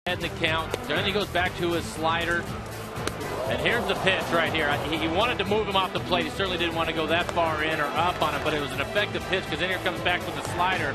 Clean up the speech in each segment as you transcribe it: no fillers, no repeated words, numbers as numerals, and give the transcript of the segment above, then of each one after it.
In the count, then he goes back to his slider, and here's the pitch right here. He wanted to move him off the plate. He certainly didn't want to go that far in or up on it, but it was an effective pitch because then here comes back with the slider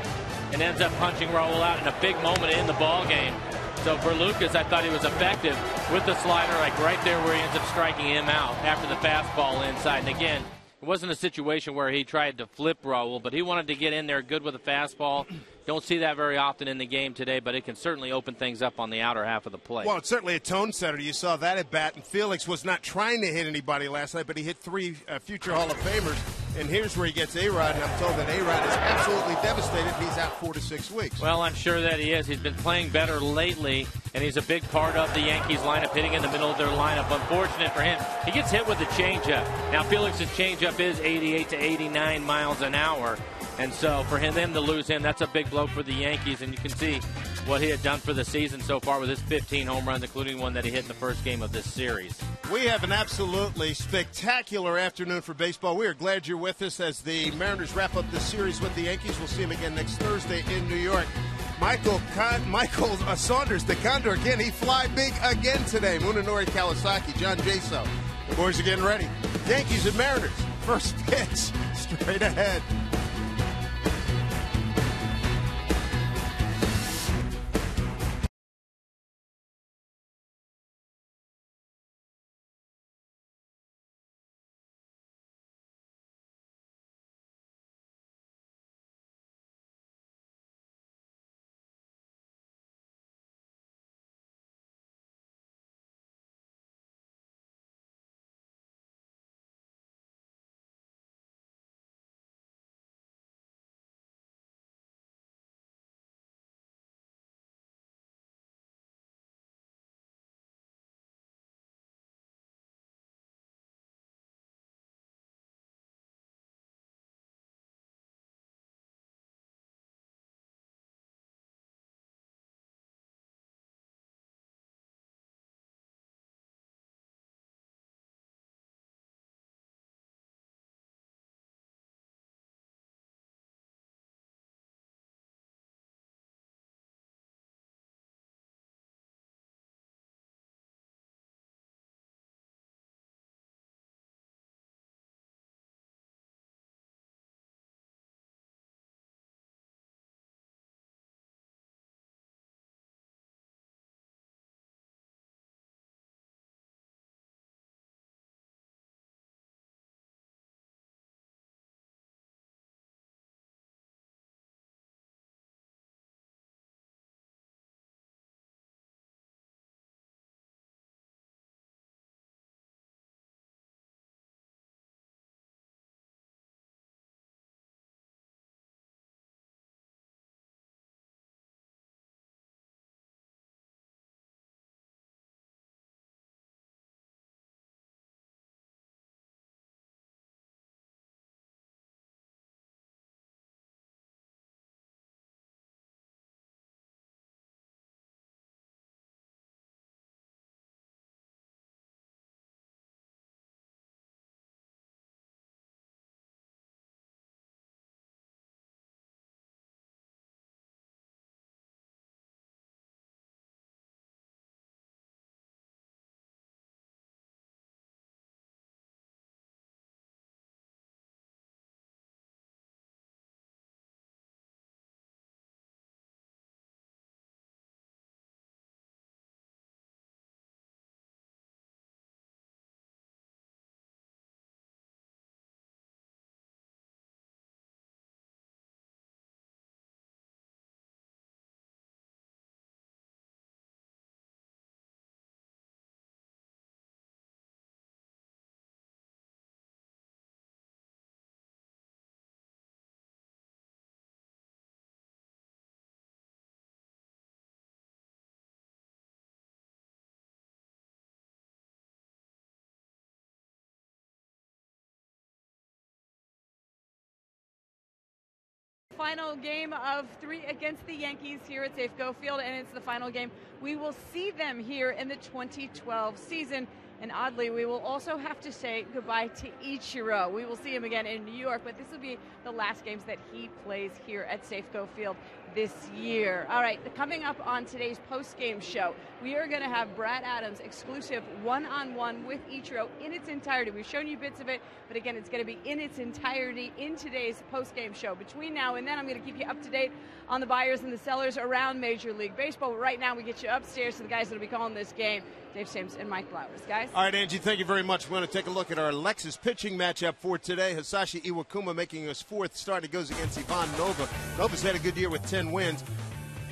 and ends up punching Raul out in a big moment in the ball game. So for Lucas, I thought he was effective with the slider, like right there where he ends up striking him out after the fastball inside. And again, it wasn't a situation where he tried to flip Raul, but he wanted to get in there good with a fastball. Don't see that very often in the game today, but it can certainly open things up on the outer half of the plate. Well, it's certainly a tone setter. You saw that at bat, and Felix was not trying to hit anybody last night, but he hit three future Hall of Famers. And here's where he gets A-Rod, and I'm told that A-Rod is absolutely devastated. He's out 4 to 6 weeks. Well, I'm sure that he is. He's been playing better lately, and he's a big part of the Yankees lineup, hitting in the middle of their lineup. Unfortunate for him, he gets hit with a changeup. Now, Felix's changeup is 88 to 89 miles an hour. And so for them to lose him, that's a big blow for the Yankees. And you can see what he had done for the season so far with his 15 home runs, including one that he hit in the first game of this series. We have an absolutely spectacular afternoon for baseball. We are glad you're with us as the Mariners wrap up this series with the Yankees. We'll see them again next Thursday in New York. Michael Saunders, the Condor again. He fly big again today. Munenori Kawasaki, John Jaso. The boys are getting ready. Yankees and Mariners. First pitch straight ahead. Final game of 3 against the Yankees here at Safeco Field, and it's the final game. We will see them here in the 2012 season. And oddly, we will also have to say goodbye to Ichiro. We will see him again in New York, but this will be the last games that he plays here at Safeco Field. this year. All right, coming up on today's post-game show, we are going to have Brad Adams exclusive one-on-one with Ichiro in its entirety. We've shown you bits of it, but again, it's going to be in its entirety in today's post-game show. Between now and then, I'm going to keep you up to date on the buyers and the sellers around Major League Baseball. But right now, we get you upstairs to the guys that will be calling this game, Dave Sims and Mike Flowers. Guys? All right, Angie, thank you very much. We're going to take a look at our Lexus pitching matchup for today. Hisashi Iwakuma making his fourth start. It goes against Ivan Nova. Nova's had a good year with 10 wins.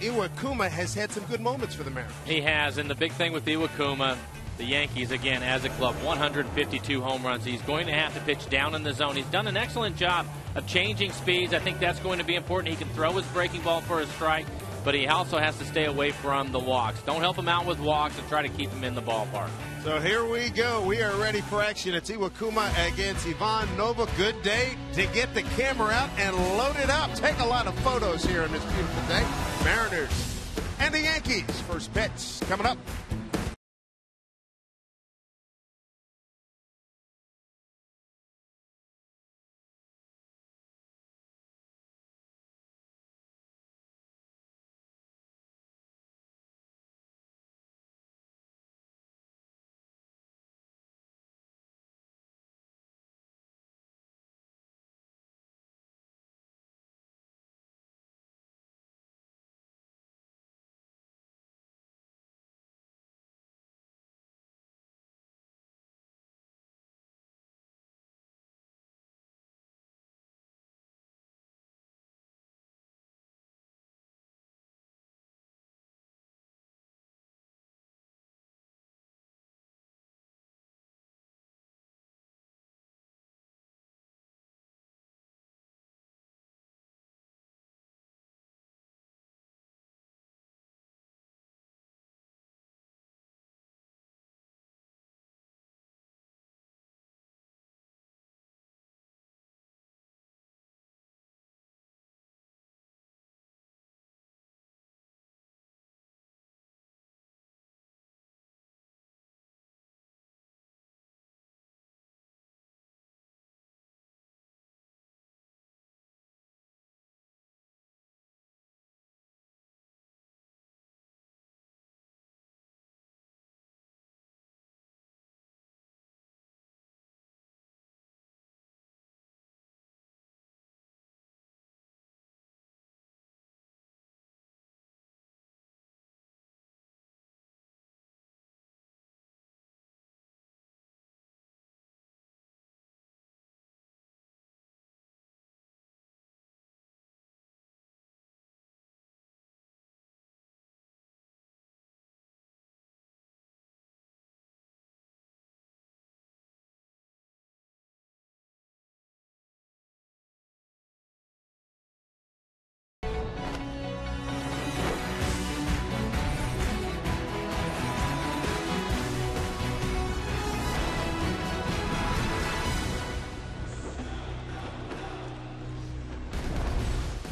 Iwakuma has had some good moments for the Mariners. He has, and the big thing with Iwakuma, the Yankees, again, as a club, 152 home runs. He's going to have to pitch down in the zone. He's done an excellent job of changing speeds. I think that's going to be important. He can throw his breaking ball for a strike, but he also has to stay away from the walks. Don't help him out with walks and try to keep him in the ballpark. So here we go. We are ready for action. It's Iwakuma against Ivan Nova. Good day to get the camera out and load it up. Take a lot of photos here on this beautiful day. Mariners and the Yankees. First pitch coming up.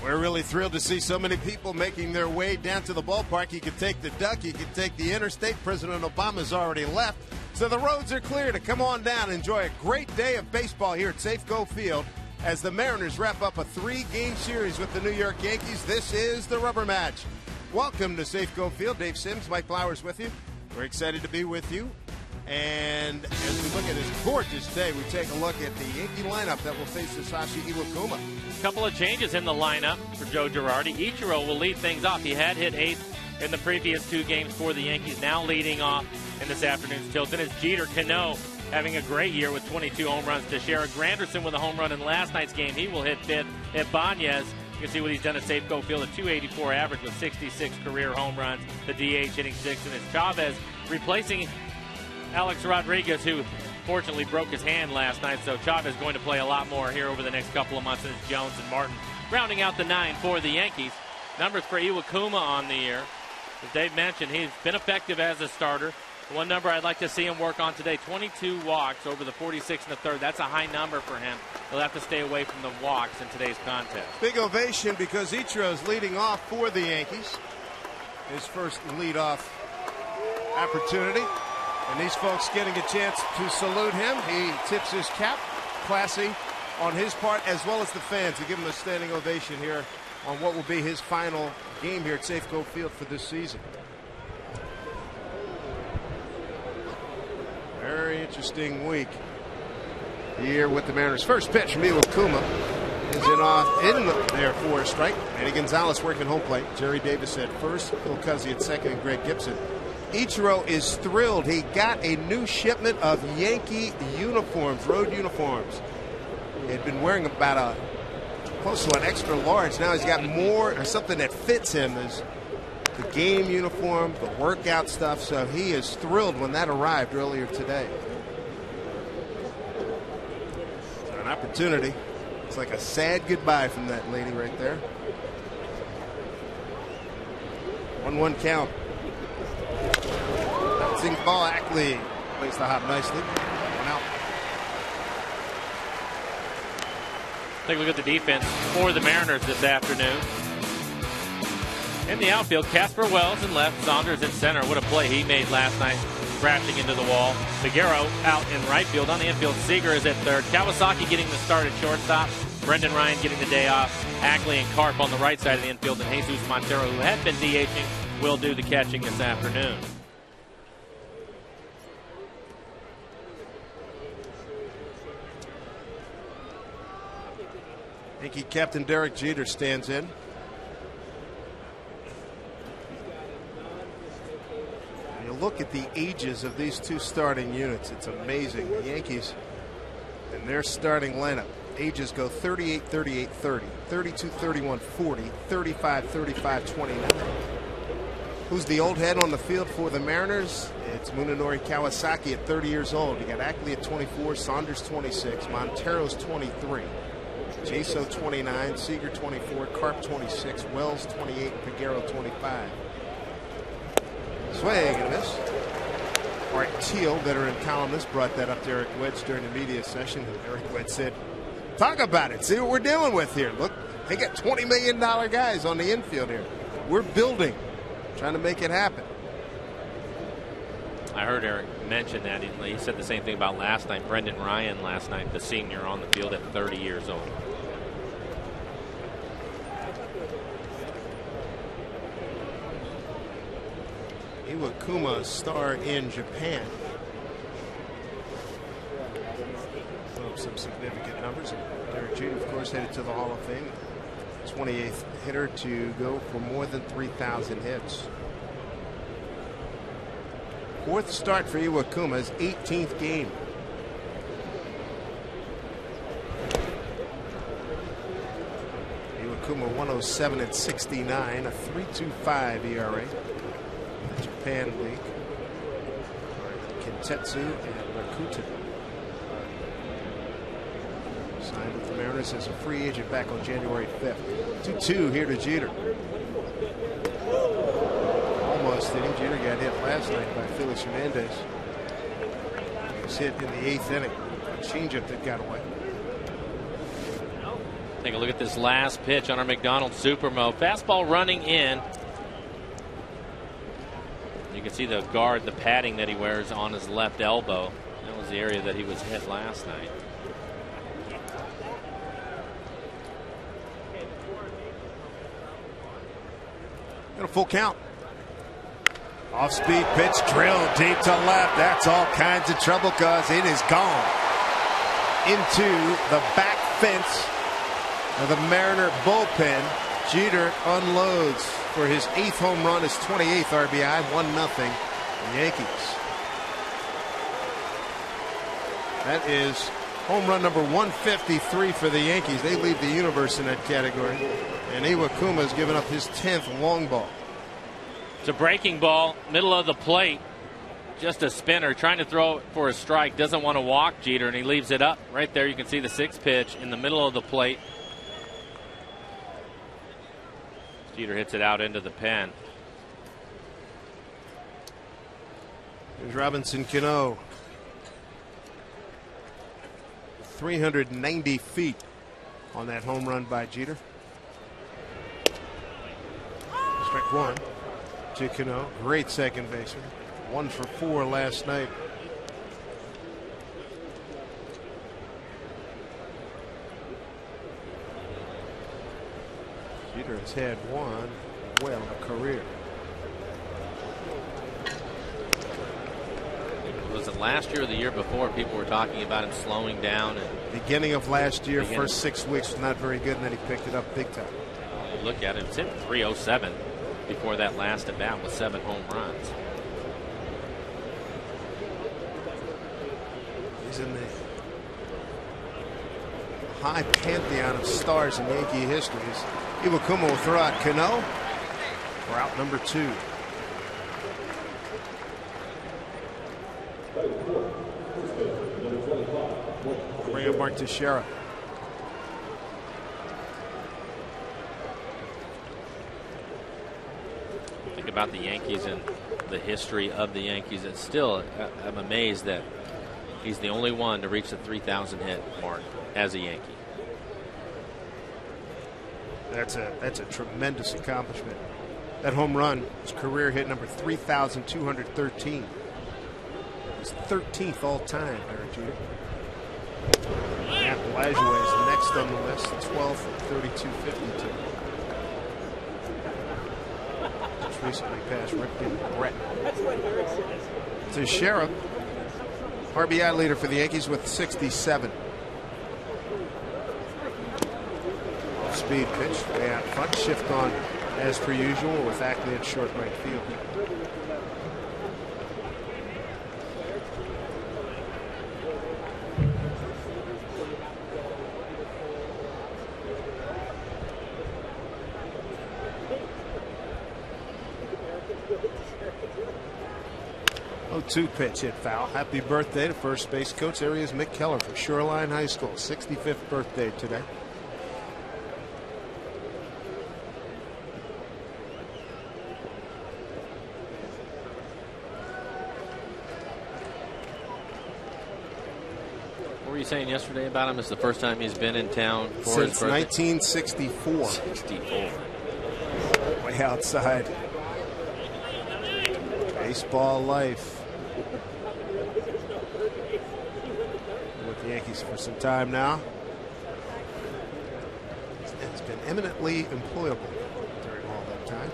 We're really thrilled to see so many people making their way down to the ballpark. You can take the duck, you can take the interstate. President Obama's already left. So the roads are clear to come on down and enjoy a great day of baseball here at Safeco Field as the Mariners wrap up a 3-game series with the New York Yankees. This is the rubber match. Welcome to Safeco Field. Dave Sims, Mike Flowers with you. We're excited to be with you. And as we look at this gorgeous day, we take a look at the Yankee lineup that will face Hisashi Iwakuma. A couple of changes in the lineup for Joe Girardi. Ichiro will lead things off. He had hit 8th in the previous 2 games for the Yankees. Now leading off in this afternoon's tilt. Then is Jeter Cano having a great year with 22 home runs. Teixeira Granderson with a home run in last night's game. He will hit 5th. Ibanez, you can see what he's done at Safeco Field, a .284 average with 66 career home runs. The DH hitting 6th. And it's Chavez replacing Alex Rodriguez, who fortunately broke his hand last night, so Chavez is going to play a lot more here over the next couple of months. And it's Jones and Martin rounding out the 9 for the Yankees. Numbers for Iwakuma on the year. As Dave mentioned, he's been effective as a starter. The one number I'd like to see him work on today, 22 walks over the 46 and a third. That's a high number for him. He'll have to stay away from the walks in today's contest. Big ovation because Ichiro's leading off for the Yankees. His first leadoff opportunity. And these folks getting a chance to salute him. He tips his cap. Classy on his part, as well as the fans, to give him a standing ovation here on what will be his final game here at Safeco Field for this season. Very interesting week here with the Mariners. First pitch from Iwakuma is in there for a strike. Manny Gonzalez working home plate. Jerry Davis at first, Phil Cuzzy at second, and Greg Gibson. Ichiro is thrilled. He got a new shipment of Yankee uniforms, road uniforms. He had been wearing about close to an extra large. Now he's got more, or something that fits him, is the game uniform, the workout stuff. So he is thrilled when that arrived earlier today. So an opportunity. It's like a sad goodbye from that lady right there. 1-1 count. Bouncing ball. Ackley plays the hop nicely. One out. Take a look at the defense for the Mariners this afternoon. In the outfield, Casper Wells in left, Saunders in center. What a play he made last night, crashing into the wall. Figueroa out in right field. On the infield, Seager is at third. Kawasaki getting the start at shortstop. Brendan Ryan getting the day off. Ackley and Karp on the right side of the infield. And Jesus Montero, who had been DHing, will do the catching this afternoon. Yankee captain Derek Jeter stands in. You look at the ages of these two starting units, it's amazing. The Yankees and their starting lineup, ages go 38, 38, 30, 32, 31, 40, 35, 35, 29. Who's the old head on the field for the Mariners? It's Munenori Kawasaki at 30 years old. You got Ackley at 24, Saunders 26, Montero's 23. Jaso 29, Seager 24, Karp 26, Wells 28, Figueroa 25. Swing and a miss. Art Teal, veteran columnist, brought that up to Eric Wedge during the media session. And Eric Wedge said, talk about it. See what we're dealing with here. Look, they got $20 million guys on the infield here. We're building, trying to make it happen. I heard Eric mention that. He said the same thing about last night. Brendan Ryan last night, the senior, on the field at 30 years old. Iwakuma, star in Japan. Some significant numbers. Derek Jeter, of course, headed to the Hall of Fame. 28th hitter to go for more than 3,000 hits. Fourth start for Iwakuma, his 18th game. Iwakuma 107 and 69, a 3.25 ERA. The Japan League. Kintetsu and Rakuten. Signed with the Mariners as a free agent back on January 5th. 2-2 here to Jeter. Almost inning. Jeter got hit last night by Felix Hernandez. He was hit in the 8th inning. A changeup that got away. Take a look at this last pitch on our McDonald's Supermo. Fastball running in. You can see the guard, the padding that he wears on his left elbow. That was the area that he was hit last night. And a full count. Off-speed pitch, drilled deep to left. That's all kinds of trouble because it is gone into the back fence of the Mariner bullpen. Jeter unloads for his 8th home run, his 28th RBI, 1-0 Yankees. That is home run number 153 for the Yankees. They lead the universe in that category. And Iwakuma has given up his 10th long ball. It's a breaking ball, middle of the plate. Just a spinner, trying to throw it for a strike. Doesn't want to walk Jeter, and he leaves it up. Right there, you can see the 6th pitch in the middle of the plate. Jeter hits it out into the pen. Here's Robinson Cano. 390 feet on that home run by Jeter. Strike one to Cano. Great second baseman. 1 for 4 last night. Jeter has had one whale of a career. Was it last year or the year before people were talking about him slowing down? And beginning of last year, first 6 weeks was not very good, and then he picked it up big time. Look at it, it's hit 307 before that last at bat with 7 home runs. He's in the high pantheon of stars in Yankee history. Iwakuma will throw out Cano for out number 2. Bring up Mark Teixeira. Think about the Yankees and the history of the Yankees. It's still, I'm amazed that he's the only one to reach the 3,000 hit mark as a Yankee. That's a tremendous accomplishment. That home run, his career hit number 3,213. He's 13th all time, Derek Jeter. Matt Bellagio is next on the list, 12th at 32.52. Just recently passed Rick Brett. Teixeira, RBI leader for the Yankees with 67. Speed pitch, way out front, shift on as per usual with Ackley at short right field. Oh, 2 pitch hit foul. Happy birthday to first base coach. There he is, Mick Keller from Shoreline High School. 65th birthday today. What were you saying yesterday about him? It's the first time he's been in town for since his birthday? 1964. 64. Way outside. Baseball life. With the Yankees for some time now. It's been eminently employable during all that time.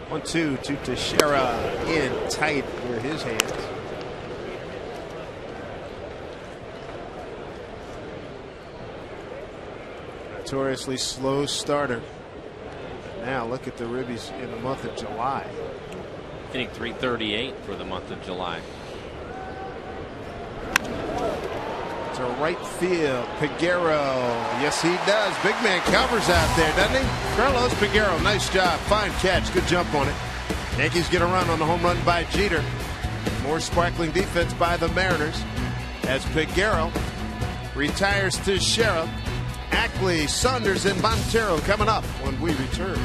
One, two to Teixeira in tight near his hands. Notoriously slow starter. Now look at the ribbies in the month of July. Hitting 338 for the month of July. To right field, Peguero. Yes, he does. Big man covers out there, doesn't he? Carlos Peguero, nice job. Fine catch. Good jump on it. Yankees get a run on the home run by Jeter. More sparkling defense by the Mariners as Peguero retires Teixeira. Ackley, Saunders, and Montero coming up when we return.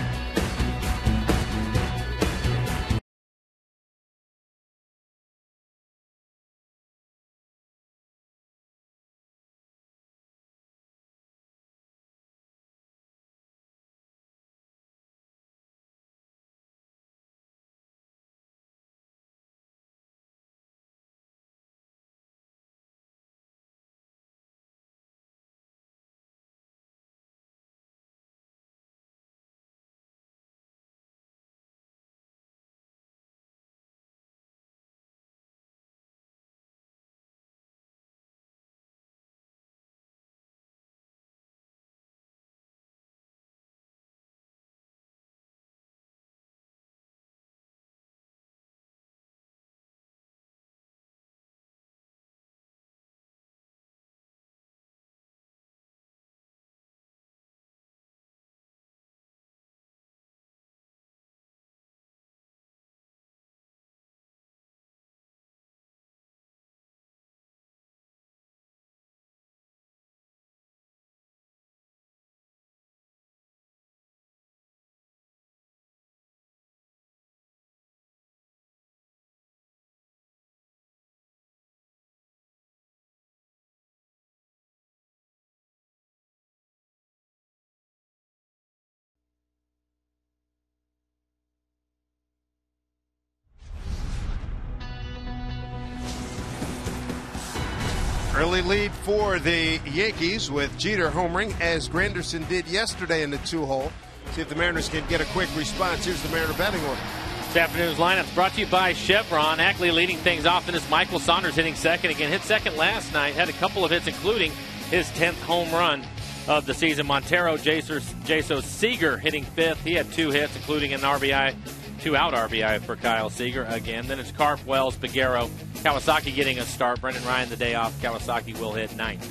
Early lead for the Yankees with Jeter homering as Granderson did yesterday in the 2-hole. See if the Mariners can get a quick response. Here's the Mariner batting order. This afternoon's lineups brought to you by Chevron. Ackley leading things off, and it's Michael Saunders hitting second again. Hit second last night, had a couple of hits, including his 10th home run of the season. Montero, Jaso Seager hitting fifth. He had 2 hits, including an RBI, 2-out RBI for Kyle Seager again. Then it's Karp, Wells, Figueroa, Kawasaki getting a start. Brendan Ryan the day off. Kawasaki will hit 9th.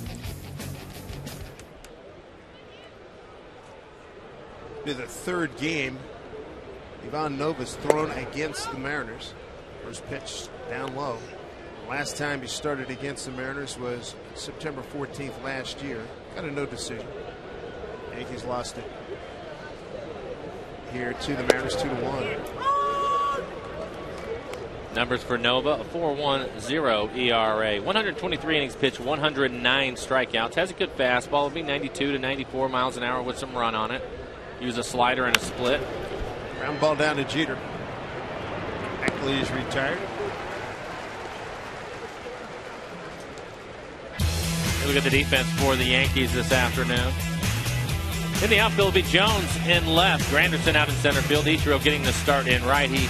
To the third game, Ivan Nova's thrown against the Mariners. First pitch down low. Last time he started against the Mariners was September 14th last year. Got a no decision. Yankees lost it here to the Mariners 2-1. Numbers for Nova: a 4.10 ERA, 123 innings pitched, 109 strikeouts. Has a good fastball. It'll be 92 to 94 miles an hour with some run on it. Use a slider and a split. Ground ball down to Jeter. Ackley is retired. Look at the defense for the Yankees this afternoon. In the outfield will be Jones in left. Granderson out in center field. Ichiro getting the start in right. He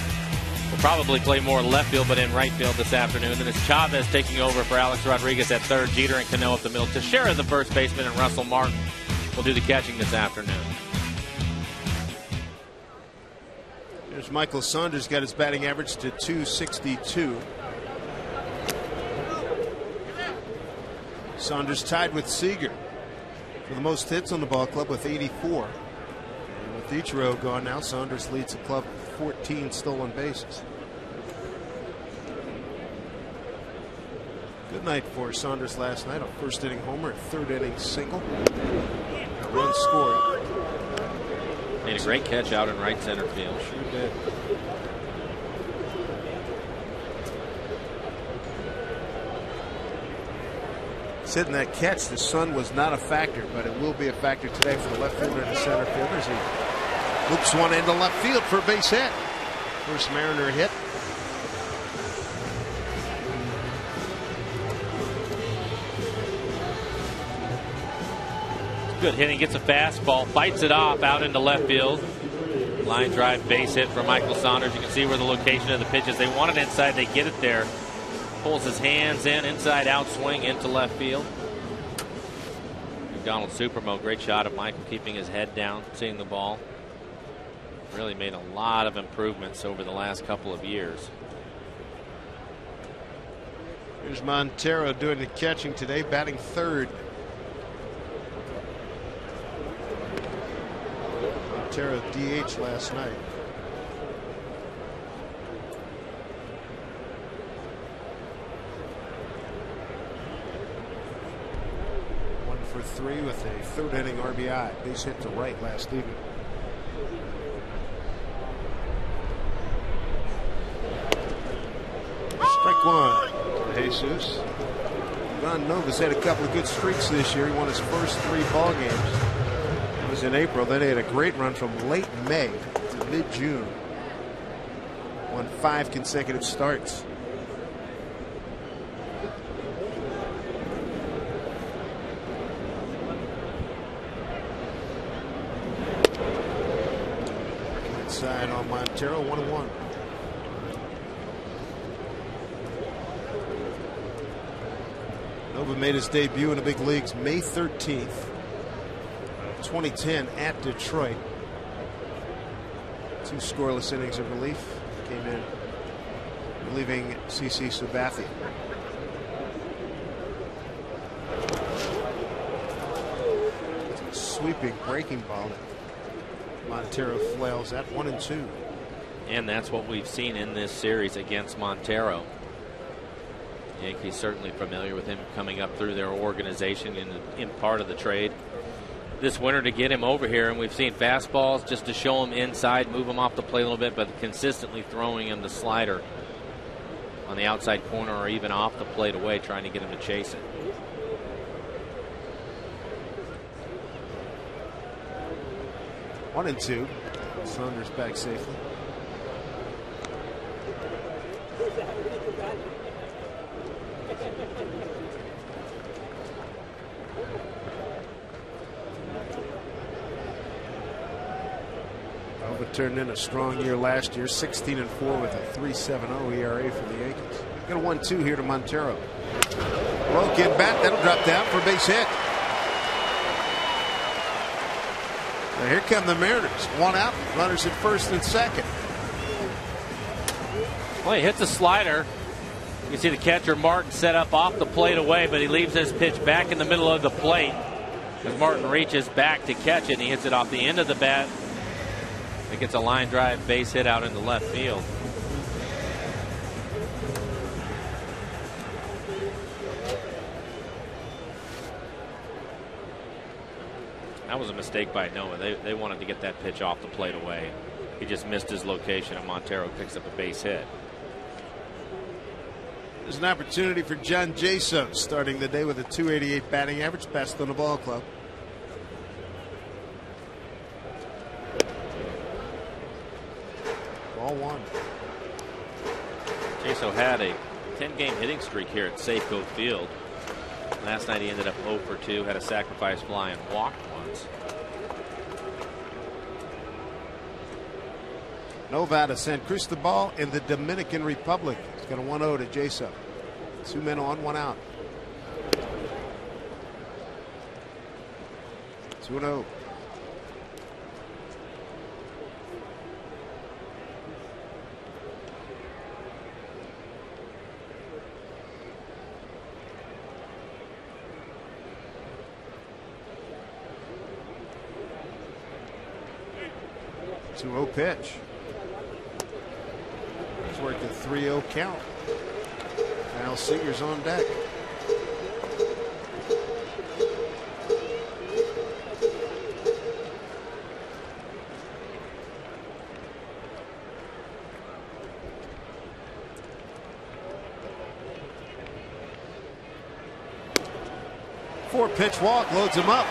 will probably play more left field, but in right field this afternoon. Then it's Chavez taking over for Alex Rodriguez at third. Jeter and Cano up the middle. Teixeira, the first baseman, and Russell Martin will do the catching this afternoon. There's Michael Saunders, got his batting average to .262. Saunders tied with Seager for the most hits on the ball club with 84. And with Ichiro gone now, Saunders leads the club with 14 stolen bases. Good night for Saunders last night. A first inning homer, a third inning single. A run scored. Made a great catch out in right center field. Sure did. Said in that catch, the sun was not a factor, but it will be a factor today for the left fielder and the center fielders. He loops one into left field for a base hit. First Mariner hit. Good hitting, gets a fastball, fights it off out into left field. Line drive base hit for Michael Saunders. You can see where the location of the pitch is. They want it inside, they get it there. Pulls his hands in, inside out swing into left field. McDonald Supermo, great shot of Michael keeping his head down, seeing the ball. Really made a lot of improvements over the last couple of years. Here's Montero doing the catching today, batting third. Montero DH last night. For 3 with a third inning RBI. Base hit to right last evening. Strike one to Jesus. Ivan Nova's had a couple of good streaks this year. He won his first 3 ball games. It was in April. Then he had a great run from late May to mid-June. Won 5 consecutive starts. Side on Montero, 1-1. Nova made his debut in the big leagues May 13th, 2010 at Detroit. 2 scoreless innings of relief. Came in relieving CC Sabathia. Sweeping breaking ball. Montero flails at 1-2. And that's what we've seen in this series against Montero. Yankees certainly familiar with him coming up through their organization in part of the trade this winter to get him over here. And we've seen fastballs just to show him inside, move him off the plate a little bit, but consistently throwing him the slider on the outside corner or even off the plate away, trying to get him to chase it. One and 2. Saunders back safely. turned in a strong year last year, 16-4 with a 3.70 ERA for the Yankees. Got a 1-2 here to Montero. Broken bat, that'll drop down for a base hit. Now here come the Mariners. One out, runners at first and second. Well, he hits a slider. You can see the catcher Martin set up off the plate away, but he leaves his pitch back in the middle of the plate as Martin reaches back to catch it, and he hits it off the end of the bat. It gets a line drive base hit out into left field. That was a mistake by Noah. They wanted to get that pitch off the plate away. He just missed his location, and Montero picks up a base hit. There's an opportunity for John Jaso, starting the day with a .288 batting average, best on the ball club. Ball one. Jaso had a 10-game hitting streak here at Safeco Field. Last night he ended up 0 for 2, had a sacrifice fly and walked once. Nova to San Cristobal in the Dominican Republic. He's got a 1-0 to Jaso. 2 men on, 1 out. 2-0. Pitch. He's worked a 3-0 count. Kyle Seager's on deck. Four-pitch walk loads him up.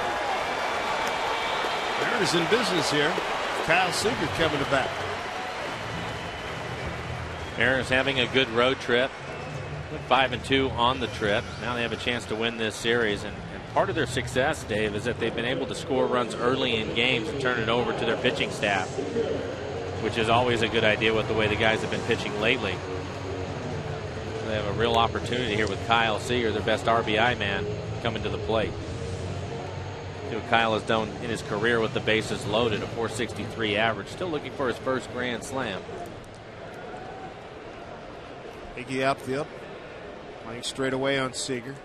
Mariners in business here. Kyle Seager coming to bat. Mariners having a good road trip. 5-2 on the trip. Now they have a chance to win this series. And part of their success, Dave, is that they've been able to score runs early in games and turn it over to their pitching staff, which is always a good idea with the way the guys have been pitching lately. They have a real opportunity here with Kyle Seager, their best RBI man, coming to the plate. See what Kyle has done in his career with the bases loaded, a .463 average. Still looking for his first grand slam. Iggy outfield, playing straight away on Seager.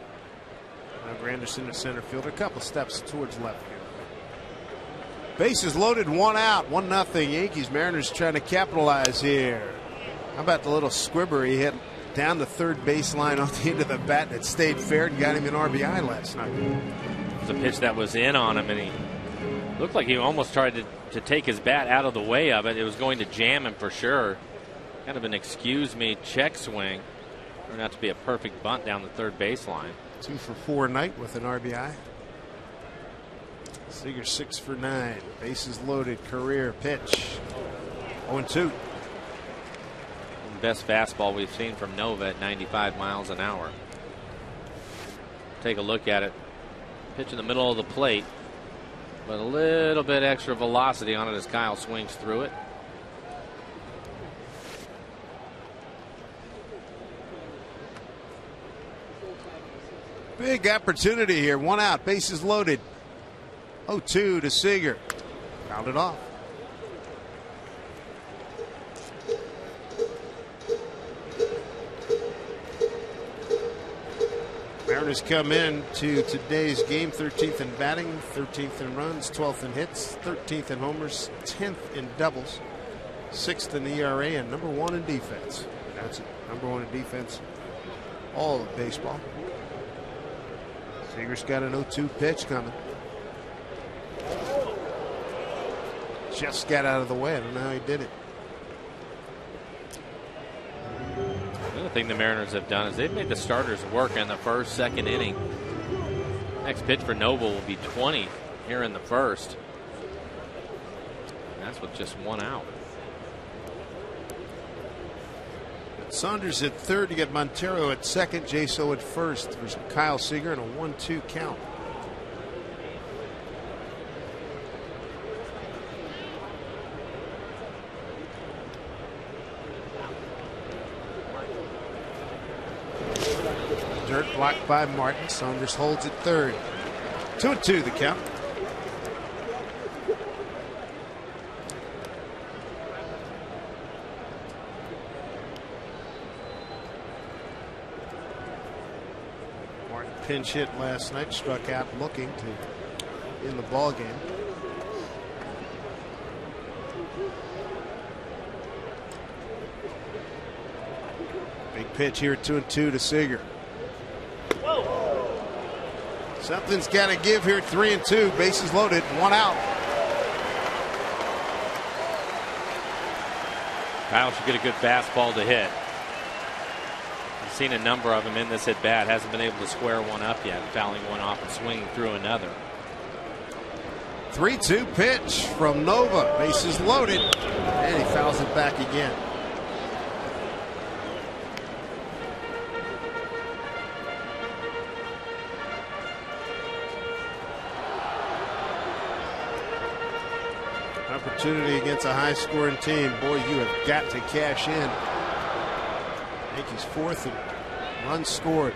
Now Granderson to center field, a couple steps towards left field. Bases loaded, 1 out, 1-0 Yankees. Mariners trying to capitalize here. How about the little squibber he hit down the third baseline off the end of the bat that stayed fair and got him an RBI last night. It was a pitch that was in on him, and he looked like he almost tried to take his bat out of the way of it. It was going to jam him for sure. Kind of an excuse me check swing. Turned out to be a perfect bunt down the third baseline. 2 for 4 night with an RBI. Seager 6 for 9. Bases loaded, career pitch. 0-2. Best fastball we've seen from Nova at 95 miles an hour. Take a look at it. Pitch in the middle of the plate, but a little bit extra velocity on it as Kyle swings through it. Big opportunity here. 1 out, bases loaded. 0-2 to Seager. Fouled it off. Mariners come in to today's game 13th in batting, 13th in runs, 12th in hits, 13th in homers, 10th in doubles, 6th in ERA, and number 1 in defense. That's it. Number 1 in defense. All of baseball. Seager's got an 0-2 pitch coming. Just got out of the way. I don't know how he did it. The other thing the Mariners have done is they've made the starters work in the first, second inning. Next pitch for Nova will be 20 here in the first. And that's with just 1 out. Saunders at third. You got Montero at second, Jaso at first. There's Kyle Seager and a 1-2 count. dirt, blocked by Martin. Saunders holds it third. 2-2 the count. Martin pinch hit last night, struck out looking to in the ball game. Big pitch here, 2-2 to Seager. Something's got to give here, 3-2, bases loaded, 1 out. Kyle should get a good fastball to hit. I've seen a number of them in this at bat. Hasn't been able to square one up yet, fouling one off and swinging through another. 3-2 pitch from Nova, bases loaded, and he fouls it back again. Opportunity against a high-scoring team. Boy, you have got to cash in. Yankees fourth and runs scored.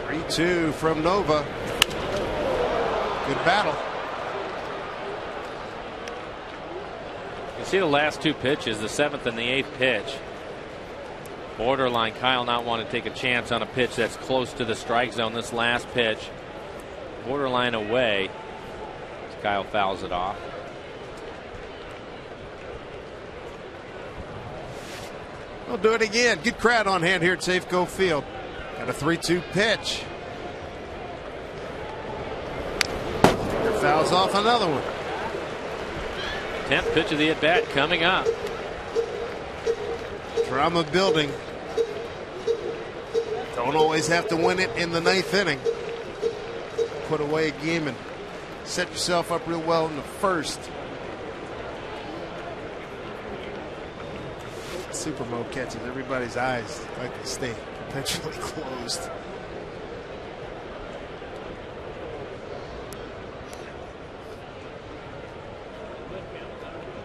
3-2 from Nova. Good battle. You see the last two pitches, the 7th and the 8th pitch. Borderline Kyle not wanting to take a chance on a pitch that's close to the strike zone. This last pitch, borderline away. Kyle fouls it off. We'll do it again. Good crowd on hand here at Safeco Field. Got a 3-2 pitch. Fouls off another one. 10th pitch of the at bat coming up. Drama building. Don't always have to win it in the 9th inning. Put away a game and set yourself up real well in the first. Super Mo catches everybody's eyes like they stay perpetually closed.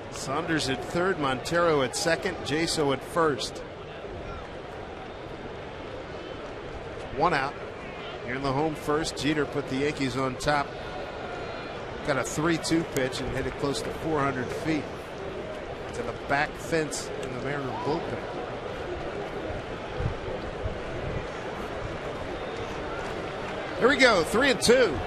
Saunders at third, Montero at second, Jaso at first. 1 out. Here in the home first, Jeter put the Yankees on top. Got a 3-2 pitch and hit it close to 400 feet to the back fence in the Mariner bullpen. Here we go, 3-2.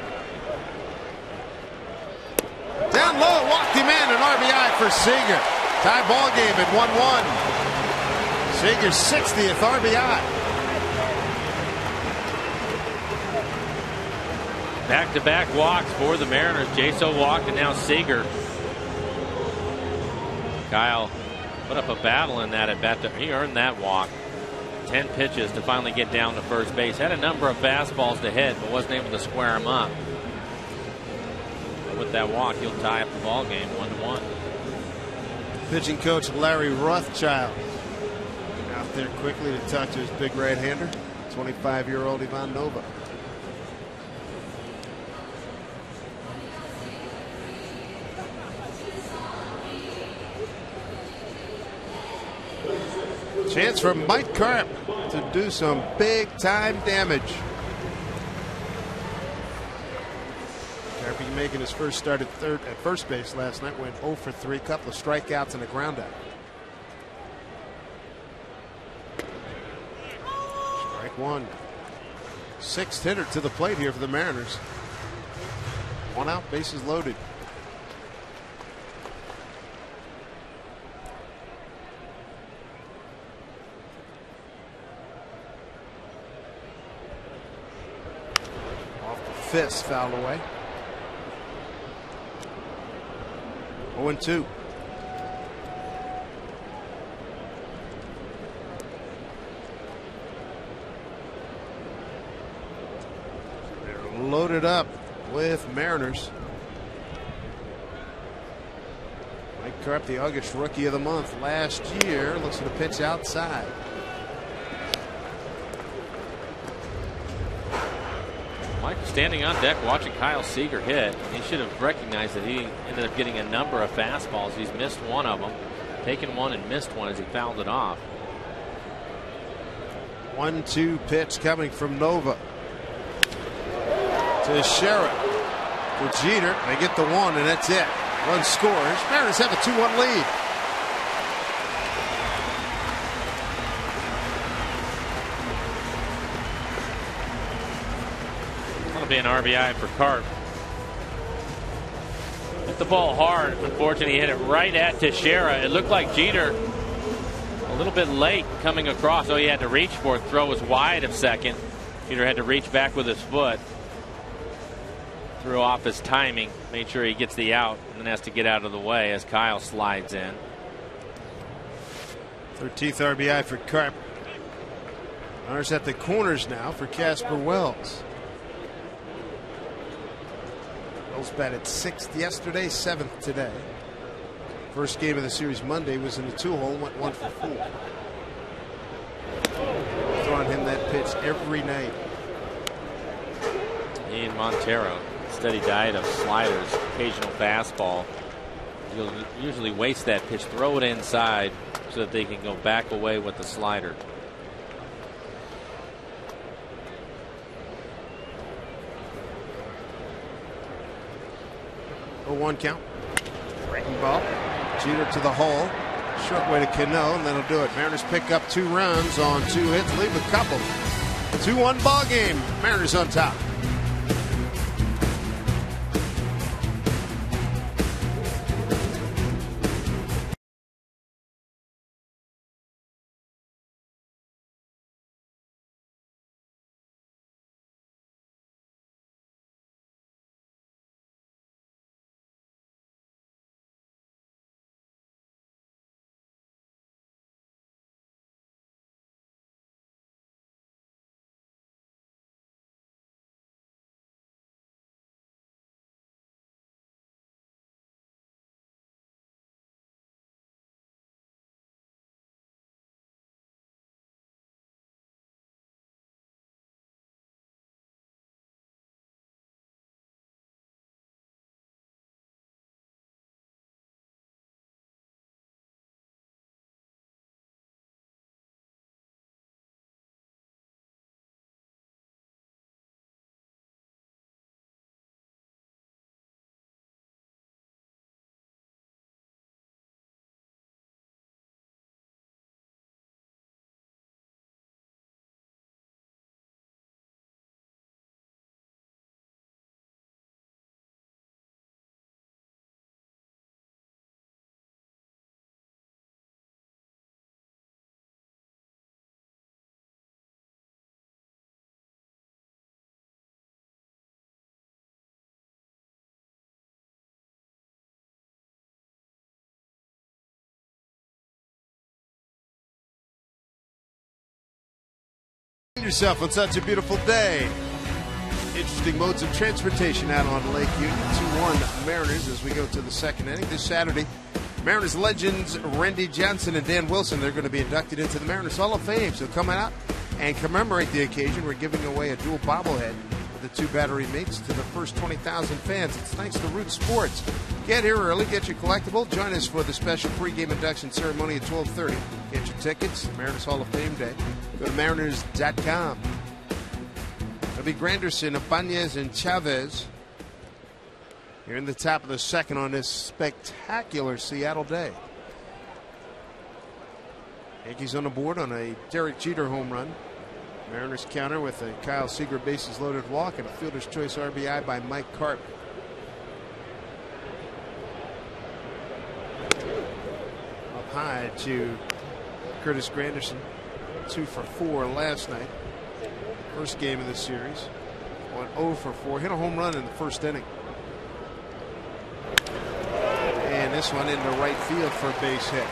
Down low, walked him in, an RBI for Seager. Tie ball game at 1-1. Seager's 60th RBI. Back-to-back walks for the Mariners. Jaso walked and now Seager. Kyle put up a battle in that at bat. He earned that walk. 10 pitches to finally get down to first base. Had a number of fastballs to hit, but wasn't able to square him up. But with that walk, he'll tie up the ball game 1-1. Pitching coach Larry Rothschild out there quickly to talk to his big right-hander, 25-year-old Ivan Nova. Chance for Mike Carp to do some big-time damage. Carp making his first start at first base last night. Went 0 for 3, couple of strikeouts and a ground out. Strike one. 6th hitter to the plate here for the Mariners. 1 out, bases loaded. Fist fouled away. 0-2. They're loaded up with Mariners. Mike Carp, the August Rookie of the Month last year, looks at a pitch outside. Mike standing on deck watching Kyle Seager hit. He should have recognized that he ended up getting a number of fastballs. He's missed one of them, taken one and missed one as he fouled it off. 1-2 pitch coming from Nova to Shera to Jeter. They get the one, and that's it. Run scores. Mariners have a 2-1 lead. That'll be an RBI for Carp. Hit the ball hard. Unfortunately, he hit it right at Teixeira. It looked like Jeter a little bit late coming across. Oh, he had to reach for it. Throw was wide of second. Jeter had to reach back with his foot. Threw off his timing. Made sure he gets the out and then has to get out of the way as Kyle slides in. 13th RBI for Carp. Runners at the corners now for Casper Wells. Wells batted 6th yesterday, 7th today. First game of the series Monday was in the 2-hole, went 1 for 4. Throwing him that pitch every night. Ian Montero, steady diet of sliders, occasional fastball. You'll usually waste that pitch, throw it inside so that they can go back away with the slider. A 1 count. Breaking ball. Jeter to the hole. Short way to Cano, and that'll do it. Mariners pick up 2 runs on 2 hits, leave a couple. A 2-1 ball game. Mariners on top. Yourself on such a beautiful day. Interesting modes of transportation out on Lake Union. 2-1 Mariners as we go to the second inning. This Saturday, Mariners legends Randy Johnson and Dan Wilson, they're going to be inducted into the Mariners Hall of Fame. So come out and commemorate the occasion. We're giving away a dual bobblehead with the 2 battery mates to the first 20,000 fans. It's thanks to Root Sports. Get here early, get your collectible. Join us for the special pregame induction ceremony at 12:30. Get your tickets, Mariners Hall of Fame Day. Go to mariners.com. It'll be Granderson, Ibanez, and Chavez here in the top of the second on this spectacular Seattle day. Yankees on the board on a Derek Jeter home run. Mariners counter with a Kyle Seager bases loaded walk and a fielder's choice RBI by Mike Carp. Up high to Curtis Granderson. 2 for 4 last night. First game of the series. Went 0 for 4. Hit a home run in the first inning. And this one into right field for a base hit.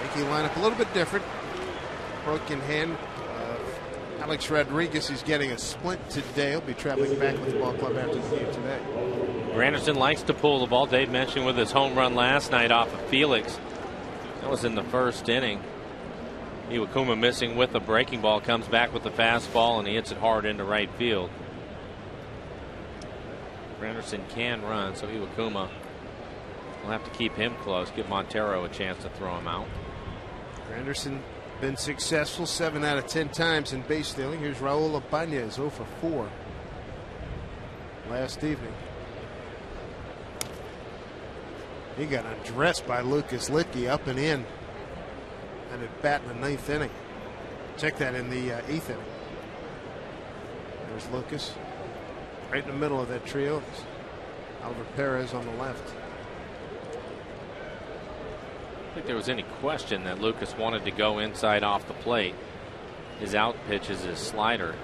Yankee lineup a little bit different. Broken hand. Alex Rodriguez is getting a splint today. He'll be traveling back with the ball club after the game today. Granderson likes to pull the ball. Dave mentioned with his home run last night off of Felix. That was in the first inning. Iwakuma missing with a breaking ball, comes back with the fastball, and he hits it hard into right field. Granderson can run, so Iwakuma will have to keep him close, give Montero a chance to throw him out. Granderson been successful 7 out of 10 times in base stealing. Here's Raul Ibanez, 0 for 4 last evening. He got undressed by Lucas Litke up and in, and at bat in the 9th inning. Check that in the 8th inning. There's Lucas right in the middle of that trio. Oliver Perez on the left. I don't think there was any question that Lucas wanted to go inside off the plate. His out pitch is his slider.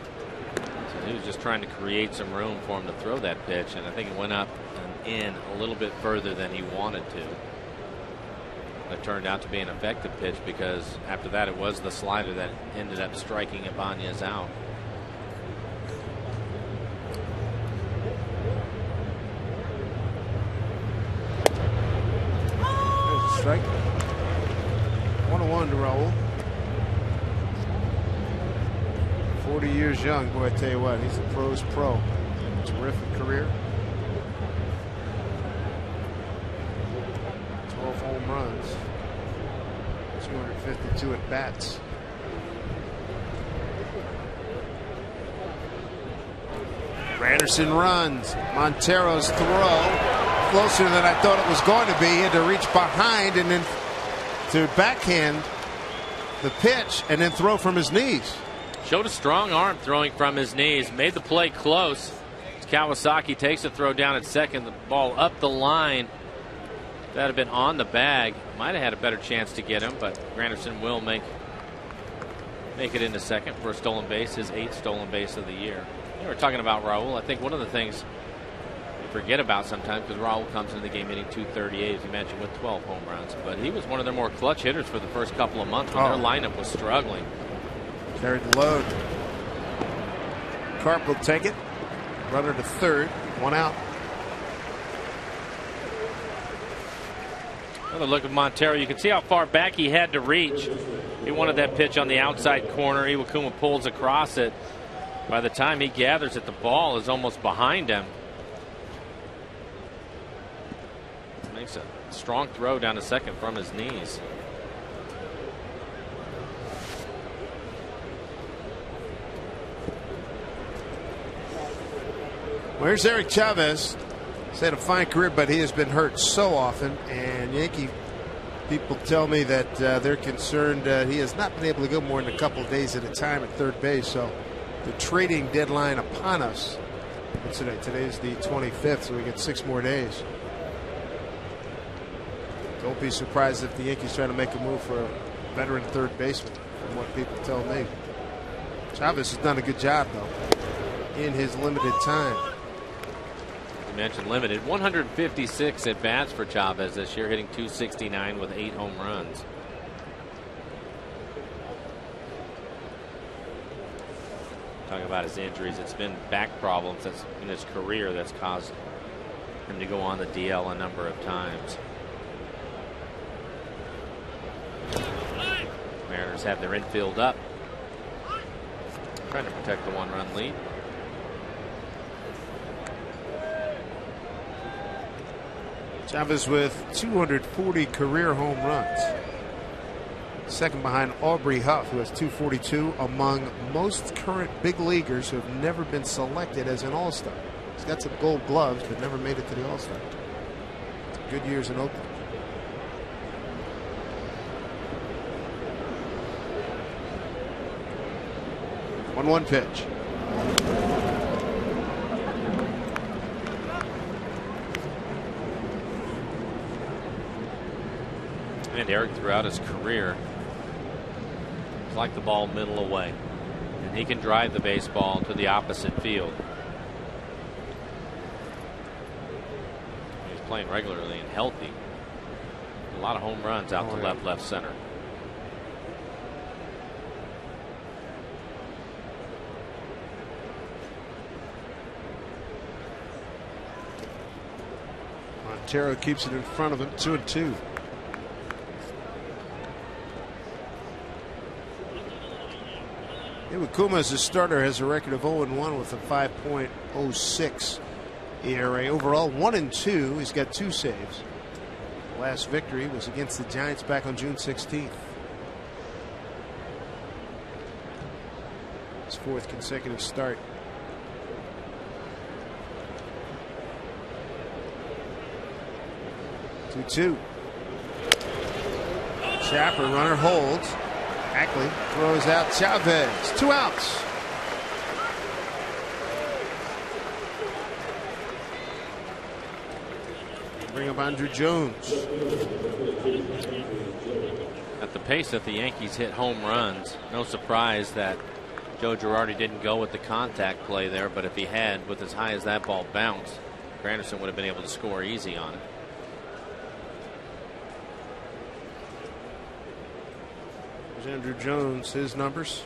So he was just trying to create some room for him to throw that pitch, and I think it went up and in a little bit further than he wanted to. It turned out to be an effective pitch because after that it was the slider that ended up striking Ibanez out. There's a strike. 1-1 to Raul. 40 years young, boy, I tell you what, he's a pro's pro. Terrific career. 12 home runs. 252 at bats. Granderson runs. Montero's throw closer than I thought it was going to be. He had to reach behind and then to backhand the pitch and then throw from his knees. Showed a strong arm throwing from his knees. Made the play close. Kawasaki takes the throw down at second. The ball up the line. If that had been on the bag, might have had a better chance to get him, but Granderson will make it into second for a stolen base, his 8th stolen base of the year. You were talking about Raul. I think one of the things you forget about sometimes, because Raul comes into the game hitting .238, as you mentioned, with 12 home runs, but he was one of their more clutch hitters for the first couple of months when their lineup was struggling. Carried the load. Carp will take it. Runner to third. 1 out. Another look at Montero. You can see how far back he had to reach. He wanted that pitch on the outside corner. Iwakuma pulls across it. By the time he gathers it, the ball is almost behind him. Makes a strong throw down to second from his knees. Well, here's Eric Chavez. He's had a fine career, but he has been hurt so often. And Yankee people tell me that they're concerned he has not been able to go more than a couple of days at a time at third base. So the trading deadline upon us. What's today? Today's the 25th, so we get 6 more days. Don't be surprised if the Yankees try to make a move for a veteran third baseman, from what people tell me. Chavez has done a good job, though, in his limited time. You mentioned limited. 156 at bats for Chavez this year, hitting .269 with 8 home runs. Talking about his injuries, it's been back problems that's in his career that's caused him to go on the DL a number of times. Mariners have their infield up, trying to protect the 1-run lead. Chavez with 240 career home runs. Second behind Aubrey Huff, who has 242, among most current big leaguers who have never been selected as an All-Star. He's got some gold gloves, but never made it to the All-Star. Good years in Oakland. One pitch. And Eric, throughout his career, he's like the ball middle away, and he can drive the baseball to the opposite field. He's playing regularly and healthy. A lot of home runs out to left center. Montero keeps it in front of him, 2-2. Iwakuma as a starter has a record of 0-1 with a 5.06 ERA. Overall 1-2. He's got 2 saves. Last victory was against the Giants back on June 16th. 4th consecutive start. Two. Chapper, runner holds. Ackley throws out Chavez. 2 outs. Bring up Andrew Jones. At the pace that the Yankees hit home runs, no surprise that Joe Girardi didn't go with the contact play there, but if he had, with as high as that ball bounced, Granderson would have been able to score easy on it. There's Andrew Jones, his numbers.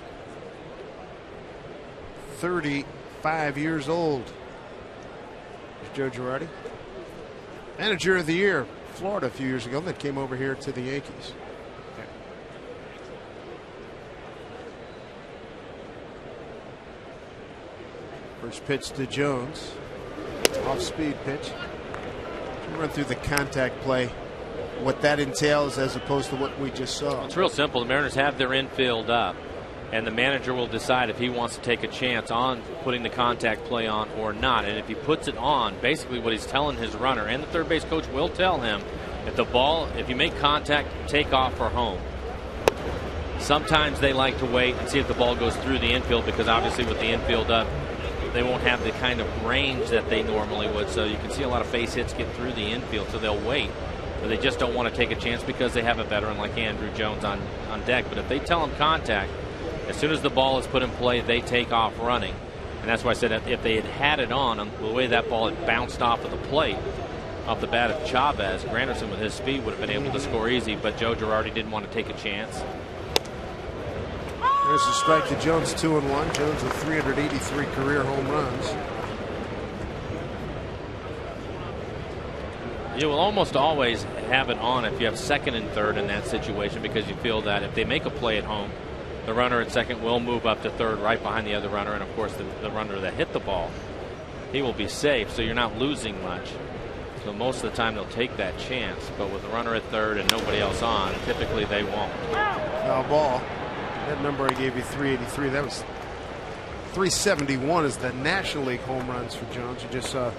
35 years old. There's Joe Girardi. Manager of the Year, Florida a few years ago, that came over here to the Yankees. First pitch to Jones. Off-speed pitch. We'll run through the contact play, what that entails as opposed to what we just saw. It's real simple. The Mariners have their infield up, and the manager will decide if he wants to take a chance on putting the contact play on or not. And if he puts it on, basically what he's telling his runner, and the third base coach will tell him, if you make contact, take off for home. Sometimes they like to wait and see if the ball goes through the infield, because obviously with the infield up, they won't have the kind of range that they normally would. So you can see a lot of base hits get through the infield, so they'll wait. But they just don't want to take a chance because they have a veteran like Andrew Jones on deck. But if they tell him contact, as soon as the ball is put in play, they take off running. And that's why I said if they had it on the way that ball had bounced off of the plate, off the bat of Chavez, Granderson with his speed would have been able to score easy, but Joe Girardi didn't want to take a chance. There's a strike to Jones, 2-1. Jones with 383 career home runs. You will almost always have it on if you have second and third in that situation, because you feel that if they make a play at home, the runner at second will move up to third right behind the other runner, and of course the runner that hit the ball, he will be safe, so you're not losing much. So most of the time they'll take that chance, but with the runner at third and nobody else on, typically they won't. Foul ball. That number I gave you, 383, that was 371 is the National League home runs for Jones. You just saw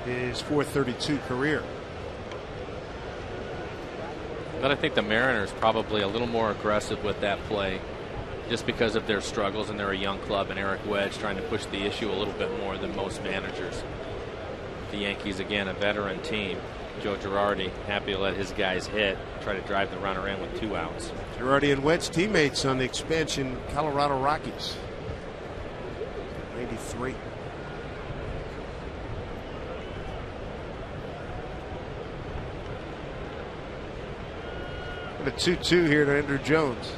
his 432 career. But I think the Mariners probably a little more aggressive with that play, just because of their struggles, and they're a young club, and Eric Wedge trying to push the issue a little bit more than most managers. The Yankees, again, a veteran team. Joe Girardi happy to let his guys hit, try to drive the runner in with 2 outs. Girardi and Wedge teammates on the expansion Colorado Rockies. 93. A 2-2 here to Andrew Jones.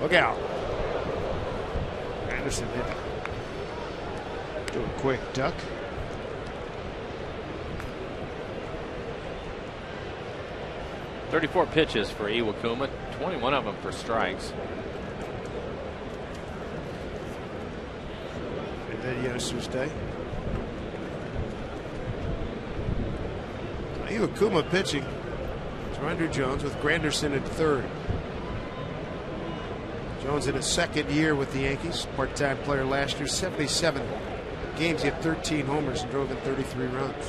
Look out. Anderson did do a quick duck. .34 pitches for Iwakuma, 21 of them for strikes. And then Yoster's day. Iwakuma pitching to Andrew Jones with Granderson at third. Jones in his second year with the Yankees, part-time player last year, 77 games. He had 13 homers and drove in 33 runs.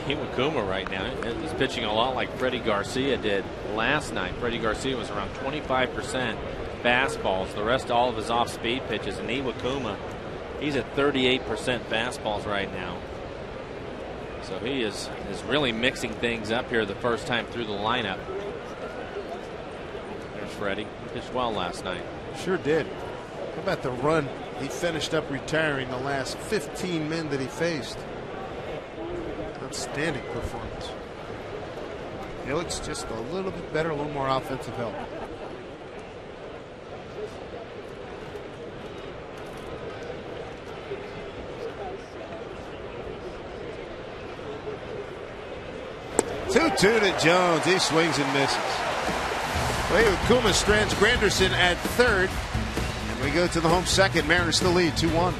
Iwakuma right now is pitching a lot like Freddie Garcia did last night. Freddie Garcia was around 25% fastballs, the rest all of his off-speed pitches, and Iwakuma, he's at 38% fastballs right now. So he is really mixing things up here the first time through the lineup. There's Freddie. He pitched well last night. Sure did. How about the run he finished up retiring the last 15 men that he faced? Outstanding performance. He looks just a little bit better, a little more offensive help. Two to Jones. He swings and misses. Iwakuma strands Granderson at third. And we go to the home second. Mariners still lead 2-1.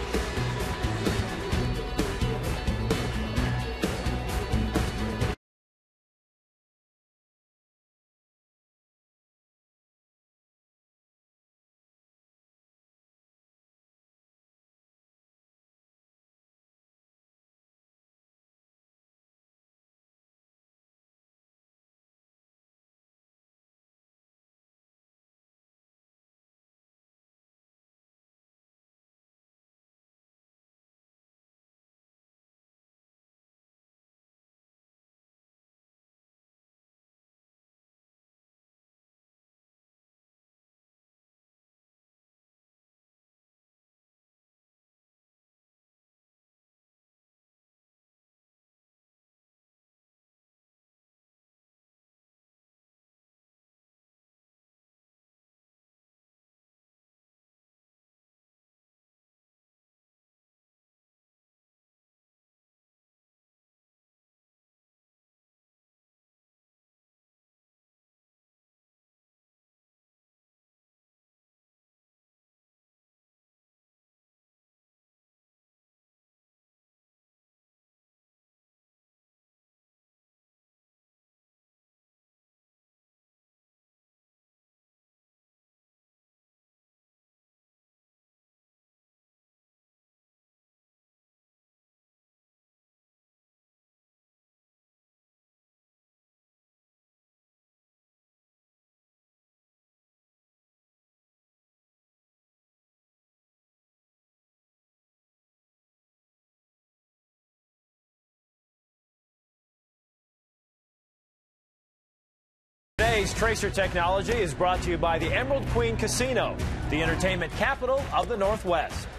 Today's Tracer Technology is brought to you by the Emerald Queen Casino, the entertainment capital of the Northwest.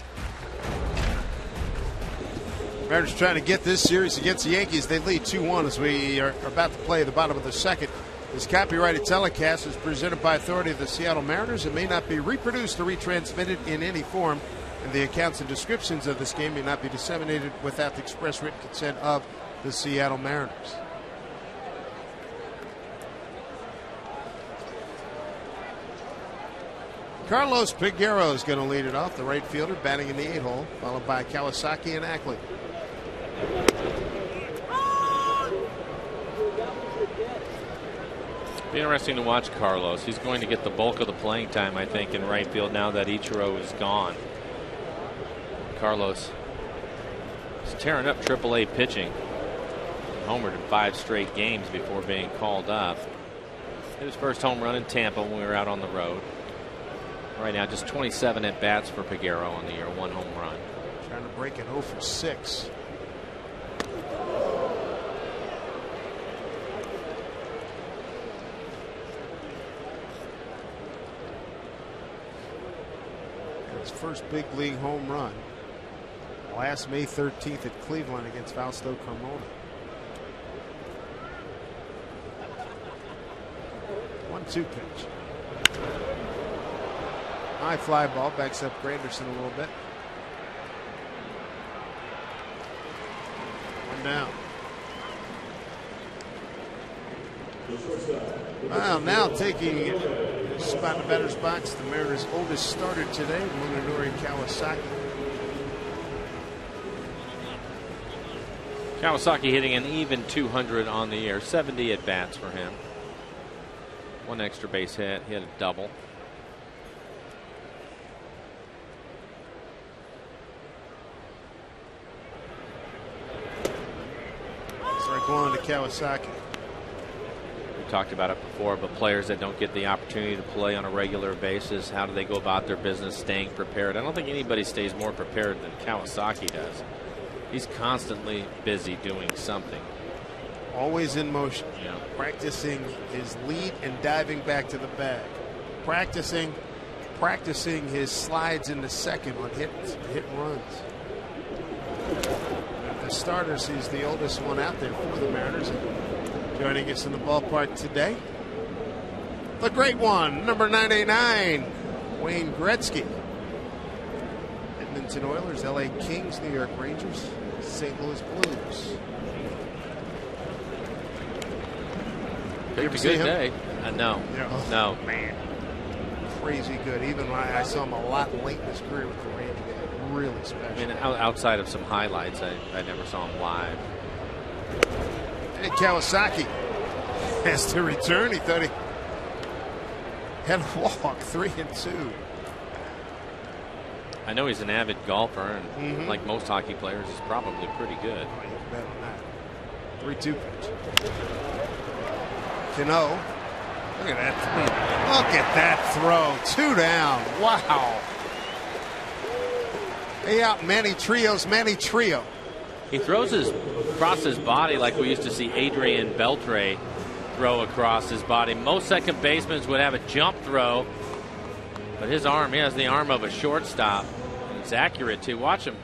Mariners trying to get this series against the Yankees. They lead 2-1 as we are about to play the bottom of the second. This copyrighted telecast is presented by authority of the Seattle Mariners. It may not be reproduced or retransmitted in any form, and the accounts and descriptions of this game may not be disseminated without the express written consent of the Seattle Mariners. Carlos Peguero is going to lead it off, the right fielder, batting in the 8-hole, followed by Kawasaki and Ackley. Be interesting to watch Carlos. He's going to get the bulk of the playing time, I think, in right field now that Ichiro is gone. Carlos is tearing up AAA pitching. Homered in 5 straight games before being called up. Hit his first home run in Tampa when we were out on the road. Right now, just 27 at bats for Peguero on the year, 1 home run. Trying to break it 0 for 6. His first big league home run last May 13th at Cleveland against Fausto Carmona. 1-2 pitch. High fly ball, backs up Granderson a little bit. 1 down. Well, now taking a spot in the batter's box, the Mariners' oldest starter today, Munenori Kawasaki. Kawasaki hitting an even 200 on the year, 70 at bats for him. 1 extra base hit, he had a double. Strike 1 to Kawasaki. We talked about it before, but players that don't get the opportunity to play on a regular basis, how do they go about their business staying prepared? I don't think anybody stays more prepared than Kawasaki does. He's constantly busy doing something. Always in motion. Yeah. Practicing his lead and diving back to the bag. Practicing his slides into second on hit and runs. The starters, he's the oldest one out there for the Mariners. Joining us in the ballpark today, the great one, number 989, Wayne Gretzky. Edmonton Oilers, LA Kings, New York Rangers, St. Louis Blues. Picked a good day. No. Yeah. No. Man. Crazy good. Even when I saw him a lot late in his career with the Rangers. Really special. I mean, outside of some highlights, I never saw him live. And Kawasaki has to return. He thought he had a walk, 3-2. I know he's an avid golfer, and like most hockey players, he's probably pretty good. Oh, you can bet on that. 3-2 pitch. Cano. Look at that. Look at that throw. 2 down. Wow. Hey out, Manny Trio. He throws across his body like we used to see Adrian Beltre throw across his body. Most second basemen would have a jump throw, but his arm, he has the arm of a shortstop. It's accurate too. Watch him.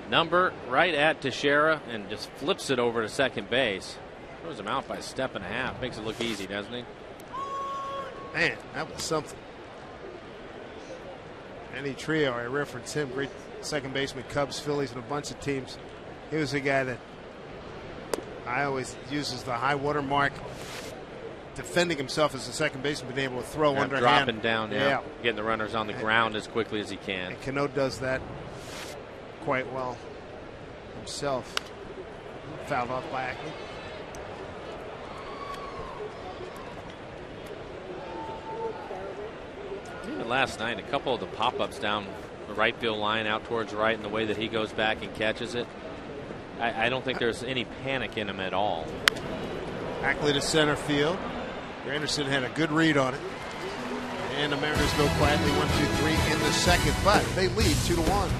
Number right at Teixeira and just flips it over to second base. Throws him out by 1.5 steps. Makes it look easy, doesn't he? Man, that was something. Manny Trio, I reference him, great second baseman, Cubs, Phillies, and a bunch of teams. He was a guy that I always uses the high water mark, defending himself as a second baseman, being able to throw underhand. Dropping down, getting the runners on the ground as quickly as he can. And Cano does that quite well himself. Fouled off by Ackley. Even last night, a couple of the pop-ups down the right field line out towards right and the way that he goes back and catches it, I don't think there's any panic in him at all. Ackley to center field. Granderson had a good read on it. And the Mariners go quietly 1-2-3 in the second, but they lead 2-1.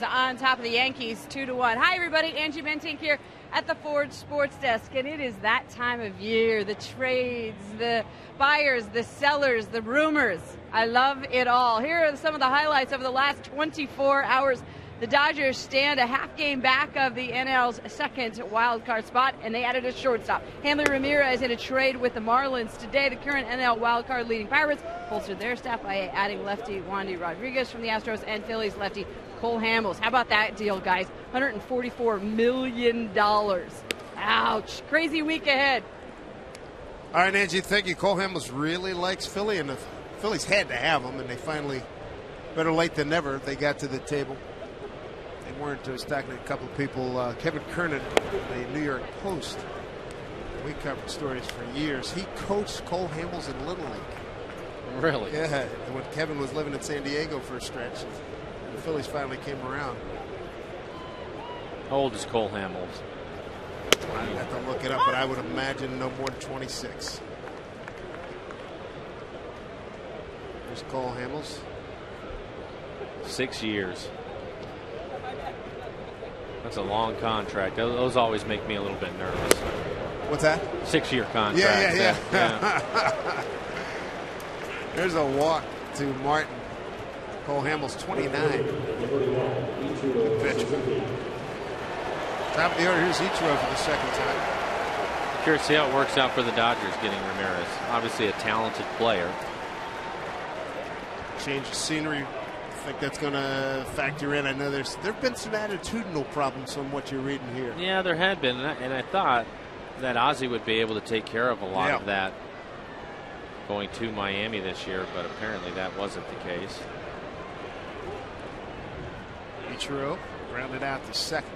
On top of the Yankees, 2-1. Hi, everybody. Angie Bentink here at the Ford Sports Desk, and it is that time of year. The trades, the buyers, the sellers, the rumors. I love it all. Here are some of the highlights over the last 24 hours. The Dodgers stand a half game back of the NL's second wild card spot, and they added a shortstop. Hanley Ramirez in a trade with the Marlins today. The current NL wild card leading Pirates bolstered their staff by adding lefty Wandy Rodriguez from the Astros and Phillies lefty Cole Hamels. How about that deal, guys? $144 million. Ouch. Crazy week ahead. All right, Angie, thank you. Cole Hamels really likes Philly, and the Phillies had to have him, and they finally, better late than never, they got to the table. They weren't. I was talking to a couple of people. Kevin Kernan, the New York Post. We covered stories for years. He coached Cole Hamels in Little League. Really? Yeah, when Kevin was living in San Diego for a stretch. The Phillies finally came around. How old is Cole Hamels? I'd have to look it up, but I would imagine no more than 26. There's Cole Hamels. 6 years. That's a long contract. Those always make me a little bit nervous. What's that? 6-year contract. Yeah. There's a walk to Martin. Cole Hamels, 29. Good pitch. Top of the order, here's Ichiro for the second time. Curious to see how it works out for the Dodgers getting Ramirez. Obviously a talented player. Change of scenery. I think that's going to factor in. I know there have been some attitudinal problems on what you're reading here. Yeah, there had been, and I thought that Ozzie would be able to take care of a lot of that going to Miami this year, but apparently that wasn't the case. Ichiro rounded out the second.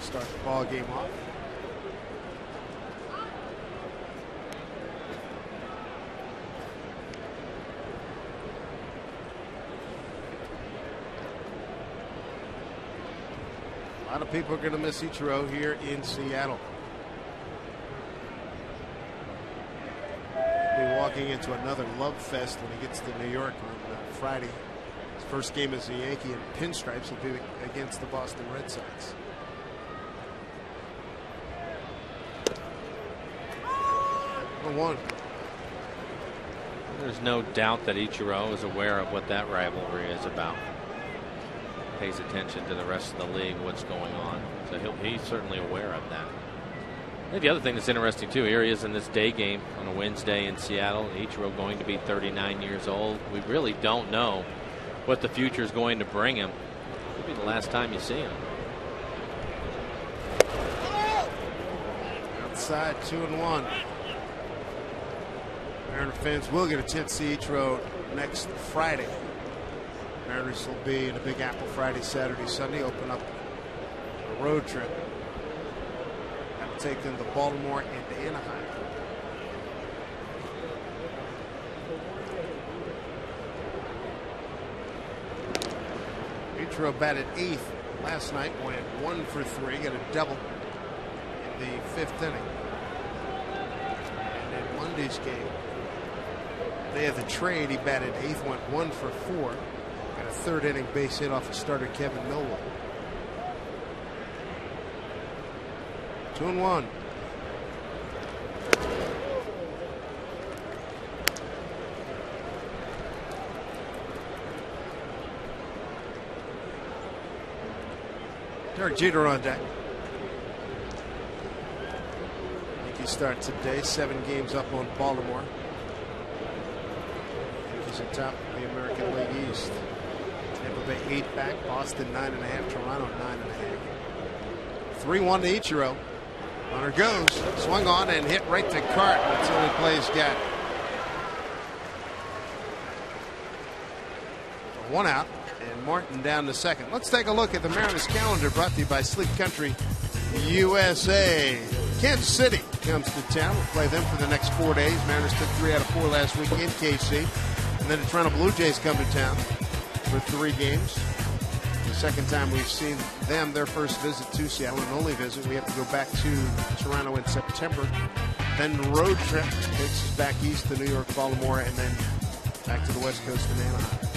Start the ball game off. A lot of people are going to miss Ichiro here in Seattle. He'll be walking into another love fest when he gets to New York on Friday. His first game as a Yankee in pinstripes will be against the Boston Red Sox. One. There's no doubt that Ichiro is aware of what that rivalry is about. Pays attention to the rest of the league, what's going on. So he's certainly aware of that. I think the other thing that's interesting too, here he is in this day game on a Wednesday in Seattle. Ichiro going to be 39 years old. We really don't know what the future is going to bring him. Could be the last time you see him. Outside, 2-1. Mariner fans will get a chance to see Ichiro next Friday. Mariners will be in a Big Apple Friday, Saturday, Sunday. Open up a road trip. Have to take them to Baltimore and Anaheim. Ichiro batted 8th last night. Went 1 for 3. Got a double in the 5th inning. And in Monday's game, they had the trade. He batted 8th, went 1 for 4. Got a 3rd inning base hit off of starter Kevin Millwall. 2-1. Derek Jeter on deck. Yankees start today, 7 games up on Baltimore. Yankees on top of the American League East. Tampa Bay 8 back, Boston 9.5, Toronto 9.5. 3-1 to Ichiro. Runner goes, swung on and hit right to Cart. That's the only play he's got. 1 out. And Martin down to second. Let's take a look at the Mariners calendar, brought to you by Sleep Country USA. Kansas City comes to town. We'll play them for the next 4 days. Mariners took 3 out of 4 last week in KC. And then the Toronto Blue Jays come to town for 3 games. The second time we've seen them, their first visit to Seattle, an only visit. We have to go back to Toronto in September. Then the road trip takes us back east to New York, Baltimore, and then back to the West Coast in Anaheim.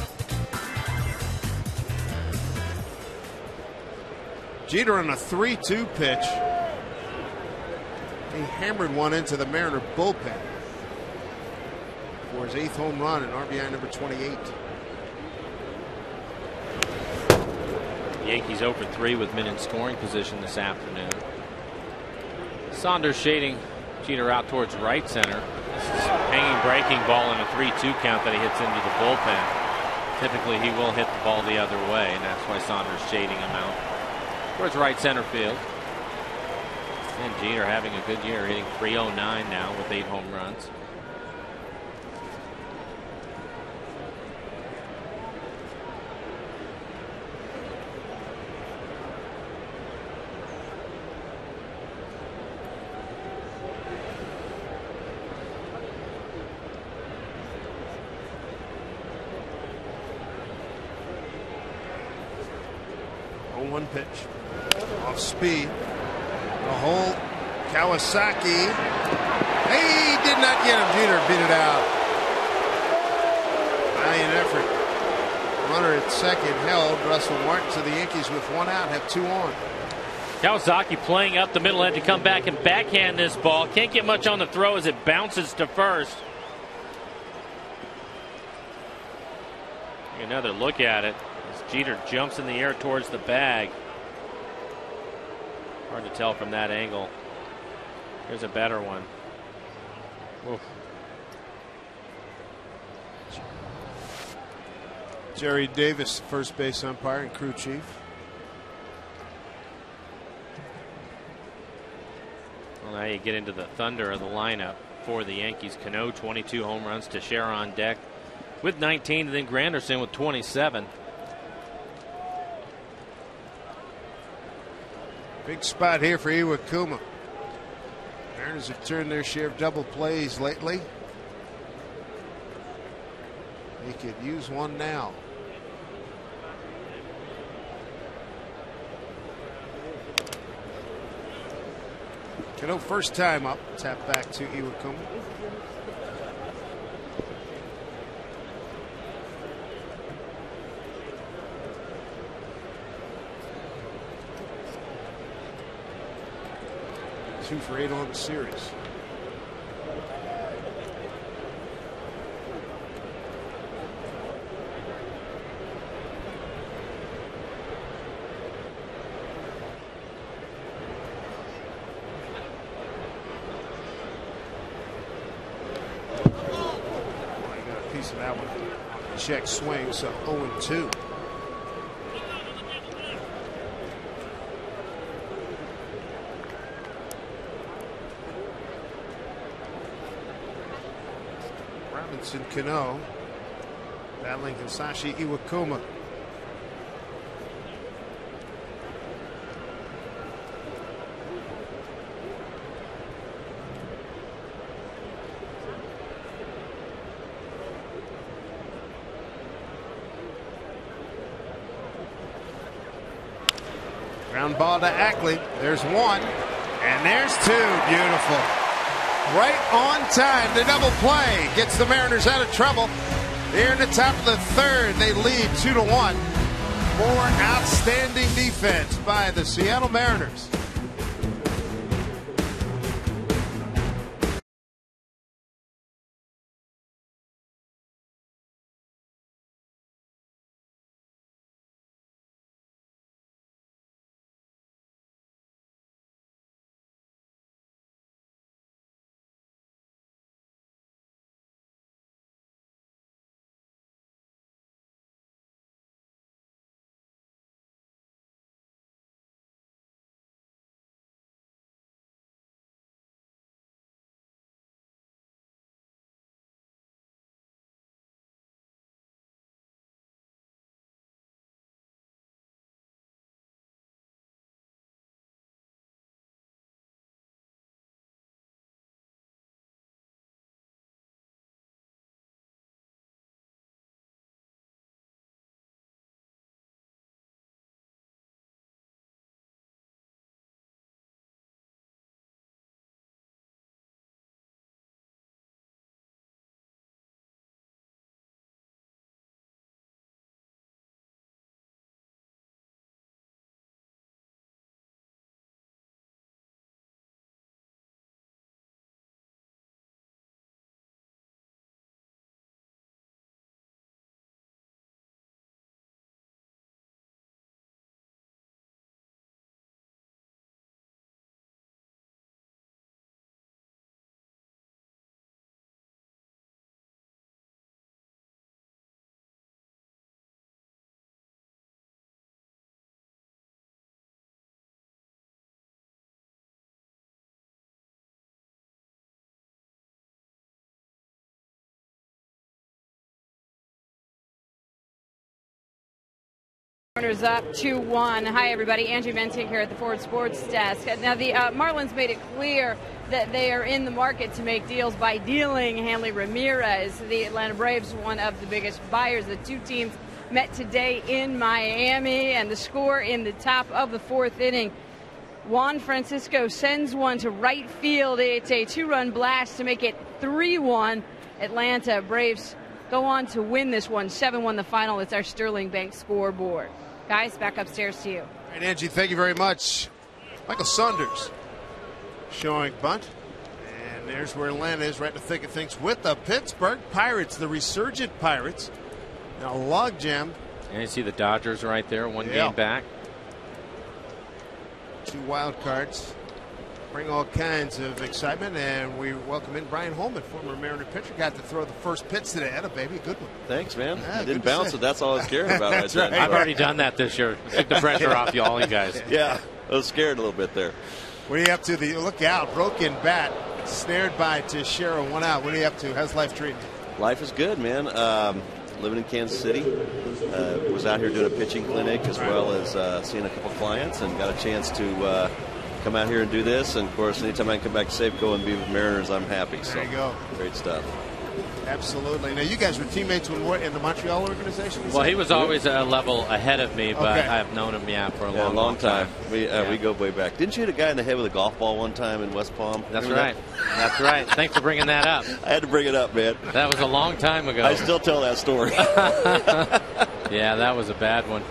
Jeter on a 3-2 pitch. He hammered one into the Mariner bullpen for his 8th home run and RBI number 28. Yankees over 3 with men in scoring position this afternoon. Saunders shading Jeter out towards right center. This is hanging breaking ball in a 3-2 count that he hits into the bullpen. Typically he will hit the ball the other way, and that's why Saunders shading him out towards right center field. And Jeter having a good year, hitting .309 now with 8 home runs. One pitch off speed. The hole. Kawasaki. He did not get him. Jeter beat it out. Valiant effort. Runner at second held. Russell Martin to the Yankees with 1 out, have 2 on. Kawasaki playing up the middle, had to come back and backhand this ball. Can't get much on the throw as it bounces to first. Another look at it. Jeter jumps in the air towards the bag. Hard to tell from that angle. Here's a better one. Oof. Jerry Davis, first base umpire and crew chief. Well, now you get into the thunder of the lineup for the Yankees. Cano, 22 home runs. Teixeira on deck with 19, and then Granderson with 27. Big spot here for Iwakuma. Mariners have turned their share of double plays lately. They could use one now. Cano first time up. Tap back to Iwakuma. Two for 8 on the series. I got a piece of that one. Check swing, so 0-2. Robinson Cano battling Hisashi Iwakuma. Ground ball to Ackley. There's 1 and there's 2. Beautiful. Right on time. The double play gets the Mariners out of trouble. Here in the top of the 3rd, they lead 2-1. More outstanding defense by the Seattle Mariners. Mariners up 2-1. Hi, everybody. Angie Menting here at the Ford Sports Desk. Now, the Marlins made it clear that they are in the market to make deals by dealing Hanley Ramirez. The Atlanta Braves, one of the biggest buyers. The two teams met today in Miami, and the score in the top of the fourth inning. Juan Francisco sends one to right field. It's a two-run blast to make it 3-1. Atlanta Braves go on to win this one, 7-1 the final. It's our Sterling Bank scoreboard. Guys, back upstairs to you. All right, Angie, thank you very much. Michael Saunders showing bunt. And there's where Atlanta is, right in the thick of things with the Pittsburgh Pirates, the resurgent Pirates. Now logjam. And you see the Dodgers right there, one game back. 2 wild cards. Bring all kinds of excitement, and we welcome in Brian Holman, former Mariner pitcher. Got to throw the first pitch today. Atta baby, good one. Thanks, man. Yeah, I didn't bounce it. That's all I was caring about. That's right. I've already done that this year. Took the pressure off you guys. Yeah, I was scared a little bit there. What are you up to? Look out, broken bat, snared by Teixeira, 1 out. What are you up to? How's life treating you? Life is good, man. Living in Kansas City. Was out here doing a pitching clinic as well as seeing a couple clients, and got a chance to come out here and do this. And of course, anytime I can come back to Safeco and be with Mariners, I'm happy. There you go. Great stuff. Absolutely. Now, you guys were teammates in the Montreal organization? Well, he was always a level ahead of me, but I've known him, for a long time. We go way back. Didn't you hit a guy in the head with a golf ball one time in West Palm? That's right. That's right. Thanks for bringing that up. I had to bring it up, man. That was a long time ago. I still tell that story. Yeah, that was a bad one.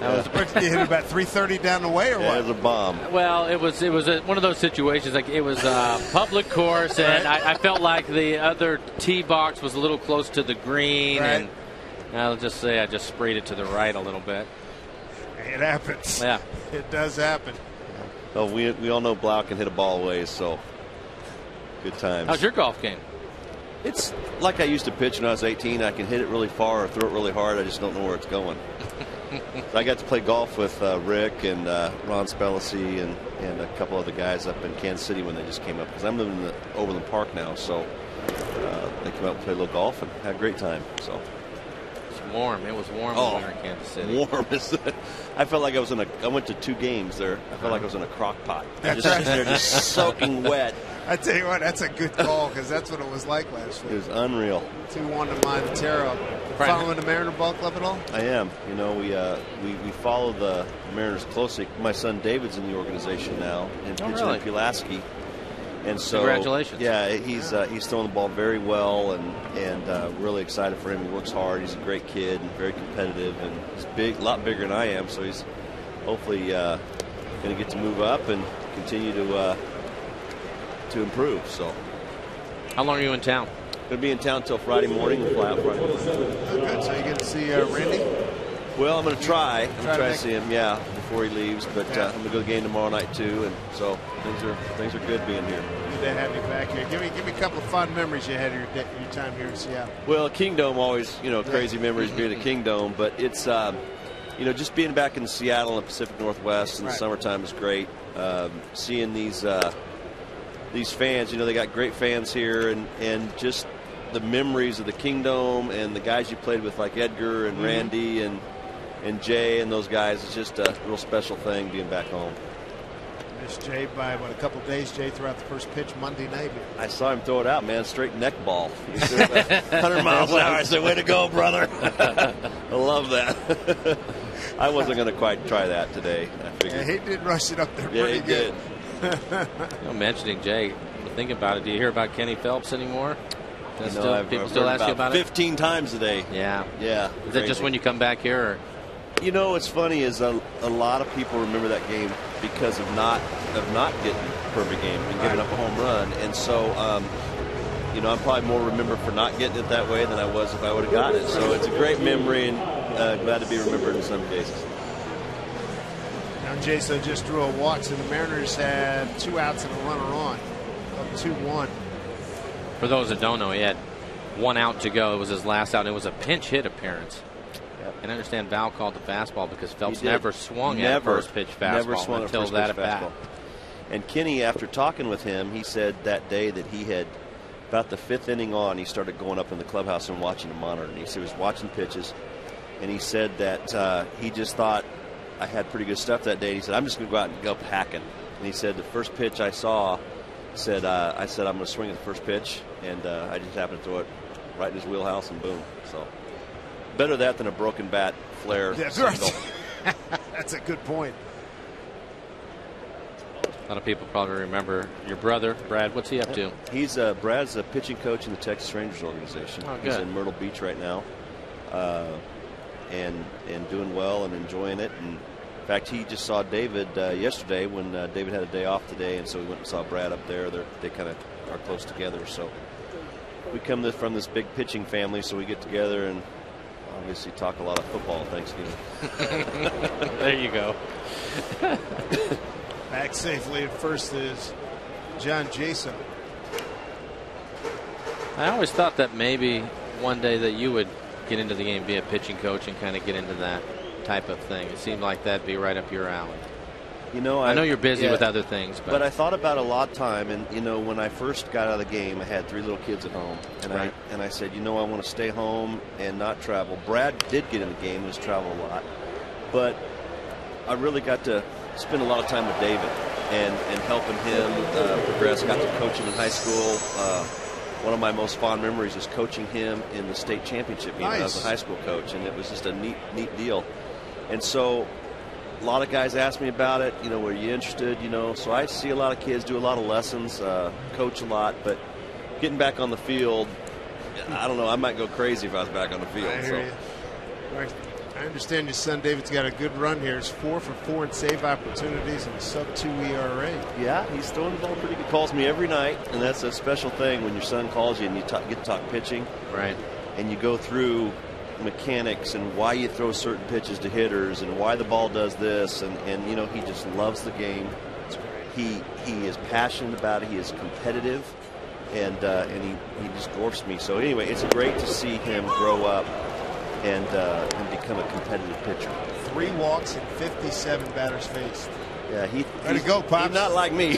You hit it about 3:30 down the way, or what? It was a bomb. Well, it was one of those situations. Like, it was a public course, and I felt like the other tee box was a little close to the green, and I'll just say I just sprayed it to the right a little bit. It happens. Yeah, it does happen. Well, we all know Blau can hit a ball away, so good times. How's your golf game? It's like I used to pitch when I was 18. I can hit it really far or throw it really hard. I just don't know where it's going. So I got to play golf with Rick and Ron Spellisy and a couple other guys up in Kansas City when they just came up, because I'm living in Overland Park now. So they came out and played a little golf and had a great time. So it's warm. It was warm when we were in Kansas City. Warm. I felt like I went to 2 games there. I felt like I was in a crock pot. That's just sitting there, just soaking wet. I tell you what, that's a good call, because that's what it was like last week. It was unreal. 2-1 to Montero. Following the Mariner ball club at all? I am. You know, we follow the Mariners closely. My son David's in the organization now, and pitching in Pulaski. And so, congratulations. Yeah, he's throwing the ball very well, and really excited for him. He works hard. He's a great kid and very competitive, and he's big, a lot bigger than I am. So he's hopefully going to get to move up and continue to improve. So, how long are you in town? Going to be in town until Friday morning and fly out Friday morning. Good. So you get to see Randy? Well, I'm going to try. I'm going to try to see him, before he leaves. But I'm going to go to the game tomorrow night too, and so things are good being here. Good to have you back here. Give me a couple of fun memories you had of your time here in Seattle. Well, Kingdome always, crazy memories being at Kingdome, but it's just being back in Seattle and the Pacific Northwest in the summertime is great. Seeing these fans, they got great fans here, and just the memories of the Kingdome and the guys you played with like Edgar and Randy and Jay and those guys. It's just a real special thing being back home. Missed Jay by a couple of days. Jay threw out the first pitch Monday night. I saw him throw it out, man, straight neck ball. 100 miles an hour. I said, way to go, brother. I love that. I wasn't going to quite try that today. I figured. Yeah, he did rush it up there pretty good. Mentioning Jay, thinking about it, do you hear about Kenny Phelps anymore? People still ask you about 15 times a day. Yeah. Yeah. Is it just when you come back here? Or? What's funny is a lot of people remember that game because of not getting a perfect game and giving up a home run. And so, I'm probably more remembered for not getting it that way than I was if I would have gotten it. So it's a great memory and glad to be remembered in some cases. Now, Jason just drew a walk, so the Mariners had 2 outs and a runner on. Up 2-1. For those that don't know, he had 1 out to go. It was his last out, and it was a pinch hit appearance. Yep. And I understand Val called the fastball because Phelps never swung at first pitch fastball until that at bat. And Kenny, after talking with him, he said that day that he had, about the 5th inning on, he started going up in the clubhouse and watching the monitor. And he said he was watching pitches, and he said that he just thought I had pretty good stuff that day. He said, I'm just going to go out and go hacking. And he said the first pitch I saw, I said I'm going to swing at the first pitch, and I just happened to throw it right in his wheelhouse, and boom. So better that than a broken bat flare. That's right. That's a good point. A lot of people probably remember your brother, Brad. What's he up to? He's Brad's a pitching coach in the Texas Rangers organization. Oh, he's in Myrtle Beach right now, and doing well and enjoying it. And in fact, he just saw David yesterday when David had a day off today, and so we went and saw Brad up there. They kind of are close together. So we come from this big pitching family, so we get together and obviously talk a lot of football Thanksgiving. There you go. Back safely at first is John Jason. I always thought that maybe one day that you would get into the game, be a pitching coach, and kind of get into that type of thing. It seemed like that'd be right up your alley. You know, I know you're busy with other things, but I thought about it a lot of time. And you know, when I first got out of the game, I had 3 little kids at home, and I said, you know, I want to stay home and not travel. Brad did get in the game, was travel a lot, but I really got to spend a lot of time with David and helping him progress. Got to coach him in high school. One of my most fond memories is coaching him in the state championship game. Nice. I was a high school coach, and it was just a neat deal. And so a lot of guys ask me about it. You know, were you interested? You know, so I see a lot of kids do a lot of lessons, coach a lot, but getting back on the field, I don't know. I might go crazy if I was back on the field. I hear you. Right. I understand your son David's got a good run here. He's 4 for 4 in save opportunities and a sub-2 ERA. Yeah, he's throwing the ball pretty good. Calls me every night, and that's a special thing when your son calls you and you get to talk pitching. Right. And you go through mechanics and why you throw certain pitches to hitters and why the ball does this. And you know, he just loves the game. He is passionate about it. He is competitive, and he just dwarfs me. So anyway, it's great to see him grow up and become a competitive pitcher. 3 walks and 57 batters faced. Yeah, he's to go, Pops. He's not like me.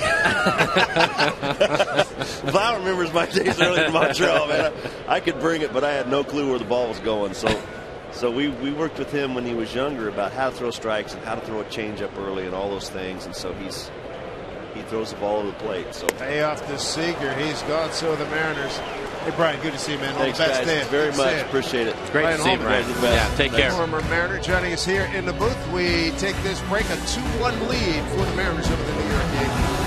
Val remembers my days early in Montreal, man. I could bring it, but I had no clue where the ball was going. So we worked with him when he was younger about how to throw strikes and how to throw a changeup early and all those things. And so he throws the ball over the plate. So pay off to Seager. He's gone. So are the Mariners. Hey, Brian, good to see you, man. All Thanks, the best guys. day. Very much. Appreciate it. It's great to see you, Brian. Yeah, take care. Former Mariner joining us here in the booth. We take this break, a 2-1 lead for the Mariners over the New York Yankees.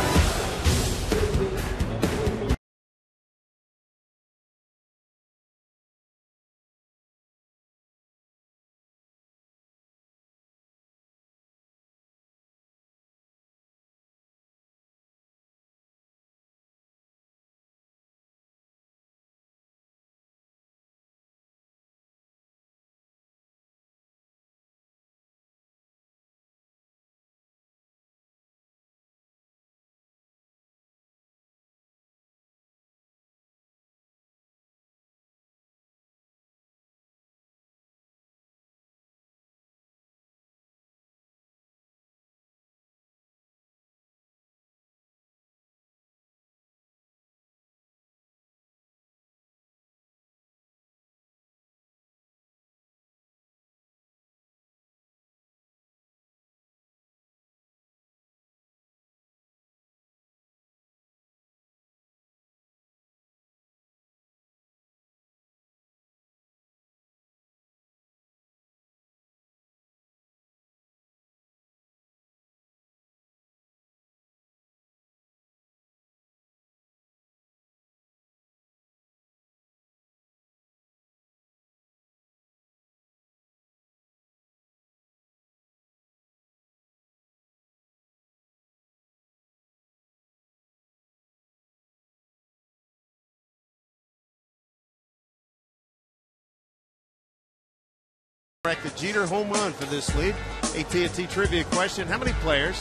The Jeter home run for this lead. AT&T trivia question: how many players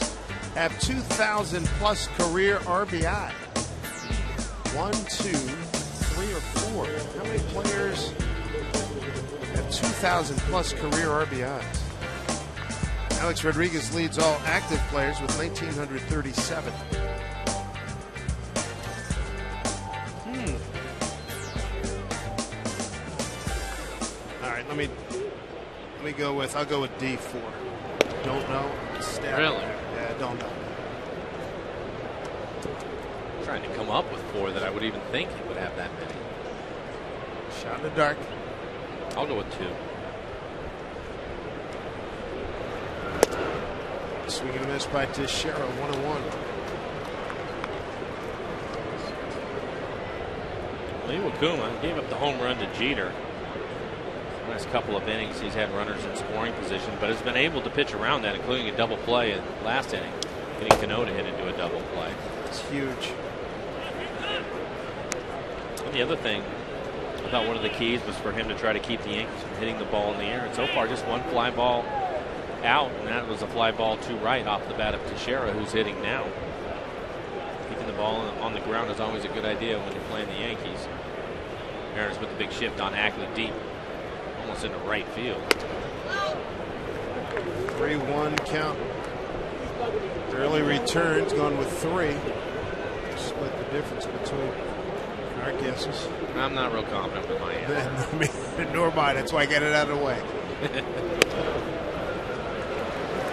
have 2,000-plus career RBI? 1, 2, 3, or 4? How many players have 2,000-plus career RBIs? Alex Rodriguez leads all active players with 1,937. All right, let me I'll go with D4. Don't know. Really? Yeah, don't know. I'm trying to come up with 4 that I would even think he would have that many. Shot in the dark. I'll go with 2. Swing and a miss by Teixeira, 1-1. Iwakuma gave up the home run to Jeter. Last couple of innings, he's had runners in scoring position, but has been able to pitch around that, including a double play in last inning, getting Cano to hit into a double play. It's huge. And the other thing, I thought one of the keys was for him to try to keep the Yankees from hitting the ball in the air. And so far, just one fly ball out, and that was a fly ball to right off the bat of Teixeira, who's hitting now. Keeping the ball on the ground is always a good idea when you're playing the Yankees. Mariners with the big shift on Ackley deep, almost into right field. 3-1 count. Early returns going with 3. Split the difference between our guesses. I'm not real confident with my answer. Nor mine. That's why I get it out of the way.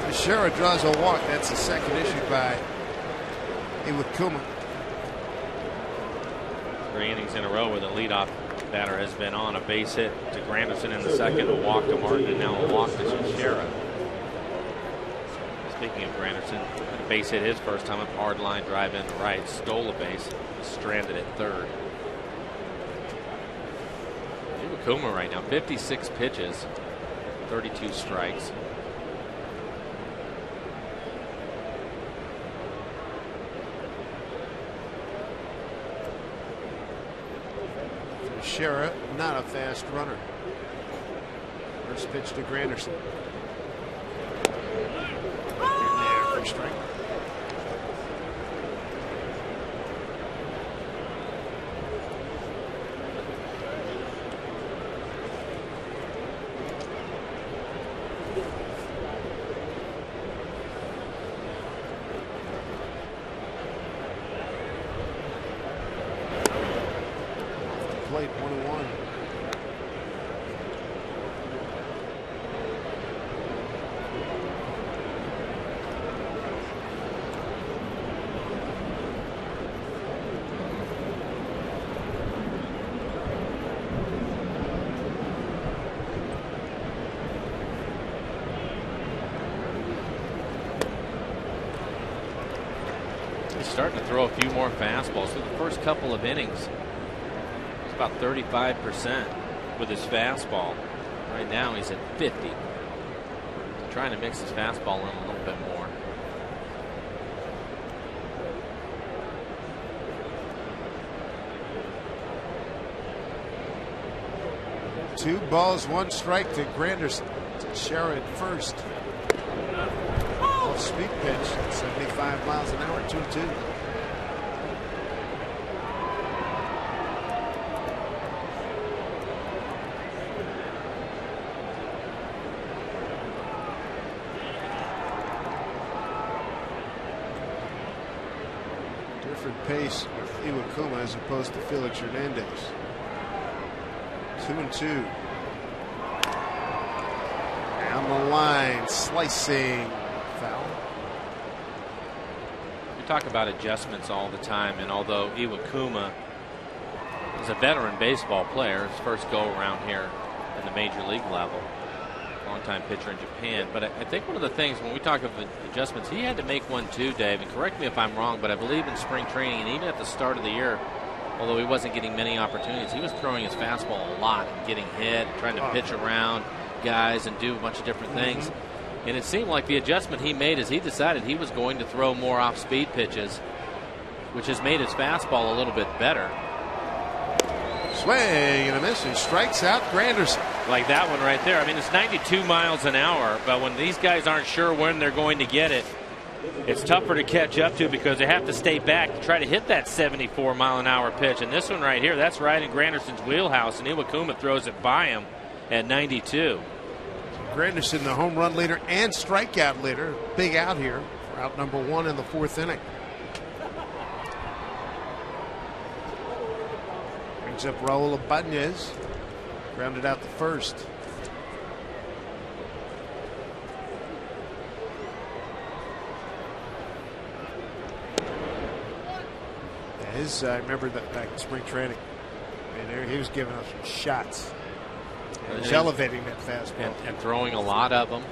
Teixeira draws a walk. That's the second issued by Iwakuma. 3 innings in a row where the leadoff batter has been on. A base hit to Granderson in the second, a walk to Martin, and now a walk to Teixeira. Speaking of Granderson, a base hit his first time, a hard line drive in to right, stole a base, stranded at third. Iwakuma right now, 56 pitches, 32 strikes. Teixeira, not a fast runner. First pitch to Granderson. In there for strike. Plate 1-1. He's starting to throw a few more fastballs. So the first couple of innings, about 35% with his fastball. Right now he's at 50. Trying to mix his fastball in a little bit more. Two balls, 1 strike to Granderson. Teixeira at first. Off speed pitch, 75 miles an hour, 2-2. Different pace with Iwakuma as opposed to Felix Hernandez. 2-2. Down the line, slicing foul. We talk about adjustments all the time, and although Iwakuma is a veteran baseball player, his first go around here in the major league level, longtime pitcher in Japan, but I think one of the things when we talk of adjustments, he had to make one too, Dave, and correct me if I'm wrong, but I believe in spring training and even at the start of the year, although he wasn't getting many opportunities, he was throwing his fastball a lot and getting hit, trying to pitch around guys and do a bunch of different things. And it seemed like the adjustment he made is he decided he was going to throw more off-speed pitches, which has made his fastball a little bit better. Swing and a miss, and strikes out Granderson. Like that one right there. I mean, it's 92 miles an hour, but when these guys aren't sure when they're going to get it, it's tougher to catch up to because they have to stay back to try to hit that 74-mile-an-hour pitch. And this one right here, that's right in Granderson's wheelhouse, and Iwakuma throws it by him at 92. Granderson, the home run leader and strikeout leader. Big out here for out number 1 in the 4th inning. Brings up Raul Ibanez. Grounded out the first. I remember that back in spring training. And he was giving us some shots. He was elevating that fastball. And throwing a lot of them.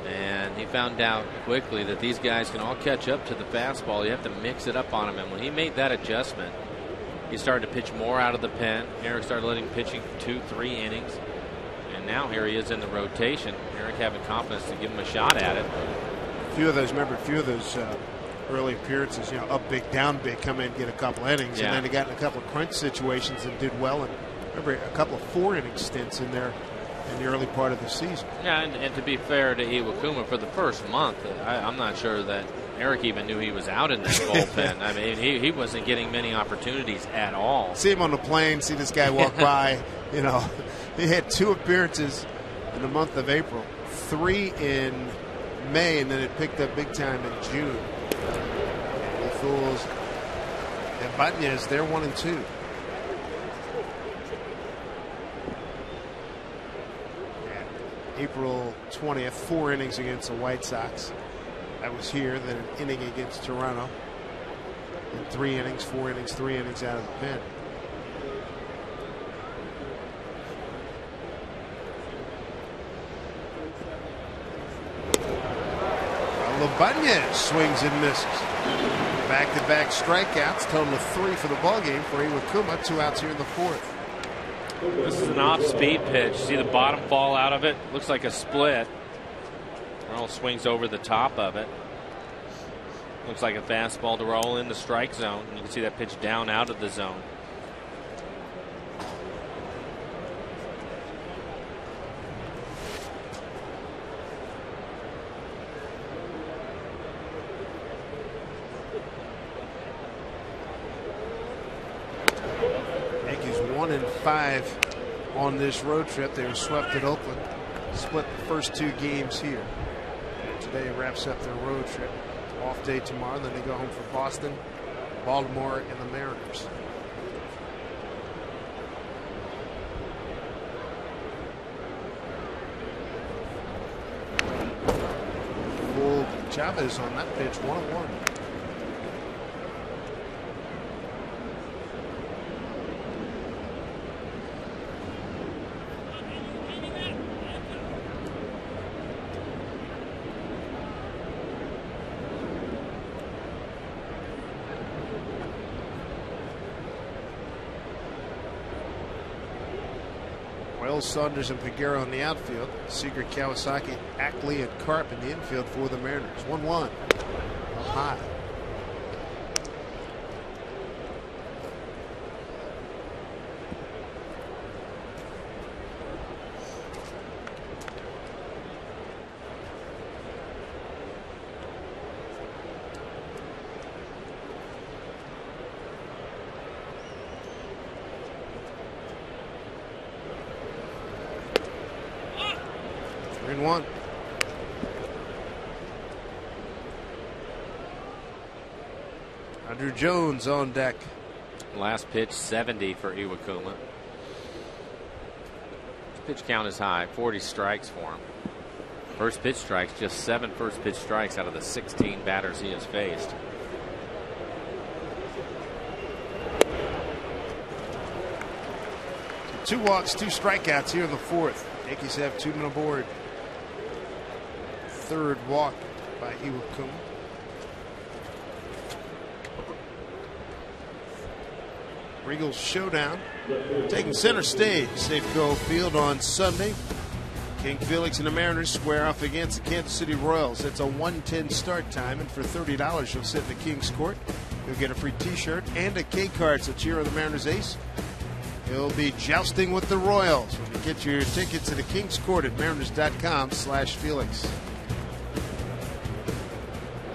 And he found out quickly that these guys can all catch up to the fastball. You have to mix it up on him. And when he made that adjustment, he started to pitch more out of the pen. Eric started letting him pitching 2-3 innings. And now here he is in the rotation. Eric having confidence to give him a shot at it. A few of those early appearances, up big, down big, come in, get a couple innings, and then he got in a couple of crunch situations and did well. And remember a couple of 4-inning stints in there in the early part of the season. Yeah, and to be fair to Iwakuma, for the first month, I'm not sure that Eric even knew he was out in that bullpen. I mean, he wasn't getting many opportunities at all. See him on the plane, see this guy walk by. He had 2 appearances in the month of April, 3 in May, and then it picked up big time in June. The Fools and Bañez, they're 1-2. April 20th, 4 innings against the White Sox. That was here. Then an inning against Toronto. And 3 innings, 4 innings, 3 innings out of the pen. Bañez swings and misses. Back-to-back strikeouts, total of 3 for the ballgame for Iwakuma. 2 outs here in the 4th. This is an off-speed pitch. See the bottom fall out of it? Looks like a split. Roll swings over the top of it. Looks like a fastball to roll in the strike zone. You can see that pitch down out of the zone. Yankees 1-5 on this road trip. They were swept at Oakland. Split the first 2 games here. And today wraps up their road trip. Off day tomorrow. Then they go home for Boston, Baltimore, and the Mariners. Full Chavez on that pitch, 1-1. Saunders and Peguero in the outfield. Seager, Kawasaki, Ackley, and Karp in the infield for the Mariners. 1-1. Up high. One. Andrew Jones on deck. Last pitch 70 for Iwakuma. Pitch count is high, 40 strikes for him. First pitch strikes, just 7 first pitch strikes out of the 16 batters he has faced. So 2 walks, 2 strikeouts here in the 4th. Yankees have 2 men aboard. 3rd walk by Iwakuma. Regals showdown taking center stage, Safeco Field on Sunday. King Felix and the Mariners square off against the Kansas City Royals. It's a 1:10 start time, and for $30 you'll sit in the King's Court. You'll get a free t-shirt and a K-card, so cheer on the Mariners ace. He'll be jousting with the Royals when you get your tickets to the King's Court at mariners.com/Felix.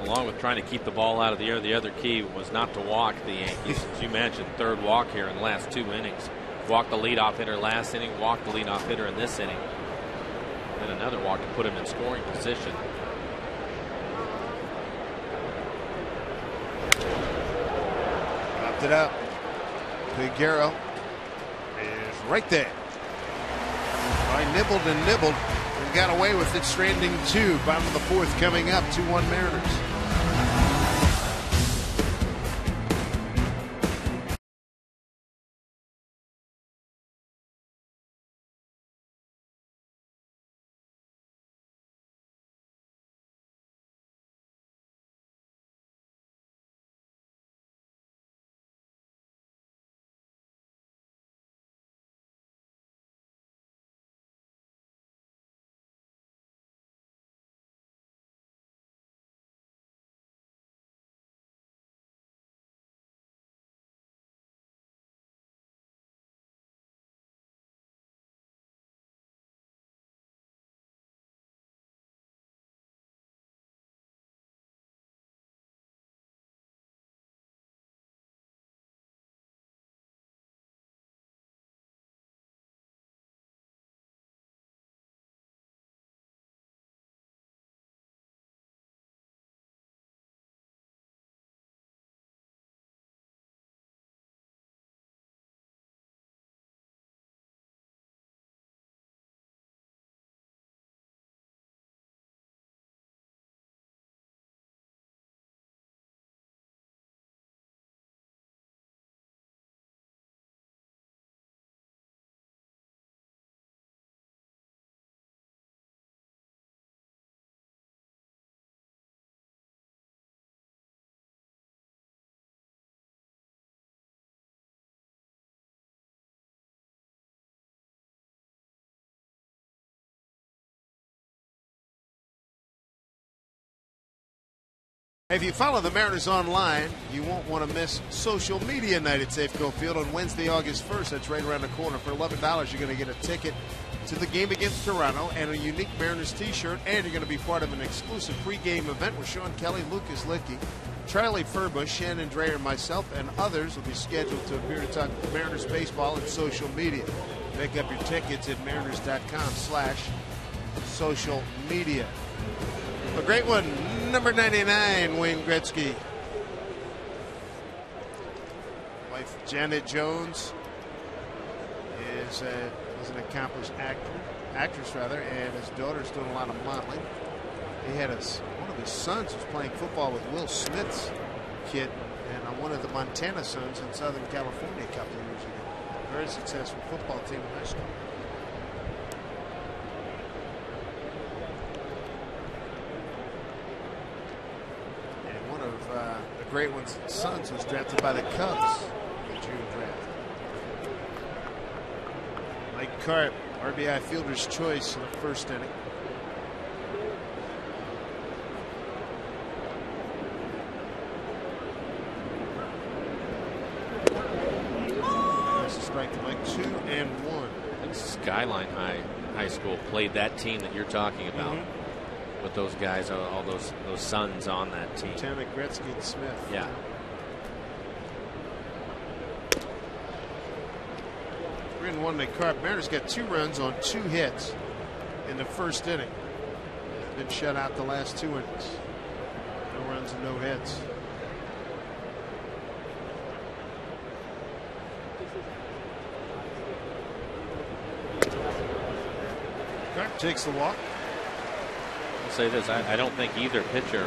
Along with trying to keep the ball out of the air, the other key was not to walk the Yankees. As you mentioned, 3rd walk here in the last 2 innings. Walked the leadoff hitter last inning, walked the leadoff hitter in this inning. Then another walk to put him in scoring position. Popped it up. Peguero is right there. I nibbled and nibbled and got away with it, stranding 2. Bottom of the 4th coming up, 2-1 Mariners. If you follow the Mariners online, you won't want to miss social media night at Safeco Field on Wednesday, August 1st. That's right around the corner. For $11, you're going to get a ticket to the game against Toronto and a unique Mariners t-shirt, and you're going to be part of an exclusive pregame event with Sean Kelly, Lucas Licky, Charlie Furbush, Shannon Dreyer, myself, and others will be scheduled to appear to talk Mariners baseball and social media. Pick up your tickets at mariners.com/social media. A great one, number 99, Wayne Gretzky. Wife Janet Jones is an accomplished actress, and his daughter's doing a lot of modeling. He had one of his sons was playing football with Will Smith's kid, and one of the Montana Sons in Southern California a couple of years ago. Very successful football team in high school. The great one's sons was drafted by the Cubs in the June draft. Mike Carp, RBI fielder's choice in the first inning. That's a strike to Mike, 2-1. And Skyline High School played that team that you're talking about. With those guys, all those sons on that team. Lieutenant Gretzky and Smith. Yeah. We're in 1 to Carp. Mariners got 2 runs on 2 hits in the first inning. Been shut out the last 2 innings. No runs and no hits. Carp takes the walk. Say this, I don't think either pitcher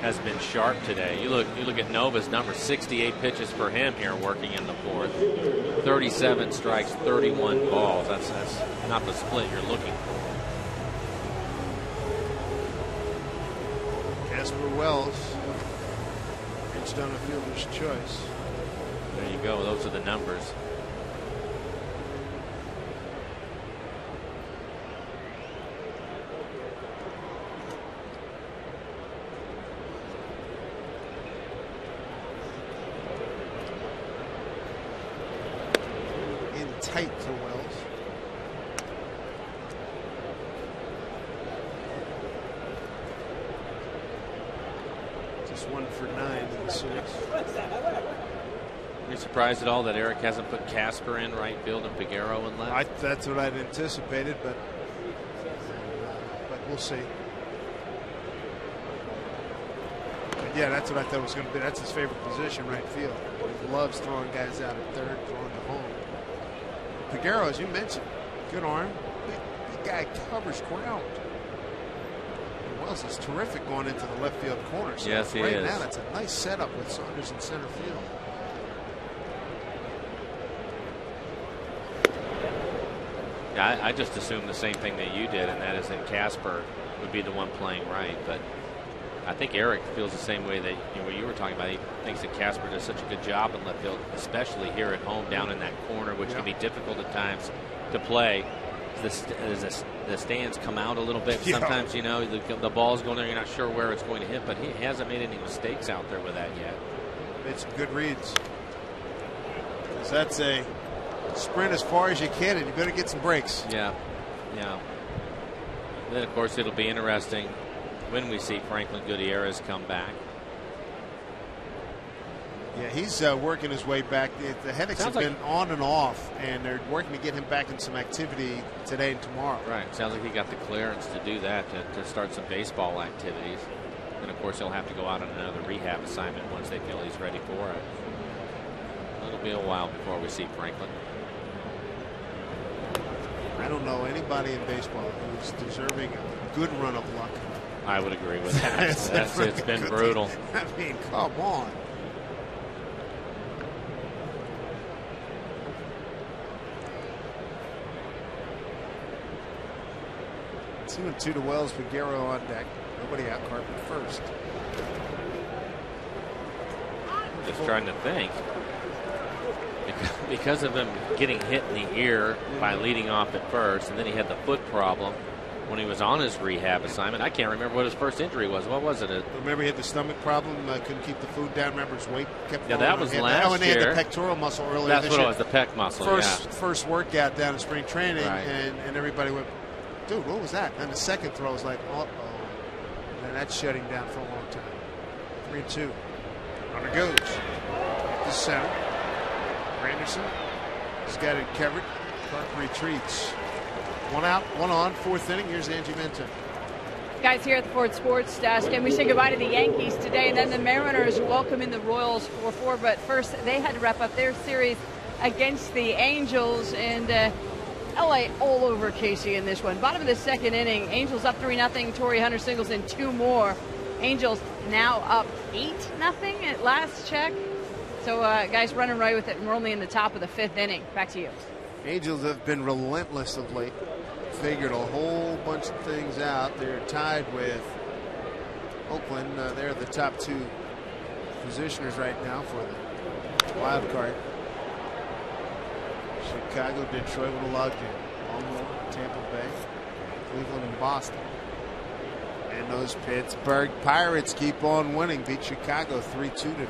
has been sharp today. You look at Nova's number, 68 pitches for him here working in the fourth. 37 strikes, 31 balls. That's not the split you're looking for. Casper Wells reached on a fielder's choice. There you go. Those are the numbers. Tight to Wells. Just 1 for 9 in the series. Are you surprised at all that Eric hasn't put Casper in right field and Figueroa in left? That's what I'd anticipated, but we'll see. But yeah, that's what I thought was going to be. That's his favorite position, right field. He loves throwing guys out at third, throwing to home. Figueroa, as you mentioned, good arm. Big guy, covers ground. Wells is terrific going into the left field corner. So yes, he right is. Now, that's a nice setup with Saunders in center field. Yeah, I just assumed the same thing that you did, and that is that Casper would be the one playing right. But I think Eric feels the same way that you were talking about. He thinks that Casper does such a good job in left field, especially here at home down in that corner, which can be difficult at times to play. The stands come out a little bit. Sometimes, the ball's going there. You're not sure where it's going to hit, but he hasn't made any mistakes out there with that yet. Made some good reads. That's a sprint as far as you can, and you better get some breaks. Yeah. Then, of course, it'll be interesting when we see Franklin Gutierrez come back. Yeah, he's working his way back. The headaches have been on and off, and they're working to get him back in some activity today and tomorrow. Right. Sounds like he got the clearance to do that, to start some baseball activities. And, of course, he'll have to go out on another rehab assignment once they feel he's ready for it. It'll be a while before we see Franklin. I don't know anybody in baseball who's deserving a good run of luck. I would agree with that. It's been brutal. I mean, come on. Two and two to Wells, Figueroa on deck. Nobody out, Carpet first. Just trying to think. Because of him getting hit in the ear by leading off at first, and then he had the foot problem. when he was on his rehab assignment. I can't remember what his first injury was. What was it? Remember he had the stomach problem, couldn't keep the food down. Remember his weight kept Yeah, falling. that was He had last and he year. had the pectoral muscle earlier That's this what year. it was, the pec muscle. First workout down in spring training, Right. and everybody went, dude, what was that? And the second throw was like, uh-oh. And then that shut him down for a long time. 3-2. Runner goes. The center. Anderson has got it covered. Clark retreats. One out, one on, fourth inning. Here's Angie Minton. Guys, here at the Ford Sports Desk, and we say goodbye to the Yankees today, and then the Mariners welcome in the Royals 4-4. But first, they had to wrap up their series against the Angels, and LA all over Casey in this one. Bottom of the second inning, Angels up 3-0. Torrey Hunter singles in 2 more. Angels now up 8-0 at last check. So, guys, running right with it, and we're only in the top of the 5th inning. Back to you. Angels have been relentless of late. Figured a whole bunch of things out. They're tied with Oakland. They're the top 2 positioners right now for the wild card. Chicago, Detroit with a logjam. Baltimore, Tampa Bay, Cleveland, and Boston. And those Pittsburgh Pirates keep on winning. Beat Chicago 3-2 today.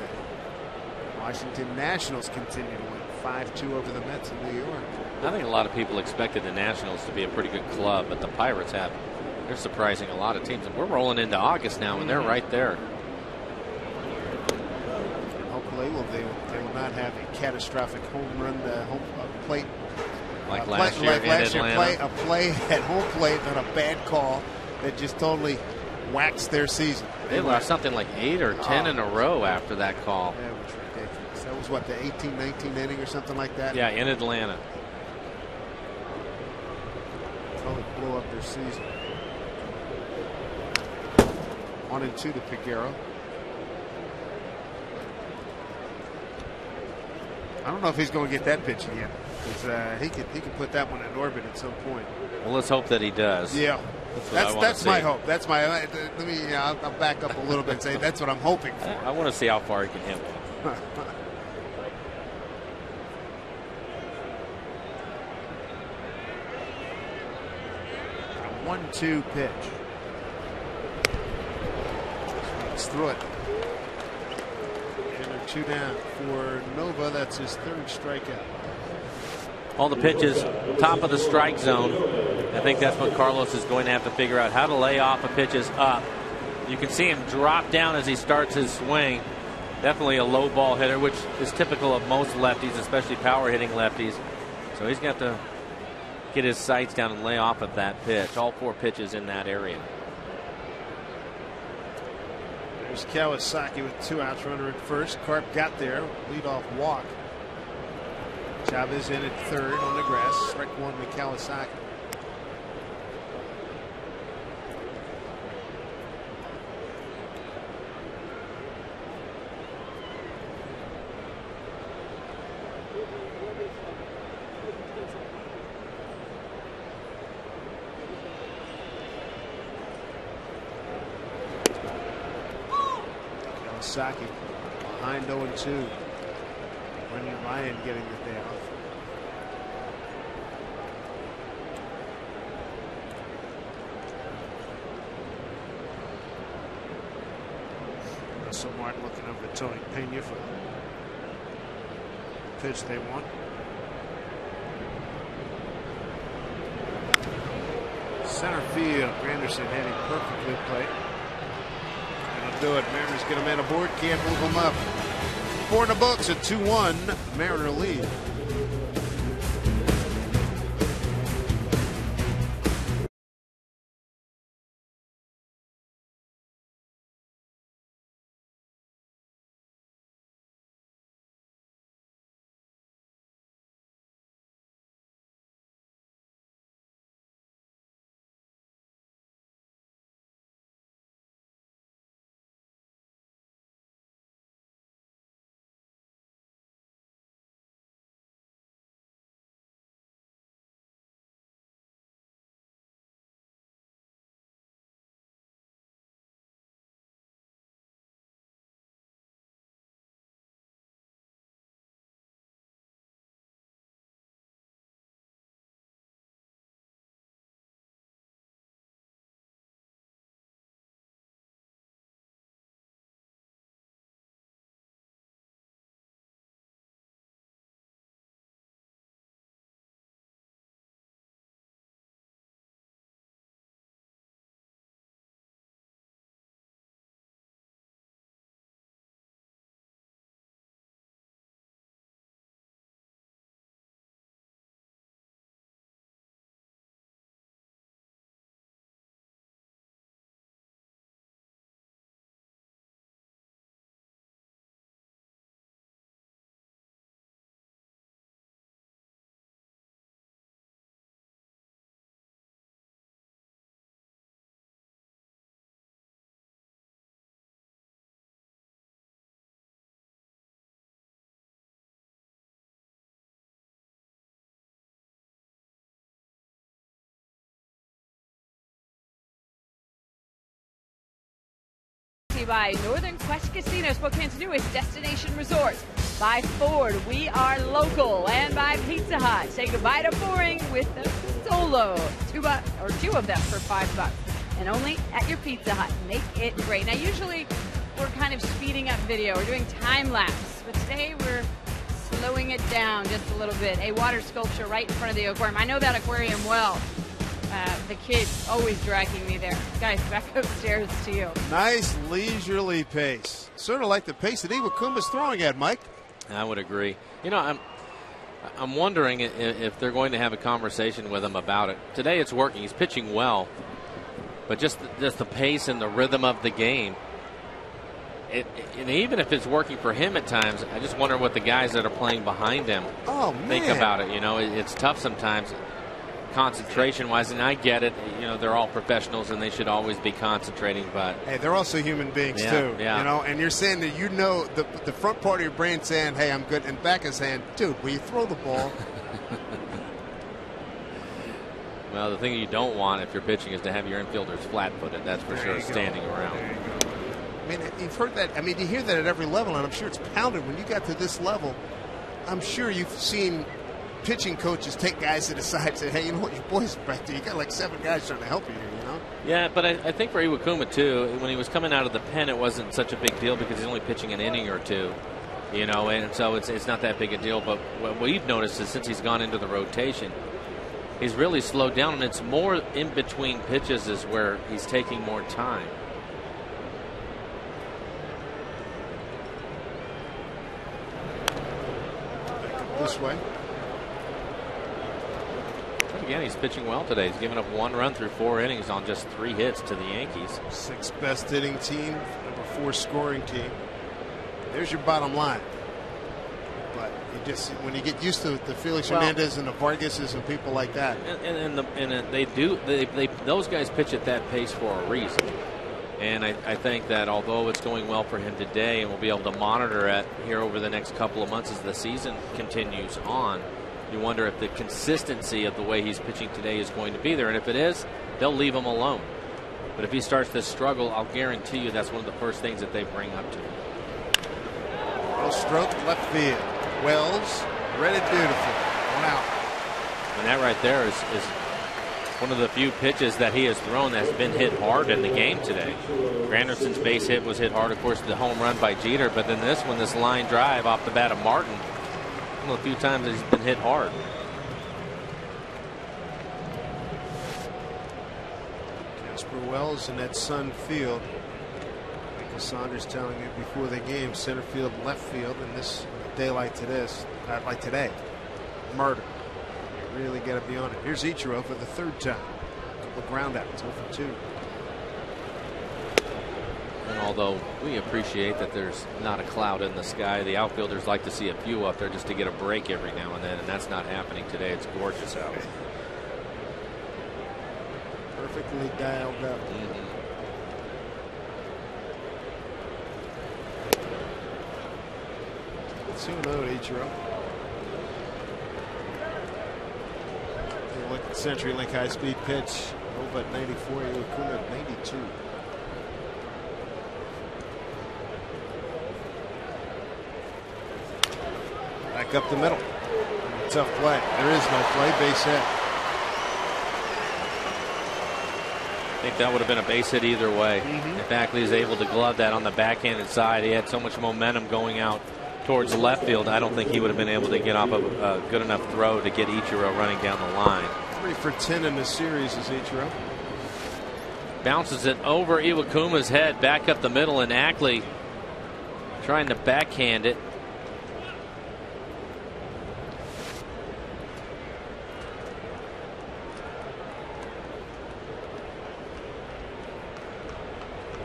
Washington Nationals continue to win 5-2 over the Mets in New York. I think a lot of people expected the Nationals to be a pretty good club, but the Pirates they're surprising a lot of teams. And we're rolling into August now, and they're right there. Hopefully, they will not have a catastrophic home run plate. Like last year in Atlanta. A play at home plate on a bad call that just totally waxed their season. They lost something like 8 or 10 in a row after that call. That was ridiculous. That was what, the 18-19 inning or something like that? Yeah, in Atlanta. Totally blew up their season. 1-2 to Figueroa. I don't know if he's going to get that pitch again, because he could put that one in orbit at some point. Well, let's hope that he does. Yeah, that's my hope. That's my. Let me. I'll back up a little bit and say that's what I'm hoping for. I want to see how far he can hit one. 1-2 pitch. Let's throw it. And they're 2 down for Nova. That's his 3rd strikeout. All the pitches, top of the strike zone. I think that's what Carlos is going to have to figure out, how to lay off the pitches up. You can see him drop down as he starts his swing. Definitely a low ball hitter, which is typical of most lefties, especially power hitting lefties. So he's got to get his sights down and lay off of that pitch. All 4 pitches in that area. There's Kawasaki with 2 outs, runner at first. Carp got there, leadoff walk. Chavez in at 3rd on the grass. Strike 1 with Kawasaki. Kawasaki behind 0-2. Brendan Ryan getting the day off. Russell Martin looking over Tony Pena for the pitch they want. Center field, Granderson heading perfectly plate. That'll do it. Mariners get a man aboard, can't move him up. 4 in the books, a 2-1 Mariner lead. to you by Northern Quest Casino, Spokane's newest destination resort. By Ford, we are local. And by Pizza Hut, say goodbye to boring with a solo. $2 or 2 of them for $5. And only at your Pizza Hut. Make it great. Now, usually we're kind of speeding up video. We're doing time lapse. But today we're slowing it down just a little bit. A water sculpture right in front of the aquarium. I know that aquarium well. The kids always dragging me there. Guys, back upstairs to you. Nice leisurely pace. Sort of like the pace that Iwakuma's throwing at, Mike. I would agree. You know, I'm wondering if they're going to have a conversation with him about it. Today it's working. He's pitching well. But just the pace and the rhythm of the game. And even if it's working for him at times, I just wonder what the guys that are playing behind him think about it. You know, it's tough sometimes, concentration-wise, and I get it. You know, they're all professionals and they should always be concentrating. But hey, they're also human beings too. Yeah. You know, and you're saying that the front part of your brain saying, "Hey, I'm good," and back is saying, "Dude, will you throw the ball?" Well, the thing you don't want if you're pitching is to have your infielders flat-footed. That's for sure, standing around. I mean, you've heard that. I mean, you hear that at every level, and I'm sure it's pounded when you got to this level. I'm sure you've seen pitching coaches take guys to the side and say, "Hey, you know what, your boys are back there. You got like 7 guys trying to help you here, you know?" Yeah, but I think for Iwakuma too, when he was coming out of the pen, it wasn't such a big deal because he's only pitching an inning or two, you know, and so it's not that big a deal. But what we've noticed is since he's gone into the rotation, he's really slowed down, and it's more in between pitches is where he's taking more time. This way. But again, he's pitching well today. He's given up 1 run through 4 innings on just 3 hits to the Yankees. 6th best hitting team, number 4 scoring team. There's your bottom line. But you just when you get used to the Felix Hernandez and the Vargases and people like that, those guys pitch at that pace for a reason. And I think that although it's going well for him today, and we'll be able to monitor it here over the next couple of months as the season continues on, you wonder if the consistency of the way he's pitching today is going to be there. And if it is, they'll leave him alone. But if he starts to struggle, I'll guarantee you that's one of the first things that they bring up to him. Well, stroke left field. Wells read it beautifully. 1 out. And that right there is one of the few pitches that he has thrown that's been hit hard in the game today. Granderson's base hit was hit hard, of course, the home run by Jeter, but then this one, this line drive off the bat of Martin, one of the few times that he's been hit hard. Casper Wells in that Sun field. Michael Saunders telling me before the game, center field, left field, and this day like today, murder. Really got to be on it. Here's Ichiro for the 3rd time. A couple of ground outs, 0 for 2. And although we appreciate that there's not a cloud in the sky, the outfielders like to see a few up there just to get a break every now and then, and that's not happening today. It's gorgeous out. Perfectly dialed up. Let's 2-0 to Ichiro. Look at CenturyLink high-speed pitch. Over at 94, Iwakuma at 92. Back up the middle. Tough play. There is no play. Base hit. I think that would have been a base hit either way. If Ackley is able to glove that on the backhanded side, he had so much momentum going out towards left field. I don't think he would have been able to get off of a good enough throw to get Ichiro running down the line. 3 for 10 in the series is Ichiro. Bounces it over Iwakuma's head, back up the middle, and Ackley trying to backhand it.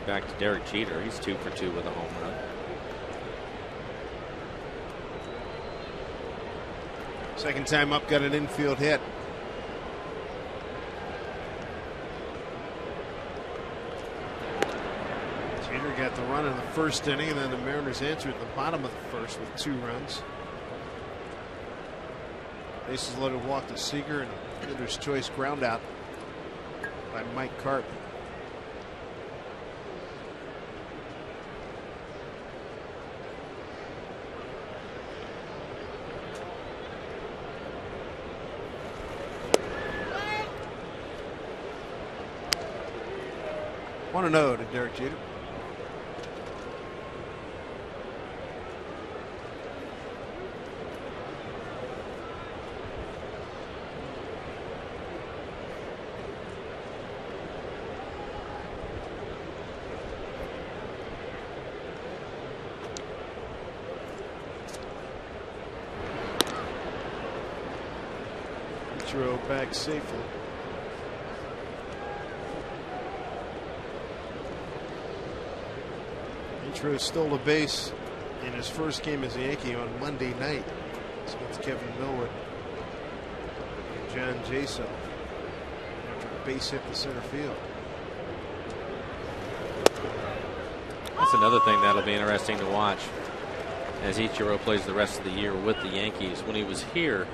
Back to Derek Jeter. He's 2 for 2 with a home run. Second time up, got an infield hit. Jeter got the run in the 1st inning, and then the Mariners answered at the bottom of the 1st with 2 runs. Bases loaded, walk to Seager, and hitter's choice ground out by Mike Carp. 1-0 to Derek Jeter. Ichiro back safely. Ichiro stole a base in his first game as a Yankee on Monday night against Kevin Millwood and John Jaso after a base hit the center field. That's another thing that'll be interesting to watch as Ichiro plays the rest of the year with the Yankees. When he was here,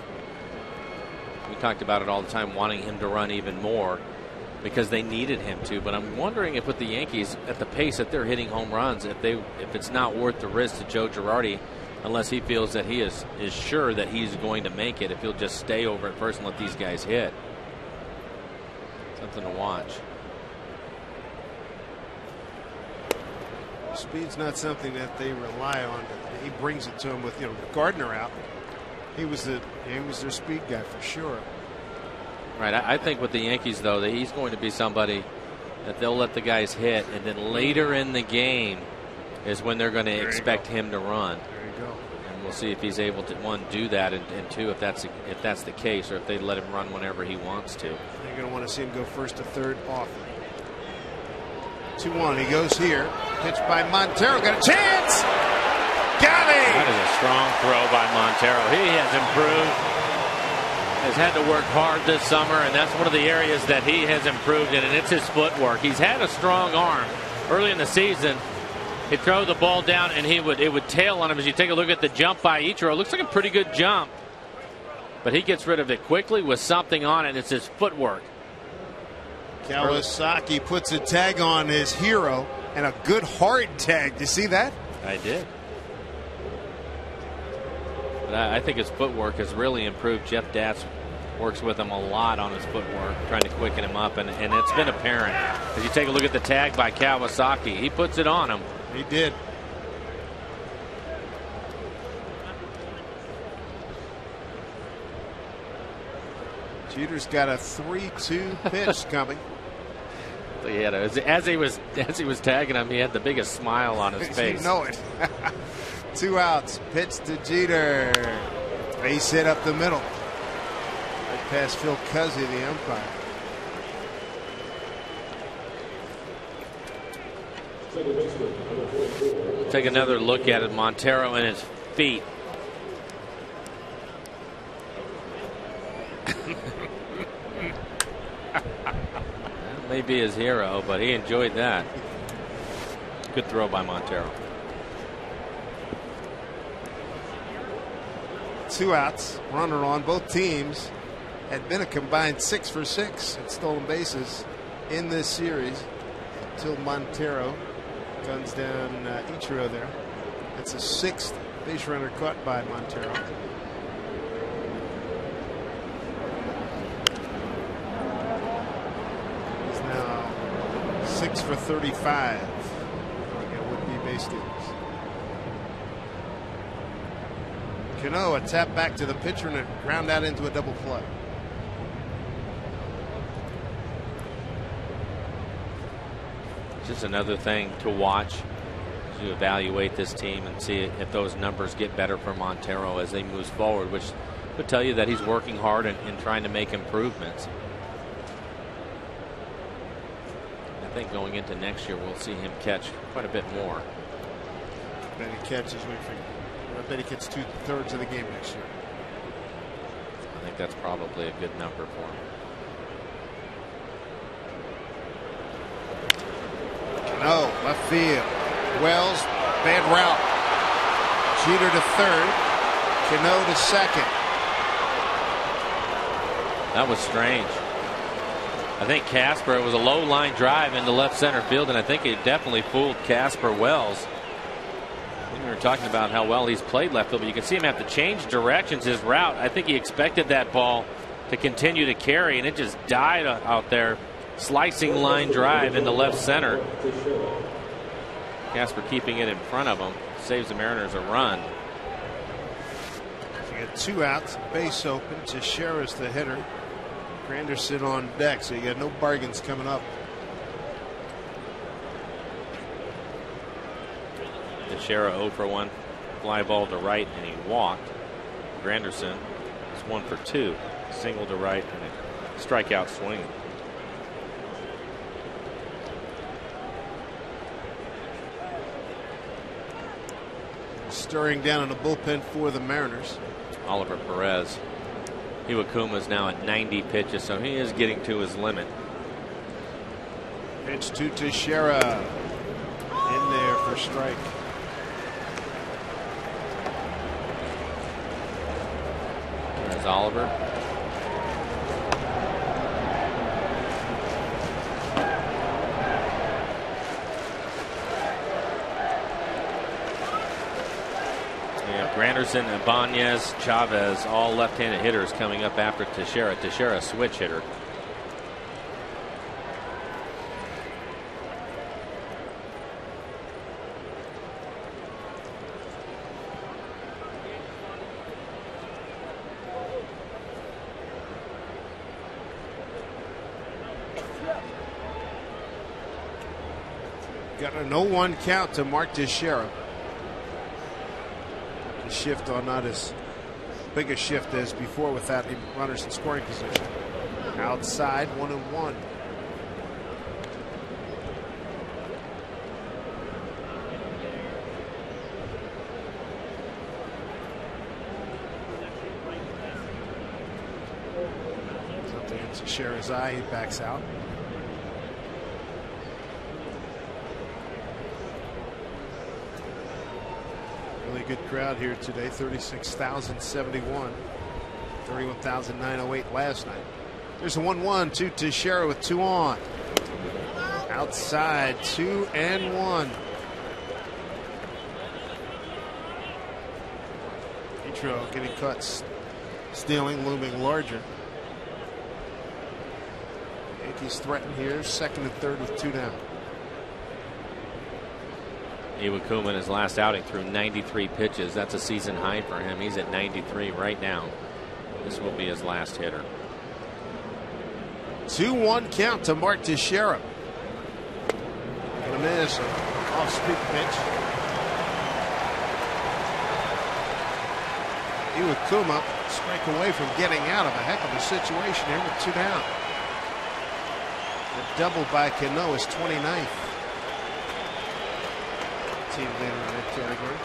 we talked about it all the time, wanting him to run even more because they needed him to. But I'm wondering if with the Yankees at the pace that they're hitting home runs, if it's not worth the risk to Joe Girardi, unless he feels that he is sure that he's going to make it, if he'll just stay over at first and let these guys hit. Something to watch. Speed's not something that they rely on. He brings it to him with Gardner out. He was their speed guy for sure. Right. I think with the Yankees, though, that he's going to be somebody that they'll let the guys hit, and then later in the game is when they're going to expect him to run. There you go. And we'll see if he's able to, one, do that, and two, if that's the case, or if they let him run whenever he wants to. You're going to want to see him go first to third often. 2-1. He goes here. Pitched by Montero. Got a chance. Got him. That is a strong throw by Montero. He has improved. Has had to work hard this summer, and that's one of the areas that he has improved in, and it's his footwork. He's had a strong arm early in the season. He'd throw the ball down, and it would tail on him. As you take a look at the jump by Ichiro, it looks like a pretty good jump, but he gets rid of it quickly with something on it. It's his footwork. Kawasaki puts a tag on his hero, and a good hard tag. Did you see that? I did. But I think his footwork has really improved. Jeff Datz works with him a lot on his footwork, trying to quicken him up, and it's been apparent. As you take a look at the tag by Kawasaki, he puts it on him. He did. Jeter's got a 3-2 pitch coming. Yeah, as he was tagging him, he had the biggest smile on his face. You know it. 2 outs. Pitch to Jeter. Base hit up the middle. Right past Phil Cuzzy, the umpire. Take another look at it. Montero and his feet. That may be his hero, but he enjoyed that. Good throw by Montero. 2 outs, runner on. Both teams had been a combined 6 for 6 at stolen bases in this series until Montero guns down Ichiro there. That's a 6th base runner caught by Montero. He's now 6 for 35. It would be base stealers. Cano, a tap back to the pitcher and a ground out into a double play. Just another thing to watch to evaluate this team and see if those numbers get better for Montero as they move forward, which would tell you that he's working hard and trying to make improvements. I think going into next year we'll see him catch quite a bit more. I bet he catches I bet he gets 2/3 of the game next year. I think that's probably a good number for him. No, left field. Wells, bad route. Jeter to third. Cano to second. That was strange. I think Casper, it was a low line drive into left center field, and I think it definitely fooled Casper Wells. We were talking about how well he's played left field, but you can see him have to change directions, his route. I think he expected that ball to continue to carry, and it just died out there slicing line drive into left center. Casper keeping it in front of him. Saves the Mariners a run. You got 2 outs, base open. Teixeira's the hitter. Granderson on deck, so you got no bargains coming up. Teixeira 0 for 1. Fly ball to right, and he walked. Granderson is 1 for 2. Single to right, and a strikeout swing. Stirring down in the bullpen for the Mariners. Oliver Perez. Iwakuma is now at 90 pitches, so he is getting to his limit. Pitch to Teixeira. In there for strike. There's Oliver. Granderson, Ibanez, Chavez, all left-handed hitters coming up after Teixeira. Teixeira, switch hitter. Got a 0-1 count to Mark Teixeira. Shift on not as big a shift as before without any runners in scoring position. Outside 1-1. Something in Teixeira's eye, he backs out. Really good crowd here today. 36,071. 31,908 last night. There's a 1-1 to Teixeira with 2 on. Outside 2-1. Petro getting cuts. Stealing looming larger. Yankees threaten here. Second and third with 2 down. Iwakuma in his last outing threw 93 pitches. That's a season high for him. He's at 93 right now. This will be his last hitter. 2-1 count to Mark Teixeira. Gonna miss an off-speed pitch. Iwakuma strike away from getting out of a heck of a situation here with 2 down. The double by Cano is 29th. Team leader in that category.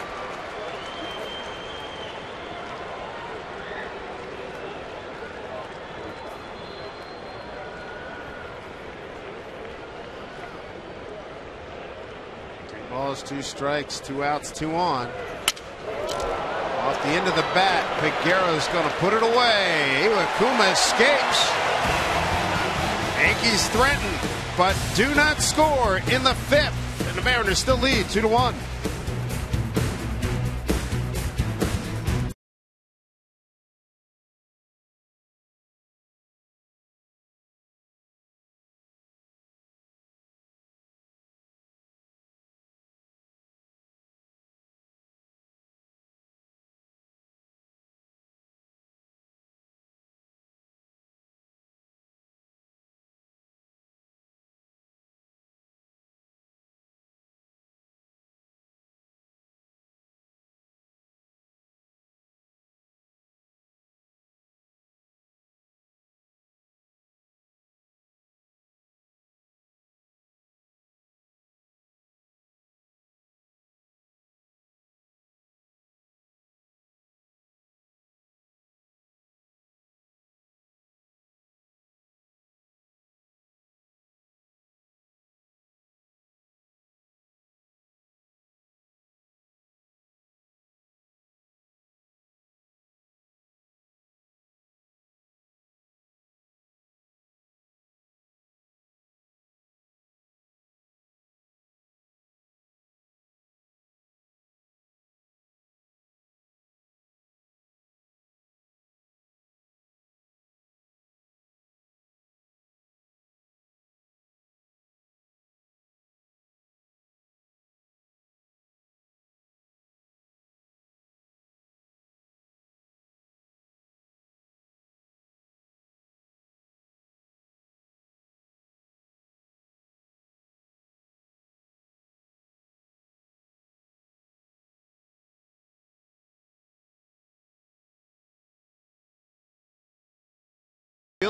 Balls, 2 strikes, 2 outs, 2 on. Off the end of the bat, Figueroa's going to put it away. Iwakuma escapes. Yankees threaten, but do not score in the 5th. And the Mariners still lead 2-1.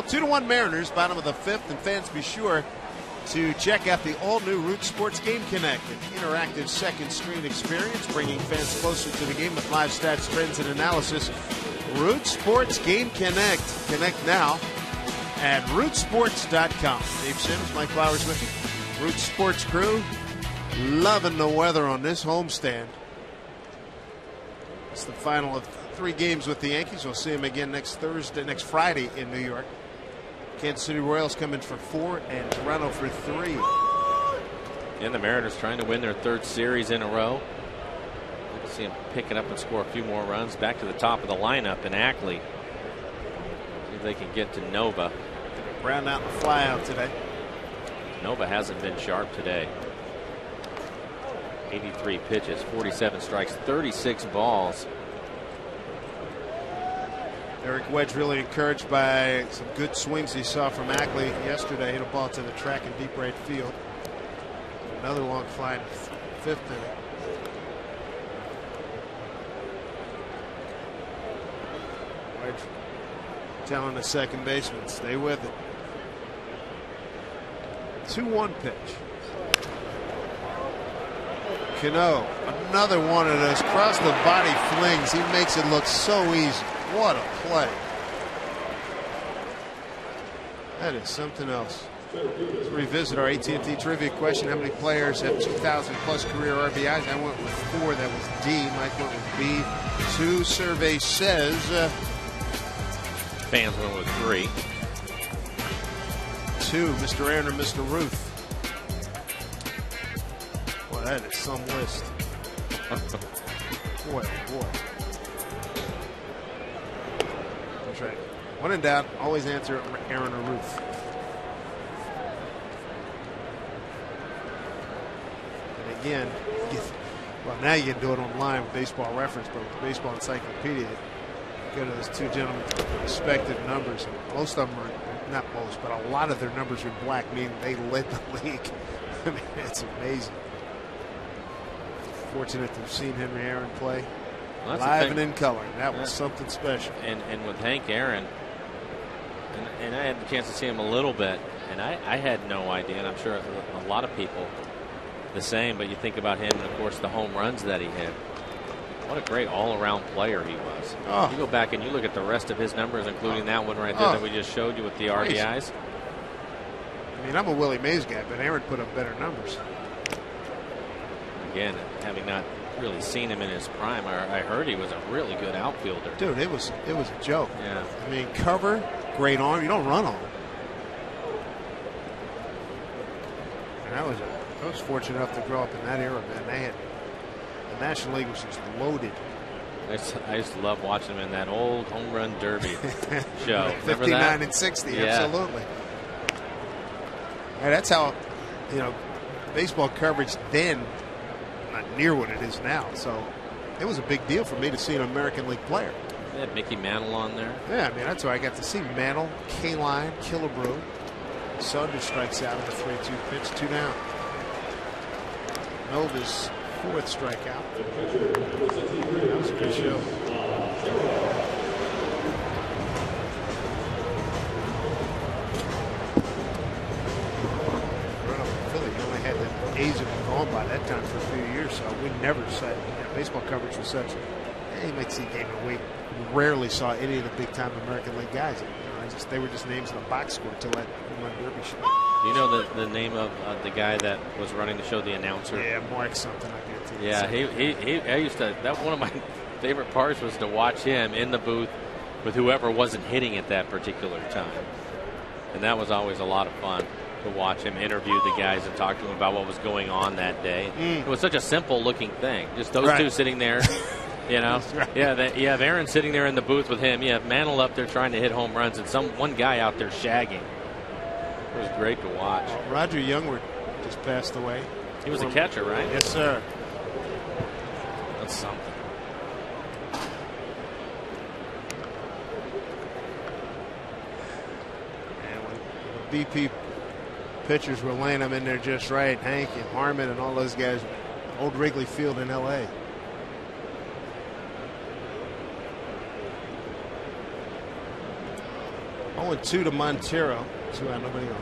2-1 Mariners, bottom of the 5th, and fans be sure to check out the all-new Root Sports Game Connect, an interactive second screen experience bringing fans closer to the game with live stats, trends, and analysis. Root Sports Game Connect. Connect now at rootsports.com. Dave Sims, Mike Flowers with you. Root Sports crew, loving the weather on this homestand. It's the final of 3 games with the Yankees. We'll see them again next Friday in New York. Kansas City Royals come in for 4 and Toronto for 3. And the Mariners trying to win their 3rd series in a row. We'll see them pick it up and score a few more runs. Back to the top of the lineup in Ackley. See if they can get to Nova. Brown out and fly out today. Nova hasn't been sharp today. 83 pitches, 47 strikes, 36 balls. Eric Wedge really encouraged by some good swings he saw from Ackley yesterday. Hit a ball to the track in deep right field. Another long fly in the 5th inning. Wedge telling the second baseman, stay with it. 2-1 pitch. Cano, another one of those cross the body flings. He makes it look so easy. What a play. That is something else. Let's revisit our AT&T trivia question. How many players have 2,000 plus career RBIs? I went with 4. That was D. Mike went with B. 2. Survey says. Fans went with 3. 2. Mr. Aaron or Mr. Ruth. Boy, that is some list. Boy, boy. That's right. When in doubt, always answer Aaron or Ruth. And again, well, now you can do it online with Baseball Reference, but with Baseball Encyclopedia, go to those 2 gentlemen's respective numbers. And most of them are, not most, but a lot of their numbers are in black, meaning they led the league. I mean, it's amazing. Fortunate to have seen Henry Aaron play. Well, live and in color. That was something special. And with Hank Aaron, and I had the chance to see him a little bit, and I had no idea, and I'm sure a lot of people the same, but you think about him and, of course, the home runs that he hit. What a great all-around player he was. Oh. You go back and you look at the rest of his numbers, including that one right there that we just showed you with the RBIs. I mean, I'm a Willie Mays guy, but Aaron put up better numbers. Again, having not really seen him in his prime, I heard he was a really good outfielder. Dude, it was a joke. Yeah. I mean, cover, great arm. You don't run on him. And I was fortunate enough to grow up in that era, man. The National League was just loaded. I used to love watching him in that old home run derby show. 59 and 60, yeah. Absolutely. And that's how, baseball coverage then, not near what it is now. So it was a big deal for me to see an American League player. They had Mickey Mantle on there. Yeah, I mean, that's where I got to see Mantle, K-Line, Killebrew. Saunders strikes out on the 3-2 pitch, 2 down. Nova's 4th strikeout. That was a good show. Growing up in Philly, you only had the A's that were gone by that time for a few years, so we never said baseball coverage was such. You might see a game a week. We rarely saw any of the big-time American League guys. They were just names in a box score until that home run derby show. Do you know the name of the guy that was running the show, the announcer? Yeah, Mark something. Yeah, I used to. That one of my favorite parts was to watch him in the booth with whoever wasn't hitting at that particular time, and that was always a lot of fun to watch him interview the guys and talk to them about what was going on that day. It was such a simple-looking thing, just those two sitting there. Right. Yeah, you have Aaron sitting there in the booth with him. You have Mantle up there trying to hit home runs, and one guy out there shagging. It was great to watch. Roger Youngward just passed away. He was a catcher, right? Yes, sir. That's something. And when BP pitchers were laying them in there just right, Hank and Harmon and all those guys, old Wrigley Field in L.A. 0-2 to Montero. 2 out, nobody on.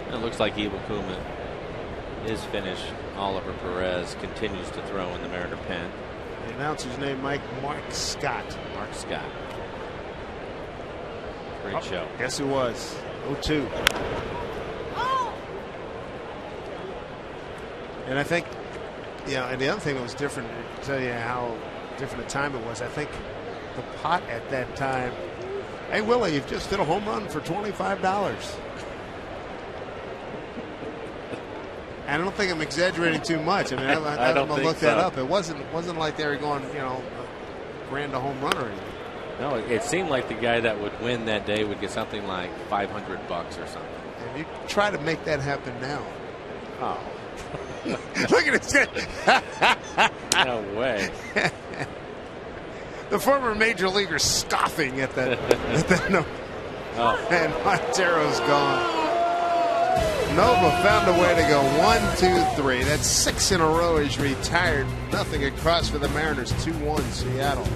It looks like Iwakuma is finished. Oliver Perez continues to throw in the Mariner pen. The announcer's name, Mark Scott. Mark Scott. Great show. Yes, it was. 0-2. And I think, and the other thing that was different, to tell you how different a time it was, I think the pot at that time, hey, Willie, you've just hit a home run for $25. I don't think I'm exaggerating too much. I mean, I don't look that up. It wasn't like they were going, a grand a home run or anything. No, it seemed like the guy that would win that day would get something like $500 or something. And you try to make that happen now. Oh. Look at this. No way. The former major leaguer scoffing at that number. Oh. And Montero's gone. Nova found a way to go 1, 2, 3. That's 6 in a row. He's retired. Nothing across for the Mariners. 2-1 Seattle.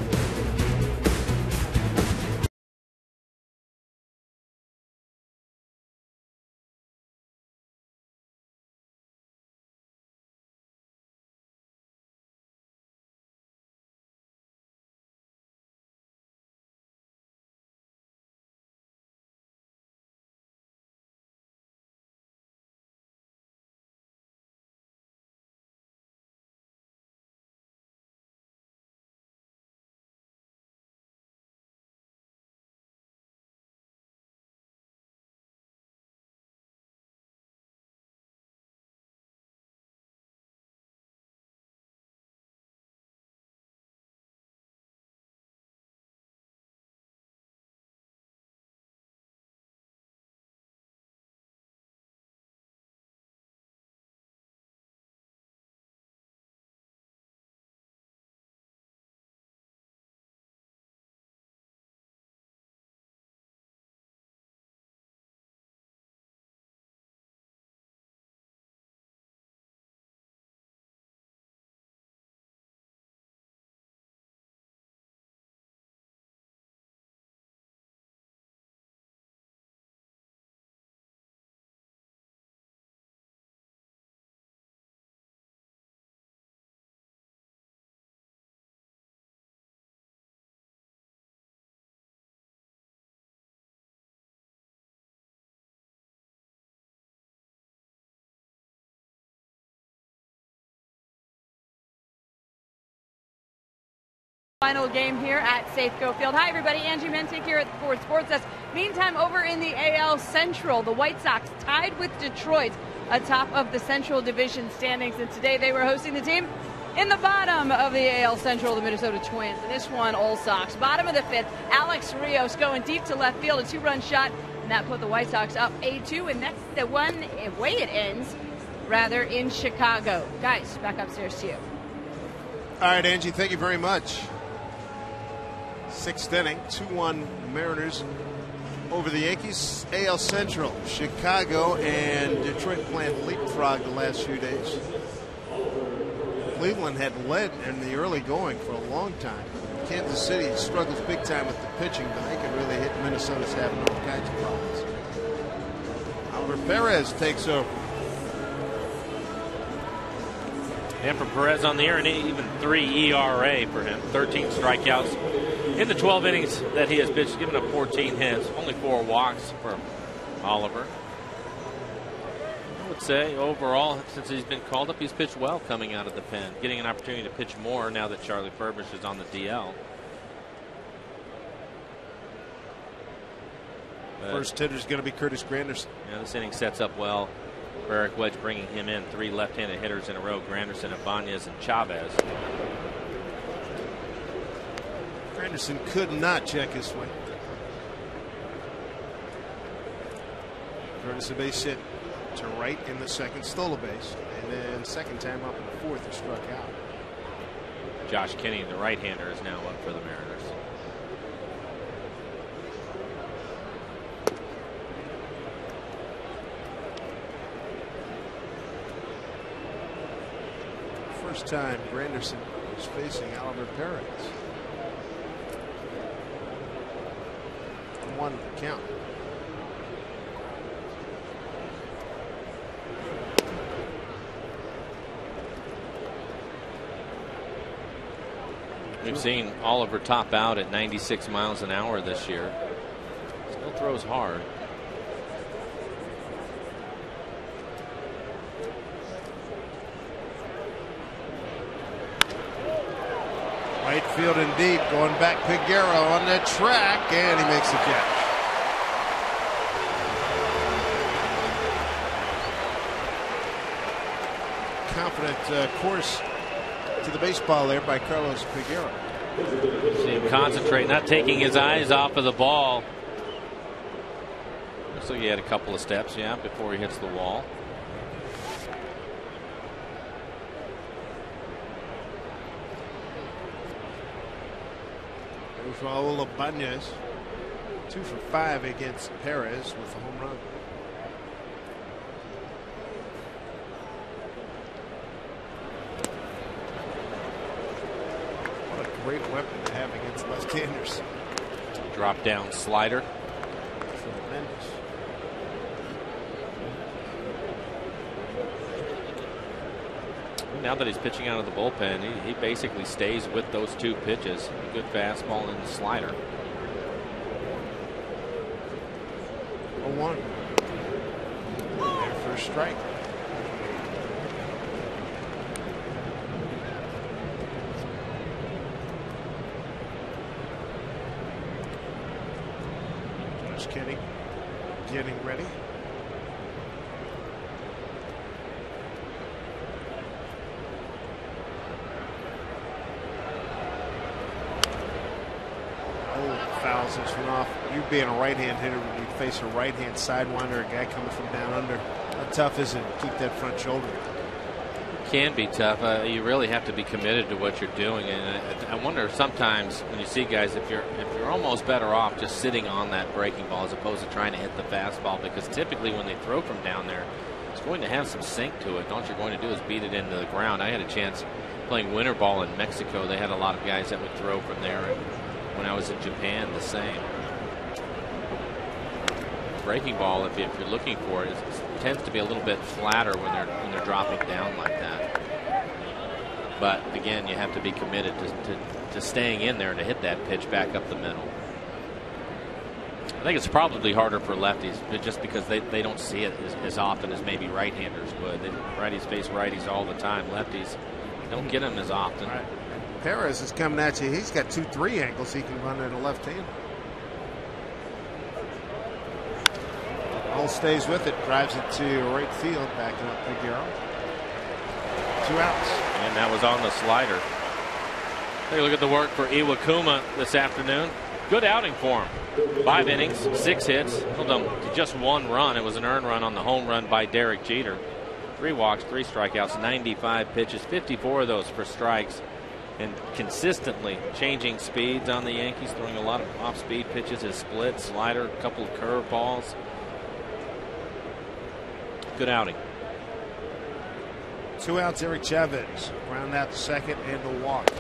Final game here at Safeco Field. Hi, everybody. Angie Mentic here at the Ford Sports Desk. Meantime, over in the AL Central, the White Sox tied with Detroit atop of the Central Division standings. And today they were hosting the team in the bottom of the AL Central, the Minnesota Twins. And this one, all Sox. Bottom of the fifth, Alex Rios going deep to left field, a 2-run shot. And that put the White Sox up 8-2. And that's the way it ends, rather, in Chicago. Guys, back upstairs to you. All right, Angie, thank you very much. 6th inning, 2-1 Mariners over the Yankees. AL Central, Chicago and Detroit playing leapfrog the last few days. Cleveland had led in the early going for a long time. Kansas City struggles big time with the pitching, but they can really hit. Minnesota's having all kinds of problems. Oliver Perez takes over. And for Perez on the air, and even 3 ERA for him. 13 strikeouts in the 12 innings that he has pitched, giving up 14 hits. Only 4 walks for Oliver. I would say overall, since he's been called up, he's pitched well coming out of the pen. Getting an opportunity to pitch more now that Charlie Furbish is on the DL. First hitter is going to be Curtis Granderson. Yeah, this inning sets up well. Eric Wedge bringing him in. 3 left-handed hitters in a row: Granderson, Ibanez, and Chavez. Granderson could not check his swing. Curtis a base hit to right in the second, stole a base, and then second time up in the fourth, he struck out. Josh Kinney, the right-hander, is now up for the Mariners. first time Granderson is facing Oliver Perez. 1 count. We've seen Oliver top out at 96 miles an hour this year. Still throws hard. Right field and deep, going back. Peguero on the track, and he makes the catch. Confident course to the baseball there by Carlos Peguero. See him concentrate, not taking his eyes off of the ball. Looks like he had a couple of steps, yeah, before he hits the wall. Raul Ibanez, 2 for 5 against Perez with a home run. What a great weapon to have against left-handers. Drop down slider. Tremendous. Now that he's pitching out of the bullpen, he basically stays with those 2 pitches. A good fastball and slider. 0-1. Their first strike. Josh Kenny getting ready. Fouls this one off. You being a right-hand hitter, when you face a right-hand sidewinder, a guy coming from down under, how tough is it to keep that front shoulder? Can be tough. You really have to be committed to what you're doing, and I wonder sometimes when you see guys, if you're almost better off just sitting on that breaking ball as opposed to trying to hit the fastball, because typically when they throw from down there, it's going to have some sink to it. All you're going to do is beat it into the ground. I had a chance playing winter ball in Mexico. They had a lot of guys that would throw from there. And when I was in Japan, the same. Breaking ball, if you're looking for it, tends to be a little bit flatter when they're dropping down like that. But again, you have to be committed to staying in there to hit that pitch back up the middle. I think it's probably harder for lefties, just because they don't see it as often as maybe right-handers would. Righties face righties all the time. Lefties don't get them as often. Right. Perez is coming at you. He's got 2-3 angles he can run at a left hand. Hull stays with it, drives it to right field, backing up Peguero. 2 outs. And that was on the slider. Take a look at the work for Iwakuma this afternoon. Good outing for him. 5 innings, 6 hits, held them to just 1 run. It was an earned run on the home run by Derek Jeter. 3 walks, 3 strikeouts, 95 pitches, 54 of those for strikes. And consistently changing speeds on the Yankees, throwing a lot of off-speed pitches, his split, slider, a couple of curve balls. Good outing. 2 outs, Eric Chavez. Ground out to second and a walk.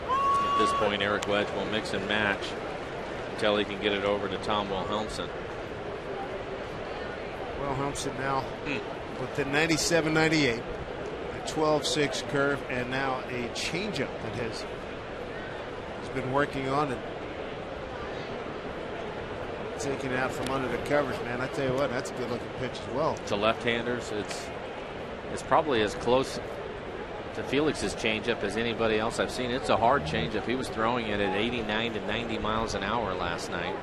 At this point, Eric Wedge will mix and match until he can get it over to Tom Wilhelmsen. Wilhelmsen now with the 97-98. 12-6 curve, and now a changeup that has been working on and taking it out from under the covers. Man, I tell you what, that's a good looking pitch as well. To left-handers, it's probably as close to Felix's changeup as anybody else I've seen. It's a hard changeup. He was throwing it at 89 to 90 miles an hour last night.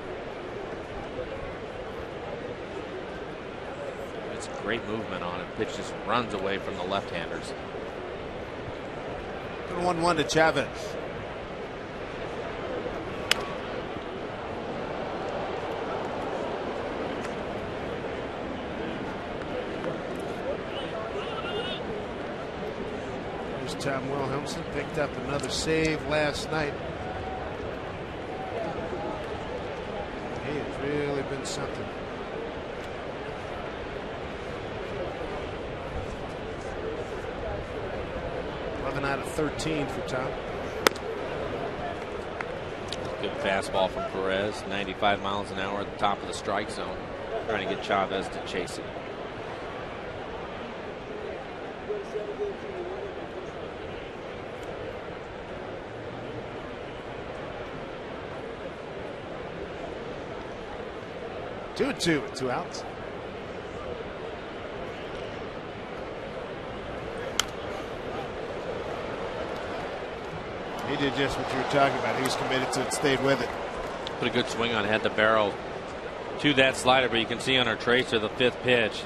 It's great movement on it. Pitch just runs away from the left-handers. 1-1 to Chavez. There's Tom Wilhelmsen, picked up another save last night. He has really been something. 11 out of 13 for Tom. Good fastball from Perez. 95 miles an hour at the top of the strike zone. Trying to get Chavez to chase it. 2-2 with 2 outs. He did just what you were talking about. He was committed to it, stayed with it. Put a good swing on, had the barrel to that slider, but you can see on our tracer the 5th pitch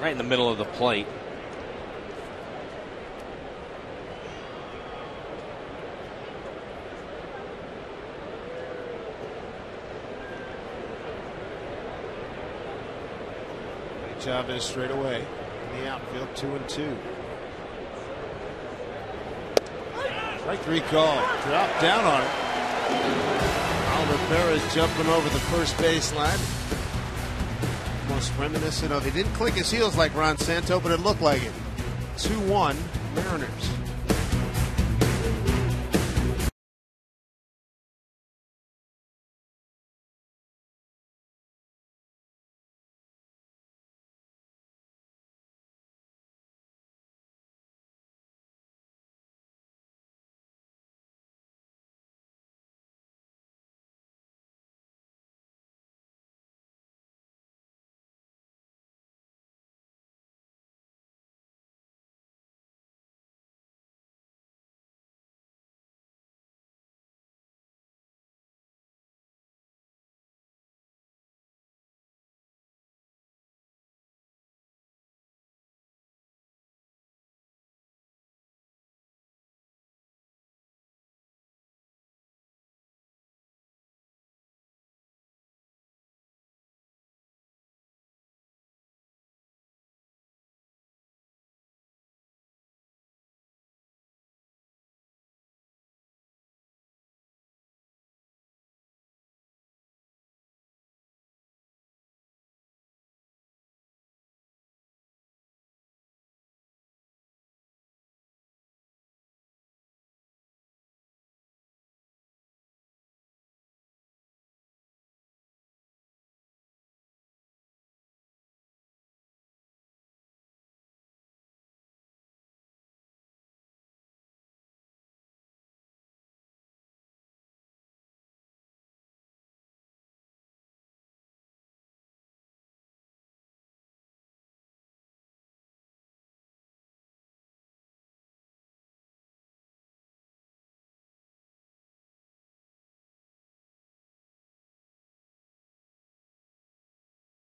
right in the middle of the plate. Chavez straight away in the outfield, 2-2. Strike 3 call. Drop down on it. Oliver Perez jumping over the first baseline. Almost reminiscent of, he didn't click his heels like Ron Santo, but it looked like it. 2-1 Mariners.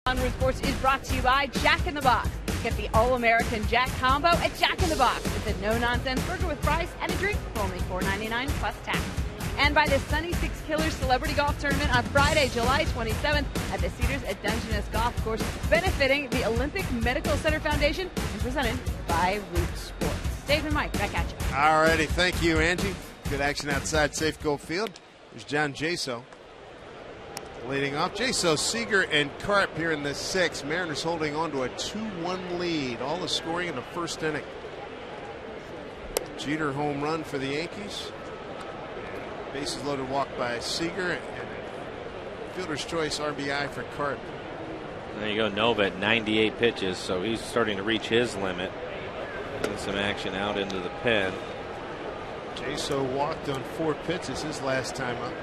On Root Sports is brought to you by Jack in the Box. Get the All-American Jack Combo at Jack in the Box. It's a no-nonsense burger with fries and a drink for only $4.99 plus tax. And by the Sunny Six Killers Celebrity Golf Tournament on Friday, July 27th at the Cedars at Dungeness Golf Course, benefiting the Olympic Medical Center Foundation and presented by Root Sports. Dave and Mike, back at you. All righty, thank you, Angie. Good action outside Safeco Field. There's John Jaso leading off. Jaso, Seager, and Karp here in the 6th. Mariners holding on to a 2-1 lead. All the scoring in the first inning. Jeter home run for the Yankees. Bases loaded walk by Seager, and fielder's choice RBI for Karp. There you go, Nova at 98 pitches, so he's starting to reach his limit. Getting some action out into the pen. Jaso walked on 4 pitches his last time up.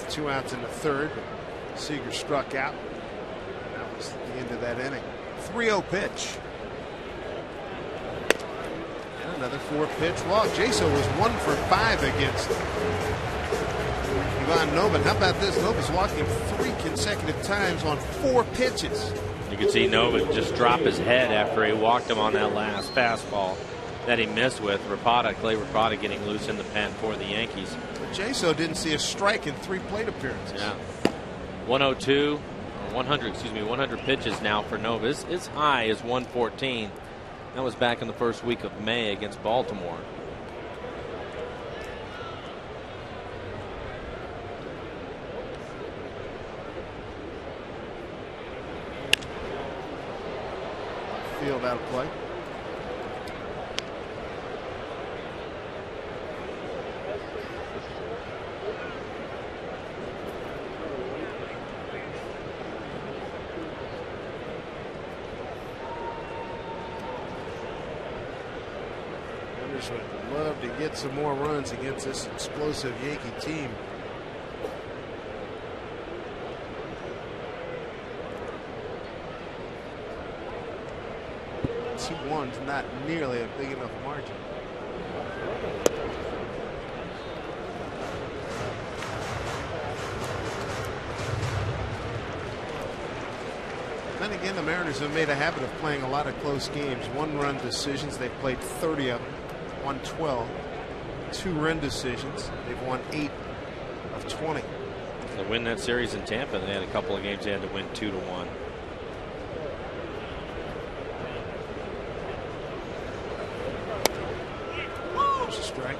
2 outs in the 3rd, but Seager struck out. That was the end of that inning. 3-0 pitch. And another 4-pitch walk. Jaso was 1 for 5 against Ivan Nova. How about this? Nova's walking 3 consecutive times on 4 pitches. You can see Nova just drop his head after he walked him on that last fastball that he missed with Clay Rapata getting loose in the pen for the Yankees. But Jaso didn't see a strike in 3 plate appearances. Yeah. 100 pitches now for Nova. His high is 114. That was back in the first week of May against Baltimore. Field out of play. Mariners would love to get some more runs against this explosive Yankee team. Two one's not nearly a big enough margin. Then again, the Mariners have made a habit of playing a lot of close games. 1-run decisions, they've played 30 of them, won 12. 2-run decisions, they've won 8 of 20. To win that series in Tampa, they had a couple of games they had to win 2-1. There's a strike.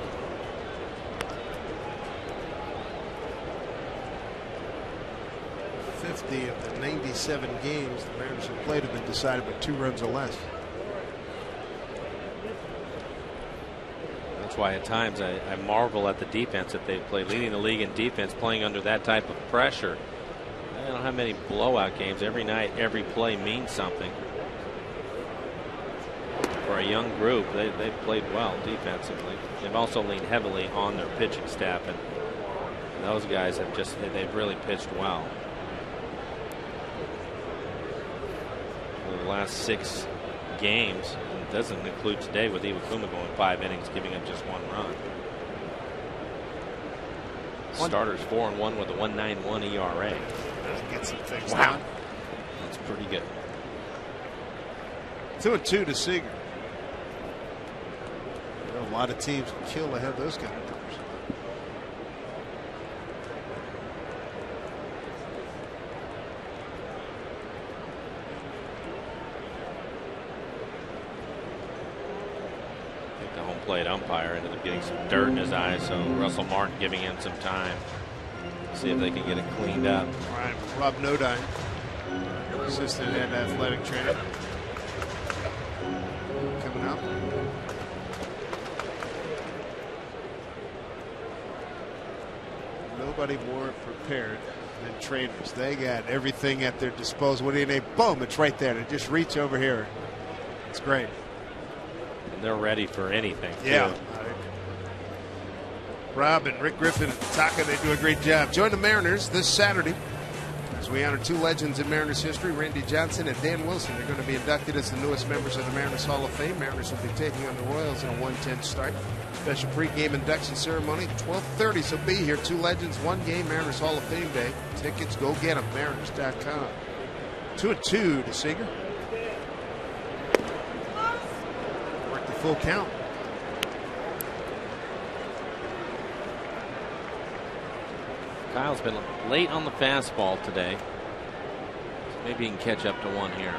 Of the 97 games the Mariners have played have been decided by 2 runs or less. That's why at times I marvel at the defense that they play, leading the league in defense, playing under that type of pressure. They don't have many blowout games. Every night, every play means something. For a young group, they've played well defensively. They've also leaned heavily on their pitching staff, and those guys have they've really pitched well. The last 6 games, and it doesn't include today with Iwakuma going 5 innings, giving up just 1 run. Starters 4-1 with a 1.91 ERA. Get some things wow, done. that's pretty good. 2-2 to Seager. A lot of teams can kill to have those kind of numbers. Plate umpire ended up getting some dirt in his eyes, so Russell Martin giving him some time to see if they can get it cleaned up. Right, Rob Nodine, assistant and athletic trainer, coming up. Nobody more prepared than trainers. They got everything at their disposal. What do you need? Boom! It's right there. They just reach over here. It's great. They're ready for anything. Yeah. Too. Rob and Rick Griffin and Taka, they do a great job. Join the Mariners this Saturday as we honor 2 legends in Mariners history, Randy Johnson and Dan Wilson. They're going to be inducted as the newest members of the Mariners Hall of Fame. Mariners will be taking on the Royals in a 1:10 start. Special pregame induction ceremony, 12:30, so be here. 2 legends, 1 game, Mariners Hall of Fame Day. Tickets, go get them, Mariners.com. 2-2 to Seager. Full count. Kyle's been late on the fastball today. Maybe he can catch up to 1 here.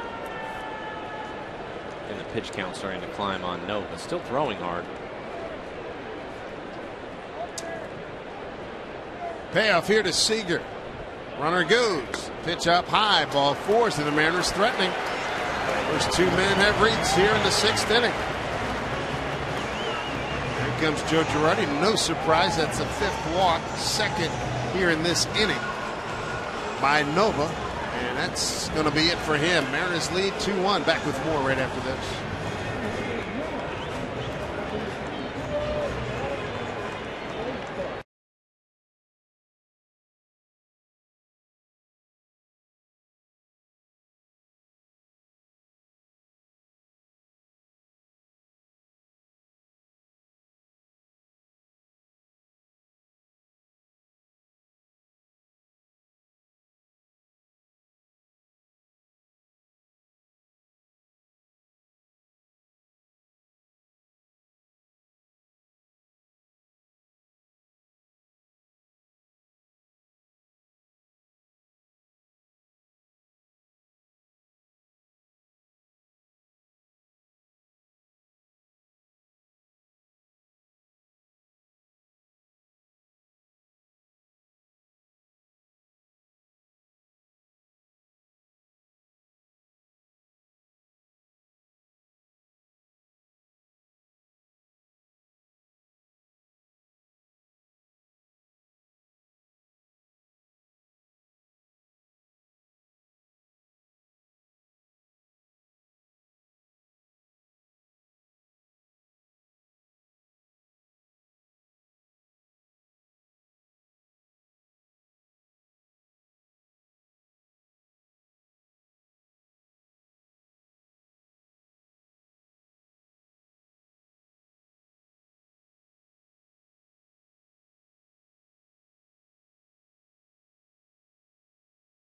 And the pitch count starting to climb on Nova. Still throwing hard. Payoff here to Seager. Runner goes. Pitch up high. Ball 4 and the Mariners threatening. First 2 men have reached here in the 6th inning. Comes Joe Girardi. No surprise, that's the 5th walk, 2nd here in this inning by Nova, and that's going to be it for him. Mariners lead 2-1. Back with more right after this.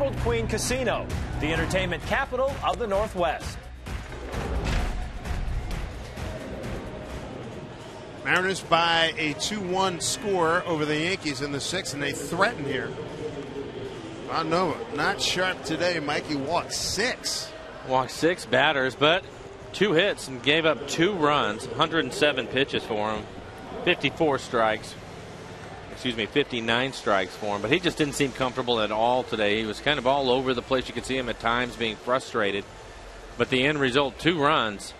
Emerald Queen Casino, the entertainment capital of the Northwest. Mariners by a 2-1 score over the Yankees in the 6th, and they threaten here. Nova, not sharp today. Mikey walked 6. Walked 6 batters, but 2 hits and gave up 2 runs. 107 pitches for him. 54 strikes. Excuse me, 59 strikes for him. But he just didn't seem comfortable at all today. He was kind of all over the place. You could see him at times being frustrated. But the end result, 2 runs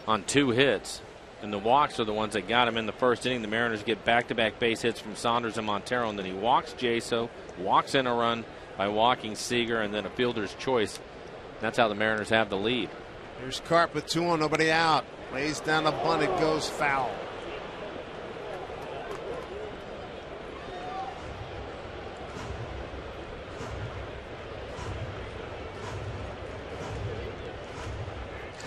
on 2 hits. And the walks are the ones that got him in the first inning. The Mariners get back-to-back base hits from Saunders and Montero, and then he walks Jaso, walks in a run by walking Seager, and then a fielder's choice. That's how the Mariners have the lead. Here's Karp with 2 on, nobody out. Lays down a bunt, it goes foul.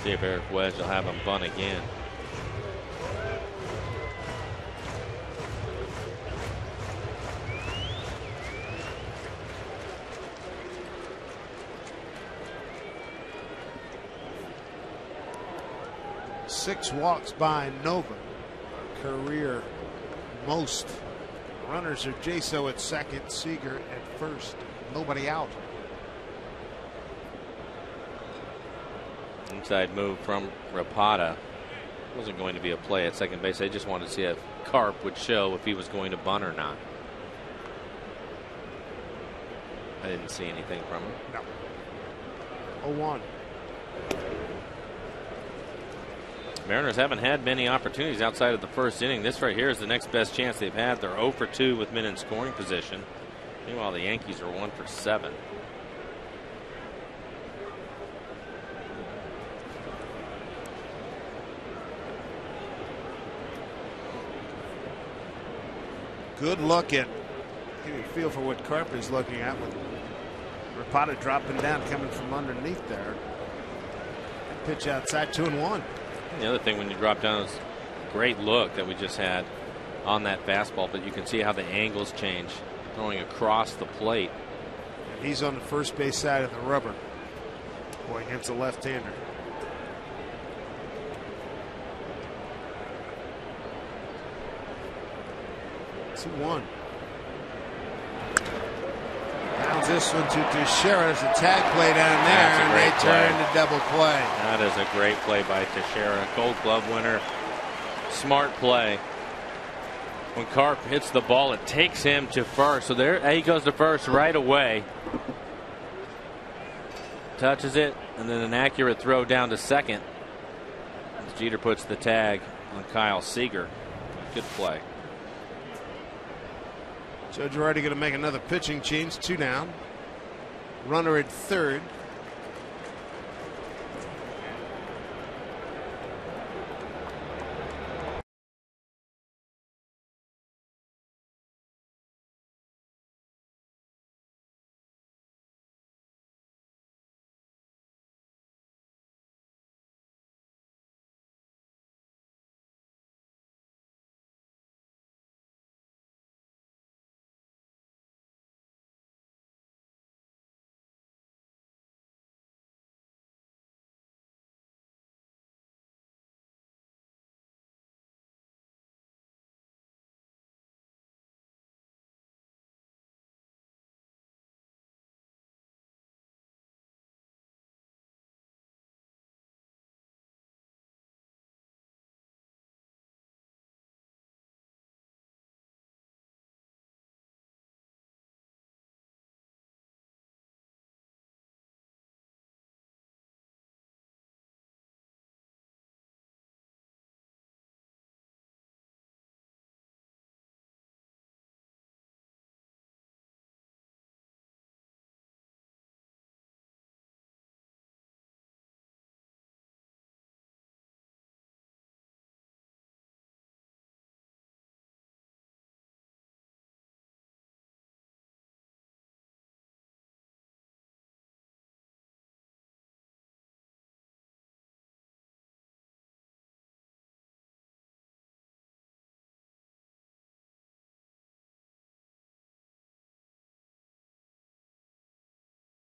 See if Eric Wedge will have him bunt again. Six walks by Nova, career most. Runners are Jaso at second, Seager at first, nobody out. Inside move from Rapata. Wasn't going to be a play at second base. They just wanted to see if Karp would show if he was going to bunt or not. I didn't see anything from him. No. 0-1. Mariners haven't had many opportunities outside of the first inning. This right here is the next best chance they've had. They're 0 for 2 with men in scoring position. Meanwhile, the Yankees are 1 for 7. Good look at, give you a feel for what Karp is looking at with Rapata dropping down, coming from underneath there. Pitch outside, 2-1. The other thing when you drop down is great look that we just had on that fastball, but you can see how the angles change throwing across the plate. And he's on the first base side of the rubber. Boy, against a left-hander. It's 2-1. Pounds this one to Teixeira. There's a tag play down there, and they turn to double play. That is a great play by Teixeira. Gold Glove winner. Smart play. When Karp hits the ball, it takes him to first. So there he goes to first right away. Touches it, and then an accurate throw down to second. As Jeter puts the tag on Kyle Seager. Good play. Joe Girardi going to make another pitching change. 2 down. Runner at third.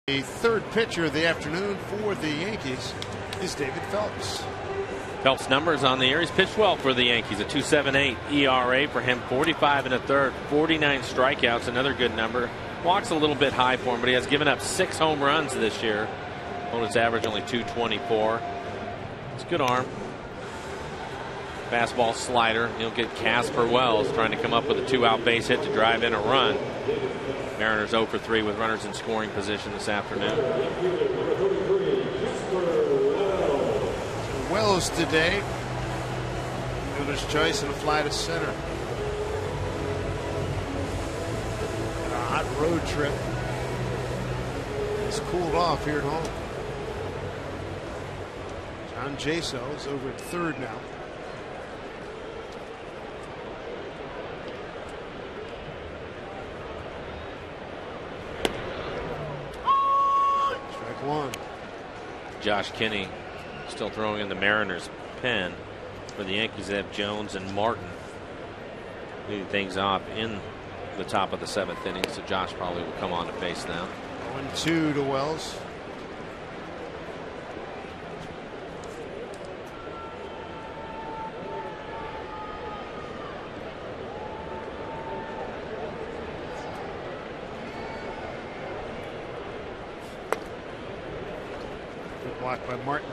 The third pitcher of the afternoon for the Yankees is David Phelps. Phelps' numbers on the year. He's pitched well for the Yankees. A 2.78 ERA for him. 45 1/3. 49 strikeouts. Another good number. Walks a little bit high for him, but he has given up 6 home runs this year. Opponent's average only 224. It's a good arm. Fastball, slider. He'll get Casper Wells trying to come up with a 2-out base hit to drive in a run. Mariners 0 for 3 with runners in scoring position this afternoon. Wells today. Fielder's choice and a fly to center. And a hot road trip. It's cooled off here at home. John Jaso is over at third now. Strike one. Josh Kinney still throwing in the Mariners' pen. For the Yankees, they have Jones and Martin leading things off in the top of the 7th inning. So Josh probably will come on to face now. 1-2 to Wells. Good block by Martin.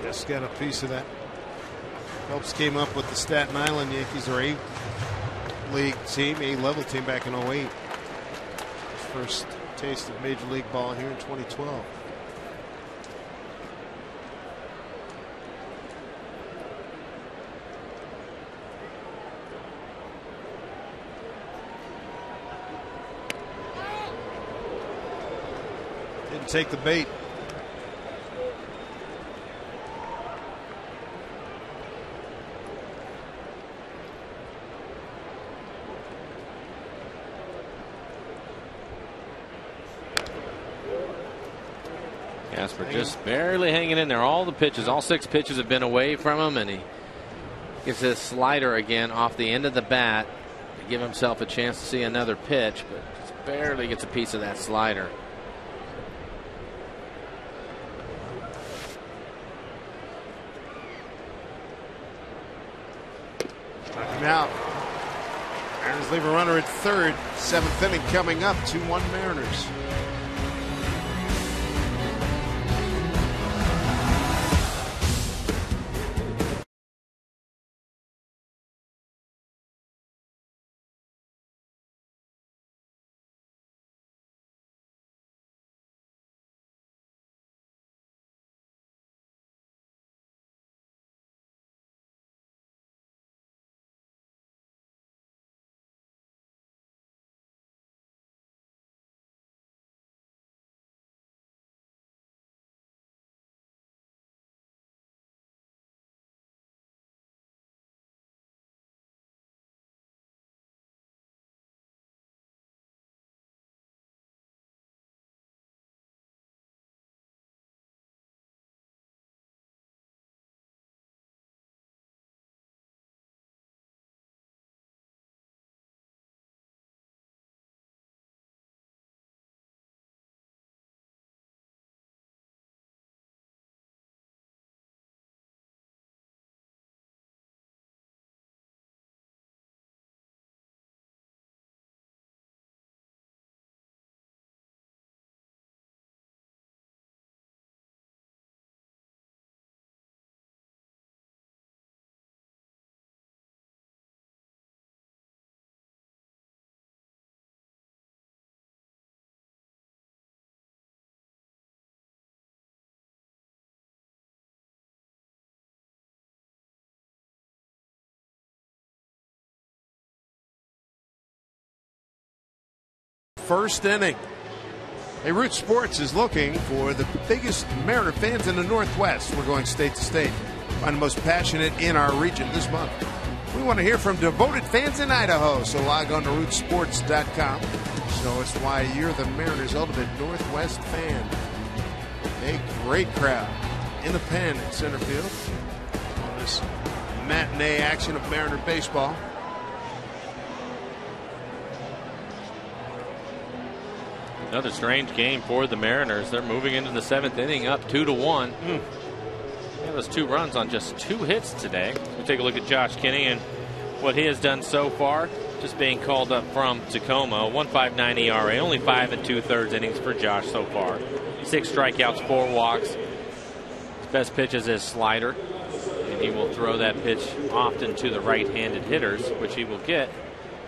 Just got a piece of that. Phelps came up with the Staten Island Yankees, or A-League team, A-level team back in 08. His first taste of Major League ball here in 2012. Didn't take the bait. Casper just barely hanging in there. All the pitches, all 6 pitches have been away from him, and he gets his slider again off the end of the bat to give himself a chance to see another pitch, but just barely gets a piece of that slider. Knock him out. Mariners leave a runner at third. 7th inning coming up. 2-1 Mariners. First inning. Hey, Root Sports is looking for the biggest Mariner fans in the Northwest. We're going state to state. Find the most passionate in our region this month. We want to hear from devoted fans in Idaho, so log on to rootsports.com. So it's why you're the Mariners' ultimate Northwest fan. A great crowd in the pen in center field on this matinee action of Mariner baseball. Another strange game for the Mariners. They're moving into the 7th inning up 2-1. He has 2 runs on just 2 hits today. We'll take a look at Josh Kinney and what he has done so far. Just being called up from Tacoma. 1.59 ERA, only 5 2/3 innings for Josh so far. 6 strikeouts, 4 walks. His best pitch is his slider, and he will throw that pitch often to the right-handed hitters, which he will get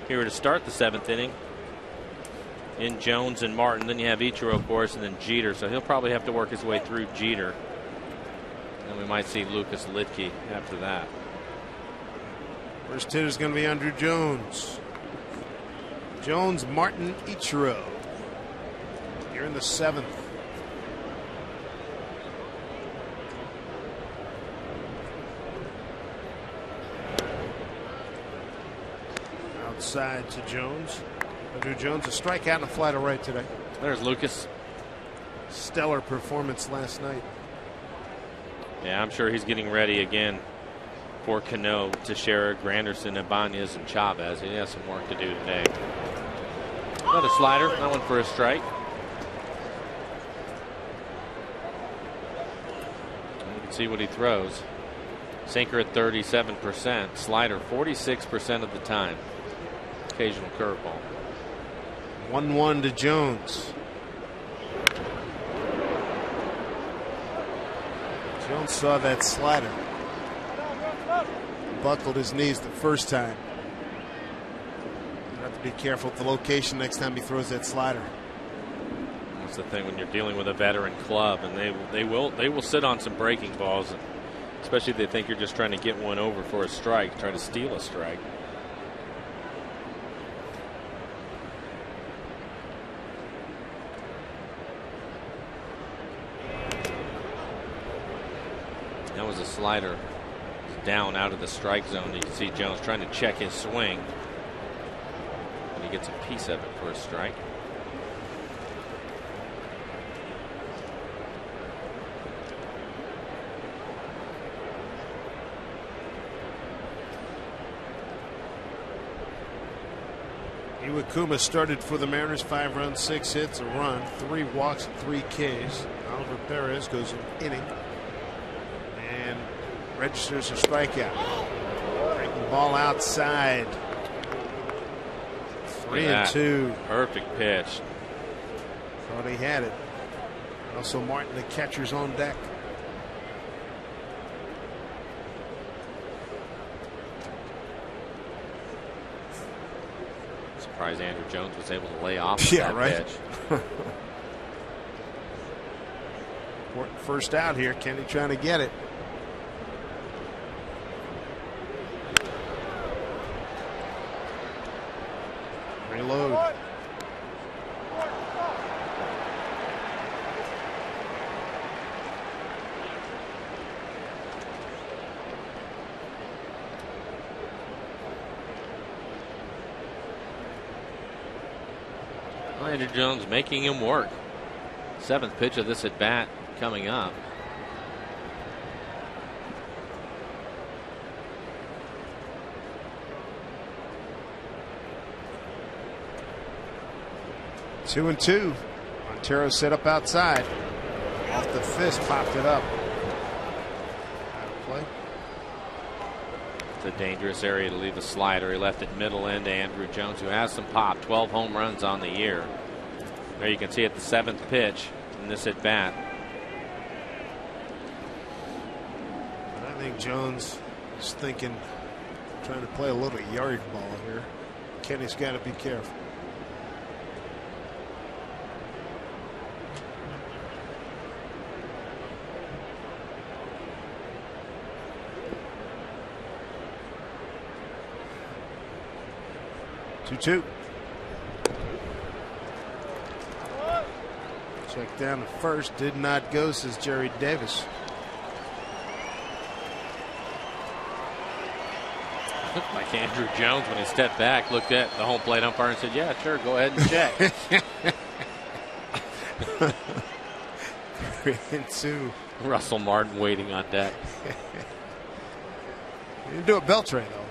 here to start the 7th inning. In Jones and Martin, then you have Ichiro, of course, and then Jeter. So he'll probably have to work his way through Jeter. And we might see Lucas Lidke after that. First hitter is going to be Andrew Jones. Jones, Martin, Ichiro. Here in the 7th. Outside to Jones. Andrew Jones, a strikeout and a fly to right today. There's Lucas. Stellar performance last night. Yeah, I'm sure he's getting ready again for Cano, Teixeira, Granderson, Ibanez, and Chavez. He has some work to do today. Another slider, that one for a strike. You can see what he throws. Sinker at 37%, slider 46% of the time. Occasional curveball. 1-1 to Jones. Jones saw that slider. Buckled his knees the first time. You have to be careful with the location next time he throws that slider. That's the thing when you're dealing with a veteran club, and they will sit on some breaking balls, especially if they think you're just trying to get one over for a strike, try to steal a strike. That was a slider down out of the strike zone. You can see Jones trying to check his swing, and he gets a piece of it for a strike. Iwakuma started for the Mariners, 5 runs, 6 hits, a run, 3 walks, and 3 Ks. Oliver Perez goes an inning and registers a strikeout. Breaking ball outside. 3-2. Perfect pitch. Thought he had it. Also Martin, the catcher's on deck. Surprised Andrew Jones was able to lay off that pitch. Important first out here. Kenny trying to get it. Reload. Andrew Jones making him work. 7th pitch of this at bat coming up. Two and two. Montero set up outside. Off the fist, popped it up. Out of play. It's a dangerous area to leave a slider. He left it middle end to Andrew Jones, who has some pop. 12 home runs on the year. There you can see at the 7th pitch in this at bat. I think Jones is thinking, trying to play a little yard ball here. Kenny's got to be careful. Two. Check down to first. Did not go, says Jerry Davis. Looked like Andrew Jones when he stepped back, looked at the home plate umpire and said, "Yeah, sure, go ahead and check." 3-2. Russell Martin waiting on deck. You didn't do a Beltray though.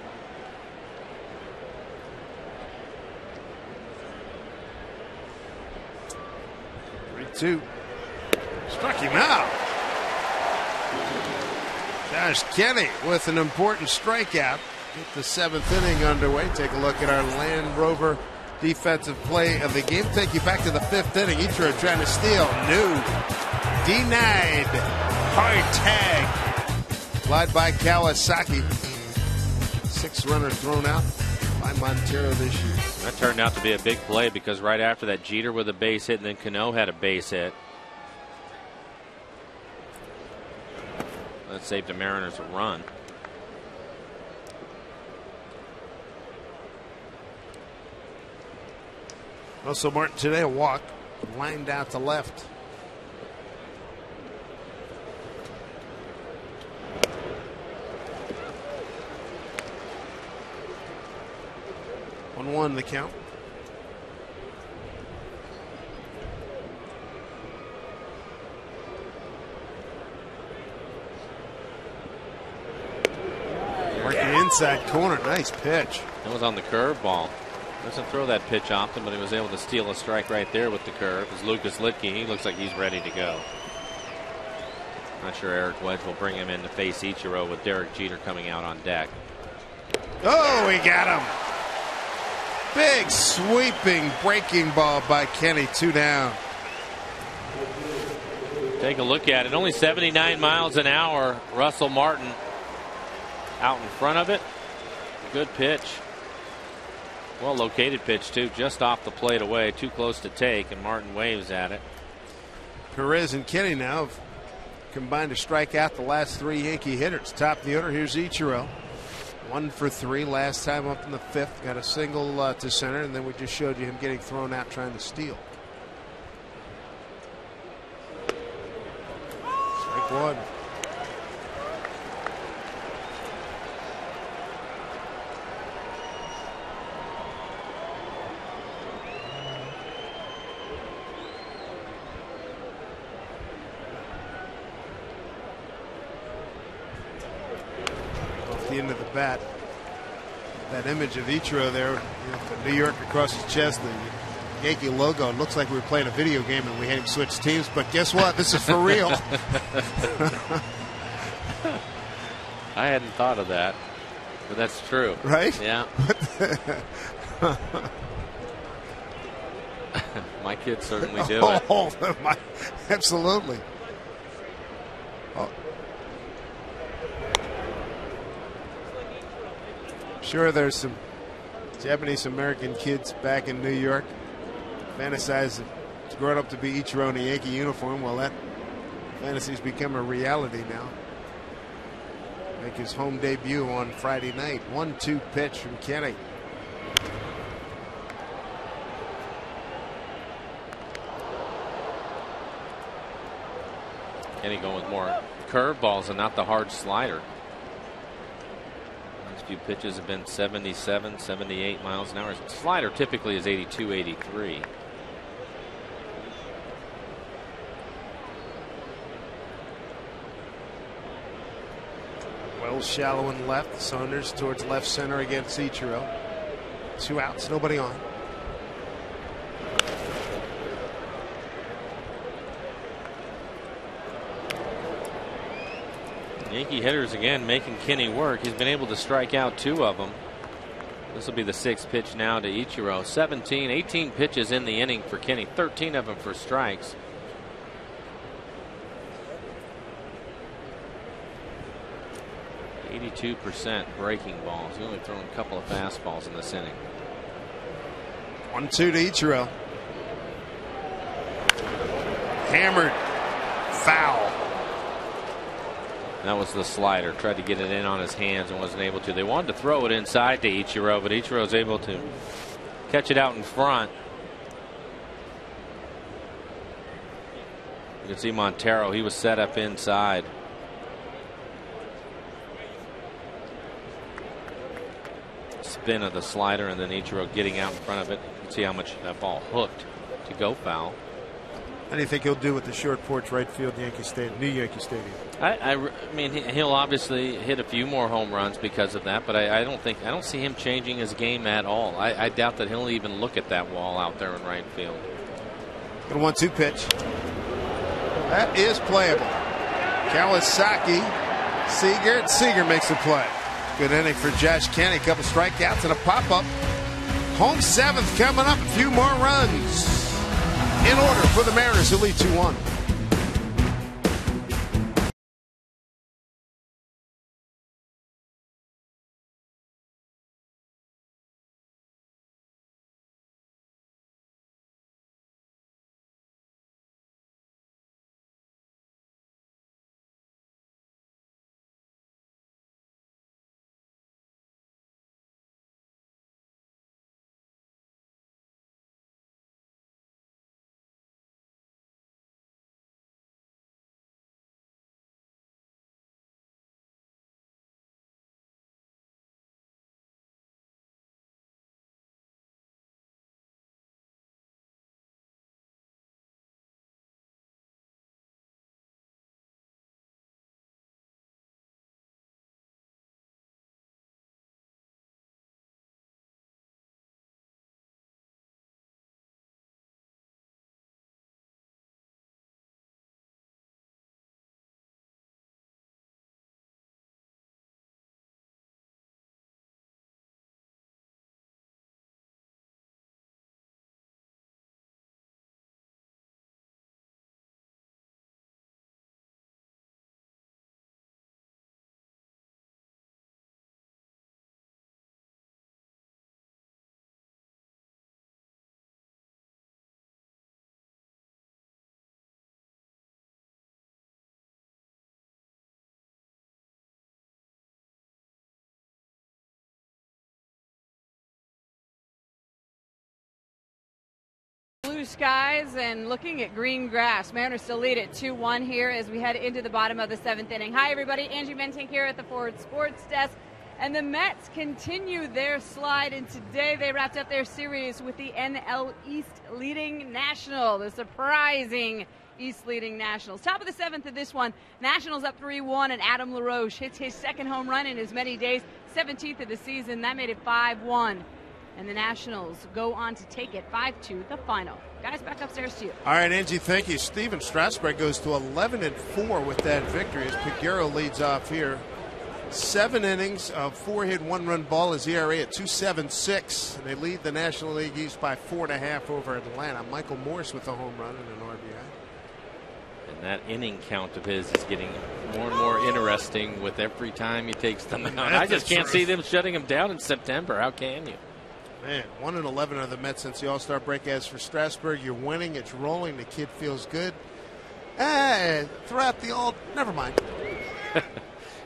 3-2. Struck him out. Josh Kenny with an important strikeout. Get the 7th inning underway. Take a look at our Land Rover defensive play of the game. Take you back to the 5th inning. Ichiro trying to steal. No. Denied. Hard tag. Applied by Kawasaki. 6-runner thrown out by Montero this year. That turned out to be a big play because right after that, Jeter with a base hit and then Cano had a base hit. That saved the Mariners a run. Also, Martin today a walk, lined out to left. One the count. Working inside corner, nice pitch. That was on the curveball. Doesn't throw that pitch often, but he was able to steal a strike right there with the curve. As Lucas Litke, he looks like he's ready to go. Not sure Eric Wedge will bring him in to face Ichiro with Derek Jeter coming out on deck. Oh, we got him. Big sweeping breaking ball by Kenny. 2 down. Take a look at it. Only 79 miles an hour. Russell Martin out in front of it. Good pitch. Well located pitch too, just off the plate away, too close to take, and Martin waves at it. Perez and Kenny now have combined to strike out the last 3 Yankee hitters. Top of the order, here's Ichiro. 1 for 3 last time up in the 5th. Got a single to center, and then we just showed you him getting thrown out trying to steal. Strike 1. The end of the bat. That image of Ichiro there, the New York across his chest, the Yankee logo. It looks like we were playing a video game and we had him switch teams, but guess what? This is for real. I hadn't thought of that, but that's true. Right? Yeah. My kids certainly do it. Oh, absolutely. Oh. Sure, there's some Japanese American kids back in New York fantasize growing up to be Ichiro in a Yankee uniform. Well, that fantasy's become a reality now. Make his home debut on Friday night. 1-2 pitch from Kenny. Kenny going with more curveballs and not the hard slider. Few pitches have been 77, 78 miles an hour. Slider typically is 82, 83. Well, shallow and left. Saunders towards left center against Ichiro. 2 outs, nobody on. Yankee hitters again making Kenny work. He's been able to strike out 2 of them. This will be the 6th pitch now to Ichiro. 18 pitches in the inning for Kenny, 13 of them for strikes. .82% breaking balls. He's only thrown a couple of fastballs in this inning. 1-2 to Ichiro. Hammered. Foul. That was the slider. Tried to get it in on his hands and wasn't able to. They wanted to throw it inside to Ichiro, but Ichiro was able to catch it out in front. You can see Montero. He was set up inside. spin of the slider and then Ichiro getting out in front of it. You can see how much that ball hooked to go foul. How do you think he'll do with the short porch right field Yankee Stadium, new Yankee Stadium? I mean, he'll obviously hit a few more home runs because of that, but I don't see him changing his game at all. I doubt that he'll even look at that wall out there in right field. Gonna 1-2 pitch. That is playable. Kawasaki, Seager makes the play. Good inning for Josh Kenny. A couple strikeouts and a pop-up. Home seventh coming up. A few more runs in order for the Mariners, who lead 2-1. Blue skies and looking at green grass. Mariners still lead at 2-1 here as we head into the bottom of the seventh inning. Hi, everybody. Angie Mentink here at the Ford Sports Desk. And the Mets continue their slide, and today they wrapped up their series with the NL East leading National, the surprising East leading Nationals. Top of the seventh of this one, Nationals up 3-1, and Adam LaRoche hits his second home run in as many days, 17th of the season. That made it 5-1. And the Nationals go on to take it 5-2, the final. Guys, back upstairs to you. All right, Angie, thank you. Steven Strasburg goes to 11-4 with that victory as Peguero leads off here. 7 innings of 4-hit, 1-run ball. His ERA at 2.76. They lead the National League East by 4.5 over Atlanta. Michael Morse with a home run and an RBI. And that inning count of his is getting more and more interesting with every time he takes them out. I just can't see them shutting him down in September. How can you? Man, 1-11 are the Mets since the All-Star break. As for Strasburg, you're winning. It's rolling. The kid feels good. Throughout the all, never mind.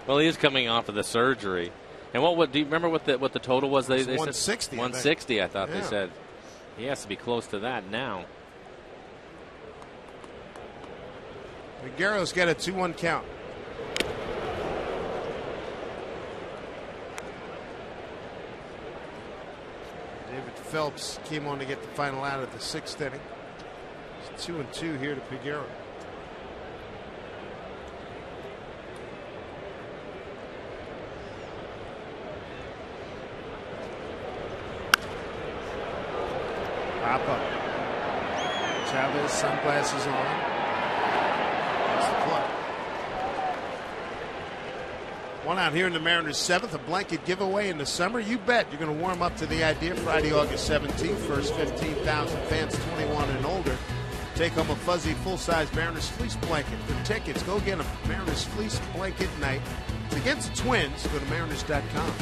Well, he is coming off of the surgery. And what do you remember what the total was? They 160. Said 160. I thought they said. He has to be close to that now. Peguero's got a 2-1 count. David Phelps came on to get the final out of the 6th inning. It's 2-2 here to Peguero. Pop up. Chavez, sunglasses on. That's the play. One out here in the Mariners' 7th, a blanket giveaway in the summer. You bet you're going to warm up to the idea. Friday, August 17th, first 15,000 fans 21 and older take home a fuzzy full-size Mariners fleece blanket. For tickets, go get a Mariners fleece blanket night. It's against the Twins. Go to mariners.com.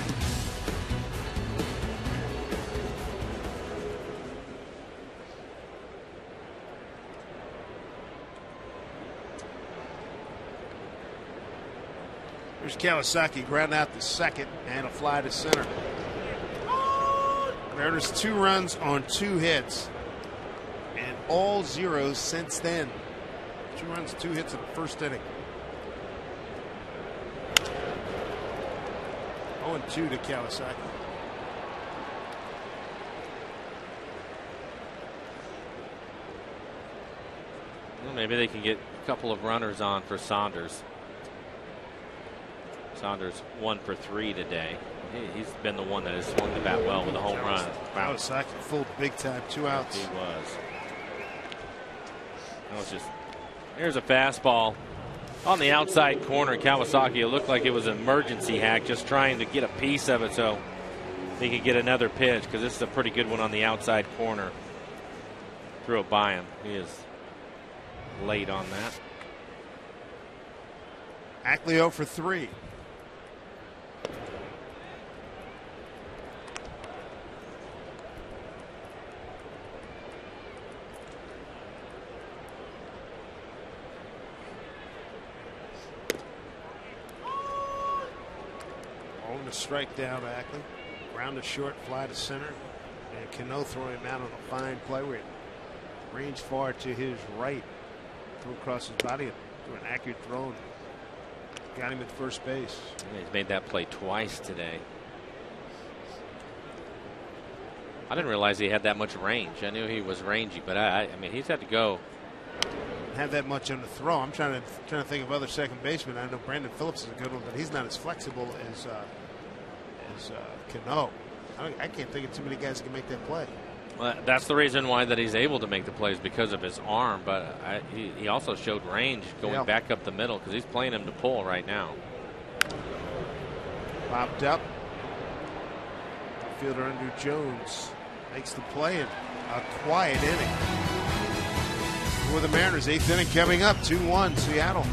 Here's Kawasaki, ground out the second, and a fly to center. Mariners 2 runs on 2 hits, and all zeros since then. 2 runs, 2 hits in the first inning. 0-2 to Kawasaki. Well, maybe they can get a couple of runners on for Saunders. Saunders 1 for 3 today. He's been the one that has swung the bat well with a home run. Wow, Saki full big time, 2 outs. He was. That was just. Here's a fastball on the outside corner. Kawasaki. It looked like it was an emergency hack, just trying to get a piece of it so he could get another pitch, because this is a pretty good one on the outside corner. Threw it by him. He is late on that. Ackley 0 for 3. To strike down Ackley. Ground to short, fly to center. And Cano throwing him out on a fine play where it ranged far to his right. Threw across his body and threw an accurate throw and got him at first base. Yeah, he's made that play twice today. I didn't realize he had that much range. I knew he was rangy, but I mean, he's had to go. Have that much on the throw. I'm trying to think of other second basemen. I know Brandon Phillips is a good one, but he's not as flexible as Cano. I can't think of too many guys that can make that play. Well, that's the reason why that he's able to make the plays, because of his arm. But he also showed range going back up the middle, because he's playing him to pull right now. Popped up. Fielder Andrew Jones makes the play in a quiet inning for the Mariners. 8th inning coming up. 2-1 Seattle.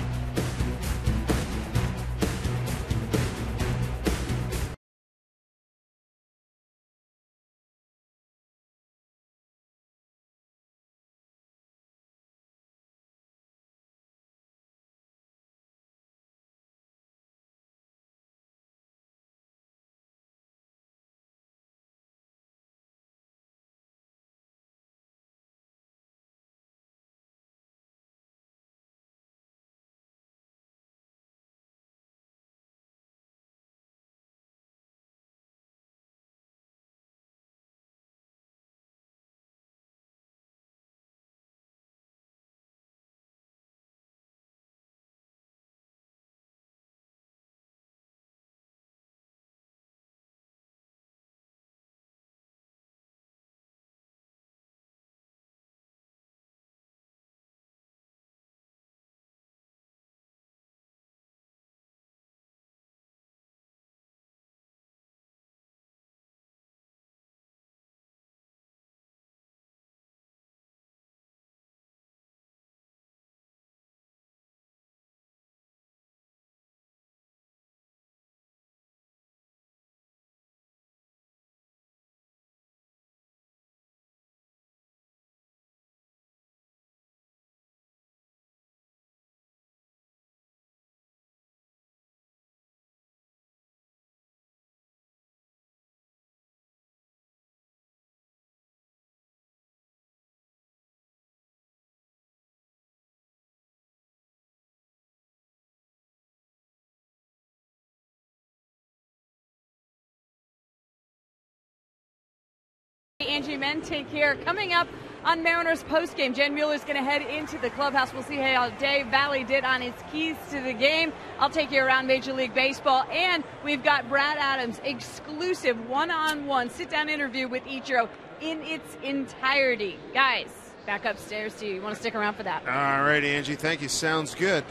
Angie Men take care. Coming up on Mariners postgame, Jen Mueller's going to head into the clubhouse. We'll see how Dave Valley did on his keys to the game. I'll take you around Major League Baseball. And we've got Brad Adams' exclusive one-on-one sit-down interview with Ichiro in its entirety. Guys, back upstairs to you. You want to stick around for that? All right, Angie. Thank you. Sounds good.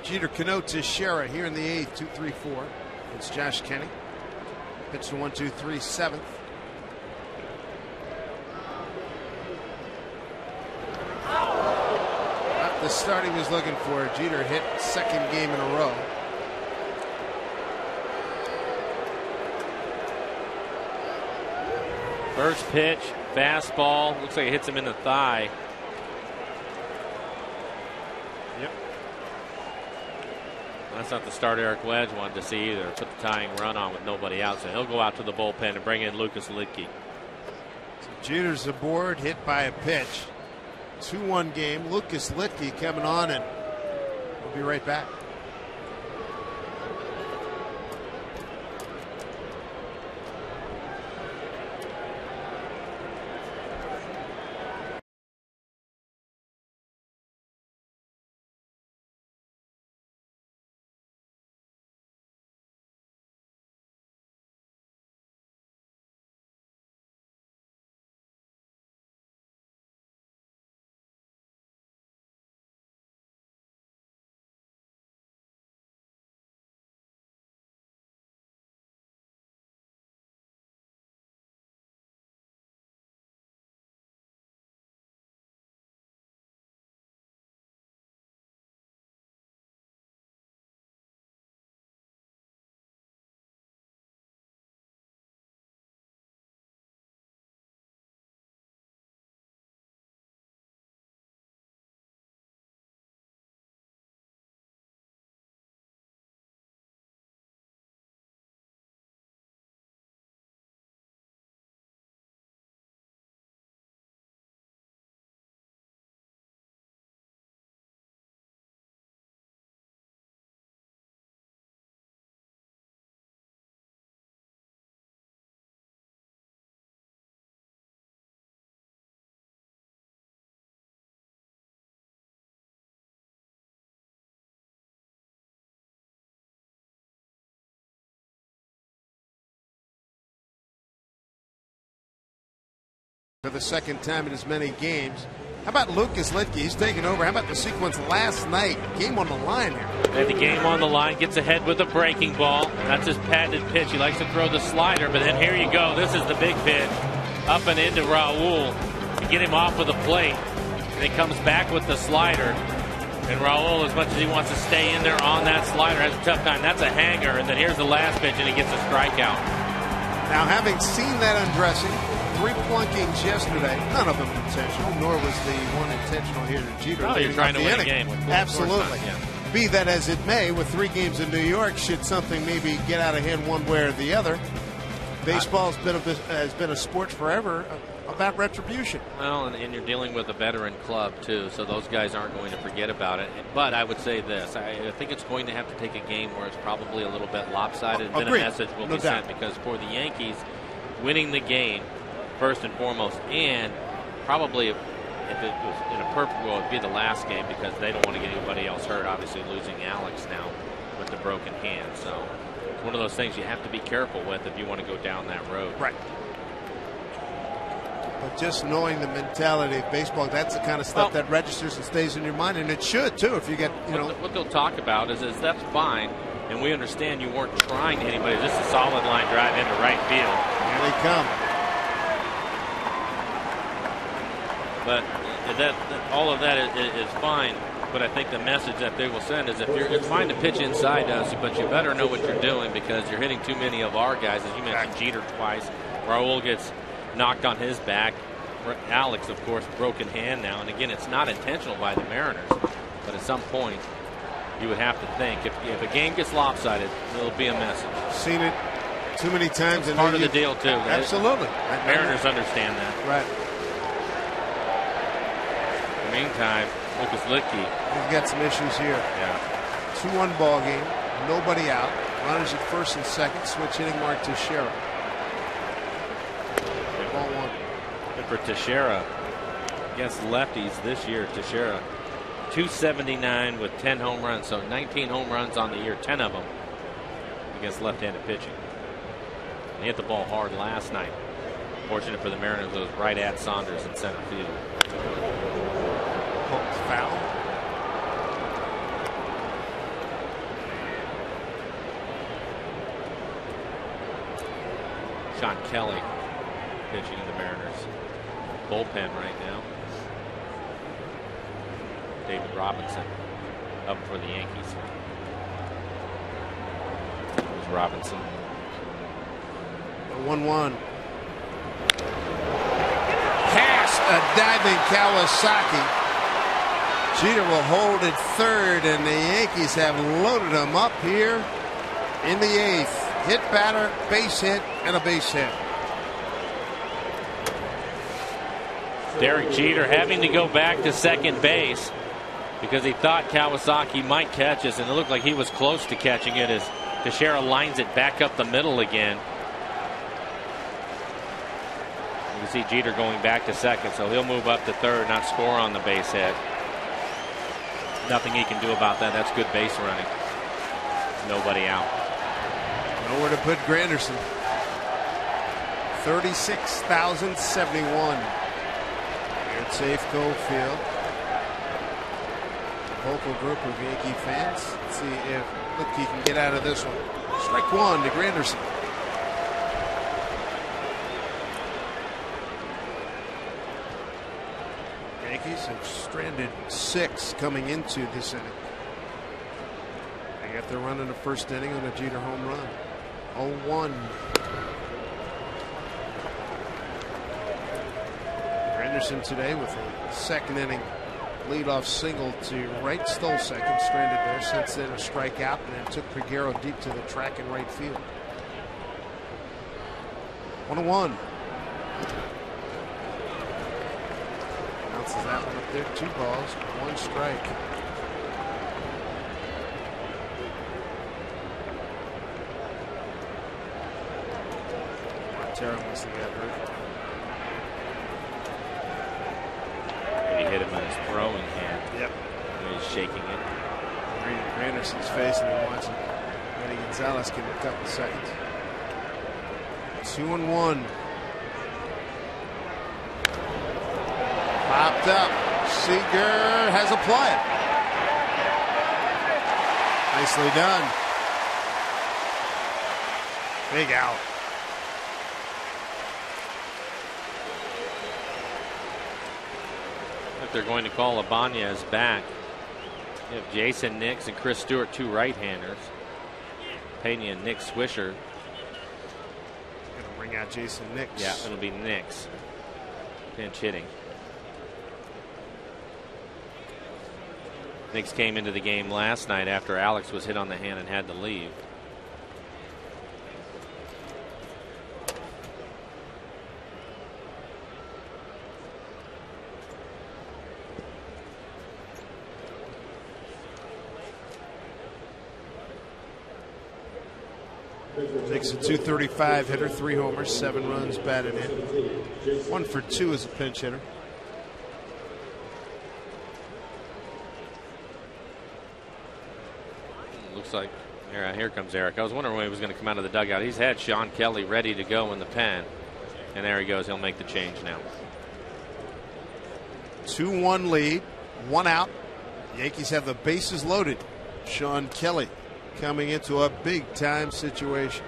Jeter, Cano, Teixeira here in the 8th, 2-3-4. It's Josh Kenny. Pitch to 1-2-3, 7th. Not the start he was looking for. Jeter hit second game in a row. First pitch, fastball. Looks like it hits him in the thigh. Yep. That's not the start Eric Wedge wanted to see either. Put the tying run on with nobody out. So he'll go out to the bullpen and bring in Lucas Lidke. So Jeter's aboard, hit by a pitch. 2-1 game. Lucas Lidke coming on, and we'll be right back. for the second time in as many games. How about Lucas Litke? He's taking over. How about the sequence last night? Game on the line here. Had the game on the line, gets ahead with a breaking ball. That's his patented pitch. He likes to throw the slider, but then here you go. This is the big pitch. Up and into Raul to get him off of the plate. And he comes back with the slider. And Raul, as much as he wants to stay in there on that slider, has a tough time. That's a hanger. And then here's the last pitch, and he gets a strikeout. Now, having seen that undressing, 3 plunkings yesterday, none of them intentional, nor was the one intentional here to Jeter. Oh, you're trying to win a game. Absolutely. Yeah. Be that as it may, with 3 games in New York, should something maybe get out of hand one way or the other, baseball has been a sport forever about retribution. Well, and you're dealing with a veteran club, too, so those guys aren't going to forget about it. But I would say this. I think it's going to have to take a game where it's probably a little bit lopsided. Then a message will be sent, because for the Yankees, winning the game, first and foremost, and probably if it was in a perfect world, it'd be the last game, because they don't want to get anybody else hurt. Obviously, losing Alex now with the broken hand. So it's one of those things you have to be careful with if you want to go down that road. Right. But just knowing the mentality of baseball, that's the kind of stuff that registers and stays in your mind, and it should too. If you get, what they'll talk about is that's fine, and we understand you weren't trying to anybody. This is a solid line drive into right field. Here they come. But all of that is fine. But I think the message that they will send is it's fine to pitch inside us, but you better know what you're doing, because you're hitting too many of our guys. As you mentioned, Jeter twice. Raul gets knocked on his back. Alex, of course, broken hand now. And again, it's not intentional by the Mariners. But at some point, you would have to think, if a game gets lopsided, it'll be a message. Seen it too many times. It's part of the deal, too. Absolutely. Mariners understand that. Right. In the meantime, Lucas Litke. He's got some issues here. Yeah. 2-1 ball game. Nobody out. Runners at first and second. Switch hitting mark Teixeira. Ball 1. And for Teixeira, against lefties this year, Teixeira 279 with 10 home runs. So 19 home runs on the year, 10 of them against left-handed pitching. He hit the ball hard last night. Fortunate for the Mariners, it was right at Saunders in center field. Foul. Sean Kelly pitching in the Mariners bullpen right now. David Robinson up for the Yankees. There's Robinson. 1-1. Pass, a diving Kawasaki. Jeter will hold at third, and the Yankees have loaded him up here in the 8th. Hit batter, base hit, and a base hit. Derek Jeter having to go back to second base because he thought Kawasaki might catch us, and it looked like he was close to catching it as Teixeira lines it back up the middle again. You can see Jeter going back to second, so he'll move up to third, not score on the base hit. Nothing he can do about that. That's good base running. Nobody out. Nowhere to put Granderson. 36,071 here at Safeco Field. Vocal group of Yankee fans. Let's see if Litke can get out of this one. Strike 1 to Granderson. Yankees have stranded 6 coming into this inning. They got their run in the first inning on a Jeter home run. 0-1. Granderson today with a second inning leadoff single to right. Stole second, stranded there. Since then a strikeout, and then took Peguero deep to the track in right field. 1-1. Bounces that one up there. 2 balls, 1 strike. Montero must have got hurt. He hit him in his throwing hand. Yep. And he's shaking it. Reading Granderson's face, and he wants it. Eddie Gonzalez give him a couple seconds. 2-1. Popped up. Seager has a play. Nicely done. Big out. If they're going to call Ibanez back, you have Jason Nix and Chris Stewart, two right-handers. Pena and Nick Swisher. Going to bring out Jason Nix. Yeah, it'll be Nix. Pinch hitting. Nix came into the game last night after Alex was hit on the hand and had to leave. Nix a .235 hitter, 3 homers, 7 runs batted in. 1 for 2 as a pinch hitter. Looks like here comes Eric. I was wondering when he was going to come out of the dugout. He's had Sean Kelly ready to go in the pen. And there he goes. He'll make the change now. 2-1 lead, 1 out. Yankees have the bases loaded. Sean Kelly coming into a big time situation.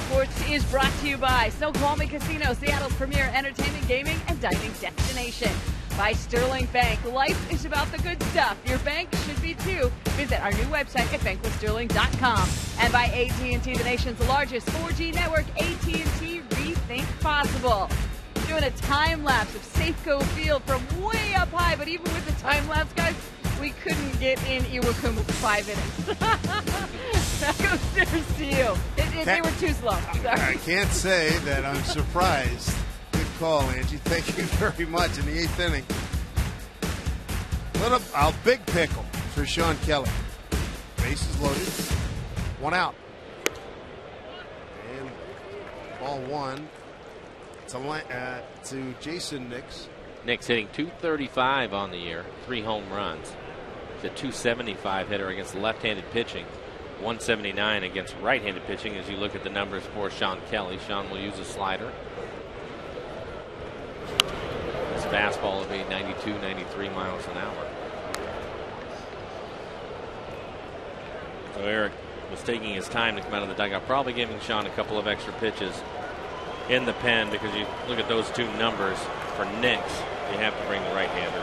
Sports is brought to you by Snoqualmie Casino, Seattle's premier entertainment, gaming, and dining destination. By Sterling Bank. Life is about the good stuff. Your bank should be too. Visit our new website at bankwithsterling.com. And by AT&T, the nation's largest 4G network, AT&T Rethink Possible. Doing a time lapse of Safeco Field from way up high, but even with the time lapse, guys, we couldn't get in Iwakuma for 5 minutes. That goes there's to you. They were too slow. Sorry. I can't say that I'm surprised. Good call, Angie. Thank you very much in the 8th inning. A big pickle for Sean Kelly. Bases loaded. 1 out. And ball 1 to Jason Nix. Nix hitting .235 on the year, 3 home runs. He's a .275 hitter against left-handed pitching. 179 against right-handed pitching as you look at the numbers for Sean Kelly. Sean will use a slider. His fastball will be 92, 93 miles an hour. So Eric was taking his time to come out of the dugout, probably giving Sean a couple of extra pitches in the pen because you look at those 2 numbers for Nix, you have to bring the right-hander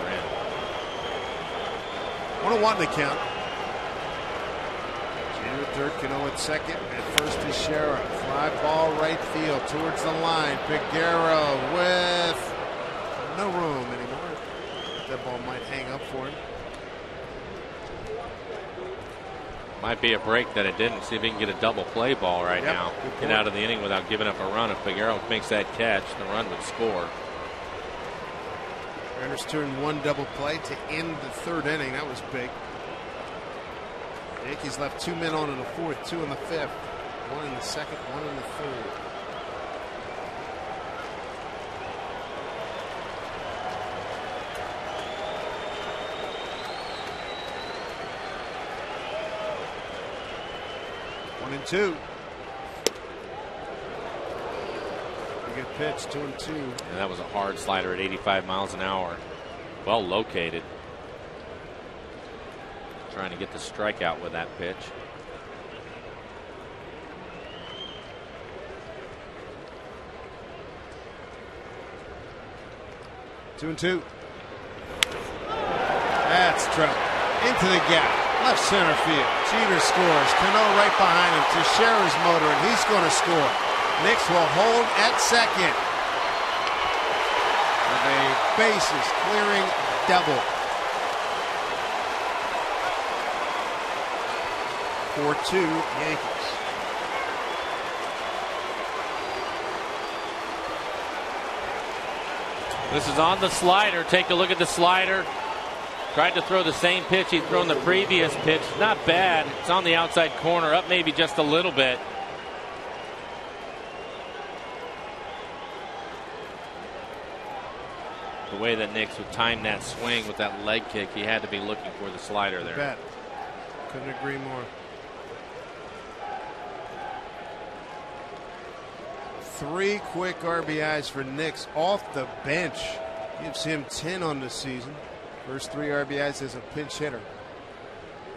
in. 1-1 to count. Third, Cano at second, and first is Shara. Fly ball right field towards the line. Peguero with no room anymore. That ball might hang up for him. Might be a break that it didn't. See if he can get a double play ball right now. Get out of the inning without giving up a run. If Figueroa makes that catch, the run would score. Mariners turned one double play to end the third inning. That was big. The Yankees left 2 men on in the fourth, 2 in the fifth, 1 in the second, 1 in the third. And 2. A good pitch, 2-2. And that was a hard slider at 85 miles an hour. Well located. Trying to get the strikeout with that pitch. Two and two. That's trouble. Into the gap. Left center field. Jeter scores. Cano right behind him. Teixeira's motoring. He's going to score. Nix will hold at second. With a bases clearing double. 4-2 Yankees. This is on the slider. Take a look at the slider. Tried to throw the same pitch he'd thrown the previous pitch. Not bad. It's on the outside corner, up maybe just a little bit. The way that Nix would time that swing with that leg kick, he had to be looking for the slider there. Bet. Couldn't agree more. 3 quick RBIs for Nix off the bench. Gives him 10 on the season. First 3 RBIs as a pinch hitter.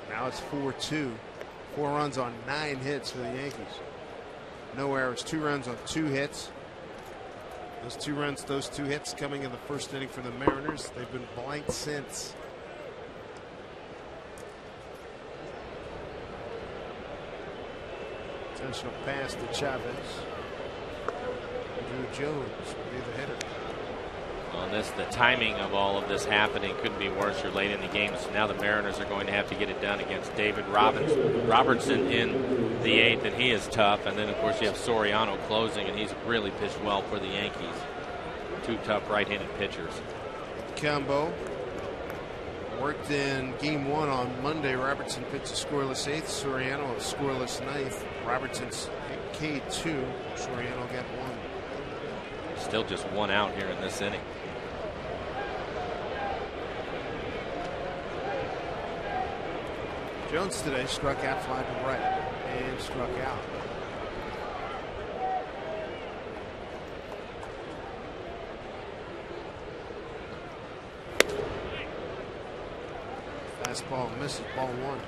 Now it's 4-2. 4 runs on 9 hits for the Yankees. No errors. 2 runs on 2 hits. Those 2 runs, those 2 hits coming in the first inning for the Mariners. They've been blanked since. Intentional pass to Chavez. Andrew Jones will be the hitter. On this, the timing of all of this happening couldn't be worse. You're late in the game, so now the Mariners are going to have to get it done against David Robertson in the 8th, and he is tough. And then, of course, you have Soriano closing, and he's really pitched well for the Yankees. 2 tough right-handed pitchers. Combo worked in Game 1 on Monday. Robertson pitched a scoreless 8th. Soriano a scoreless 9th. Robertson's K2. Soriano got 1. Still just 1 out here in this inning. Jones today struck out, fly to right, and struck out. Fastball misses, ball 1.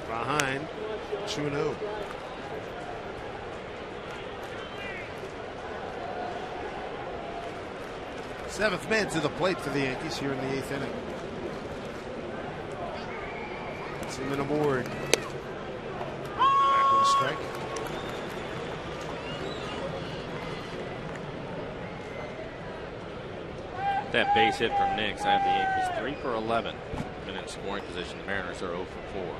Behind. 2-0. Seventh man to the plate for the Yankees here in the 8th inning. Seaman aboard. Back with a strike. That base hit from Nix. I have the Yankees 3 for 11. Been in scoring position. The Mariners are 0 for 4.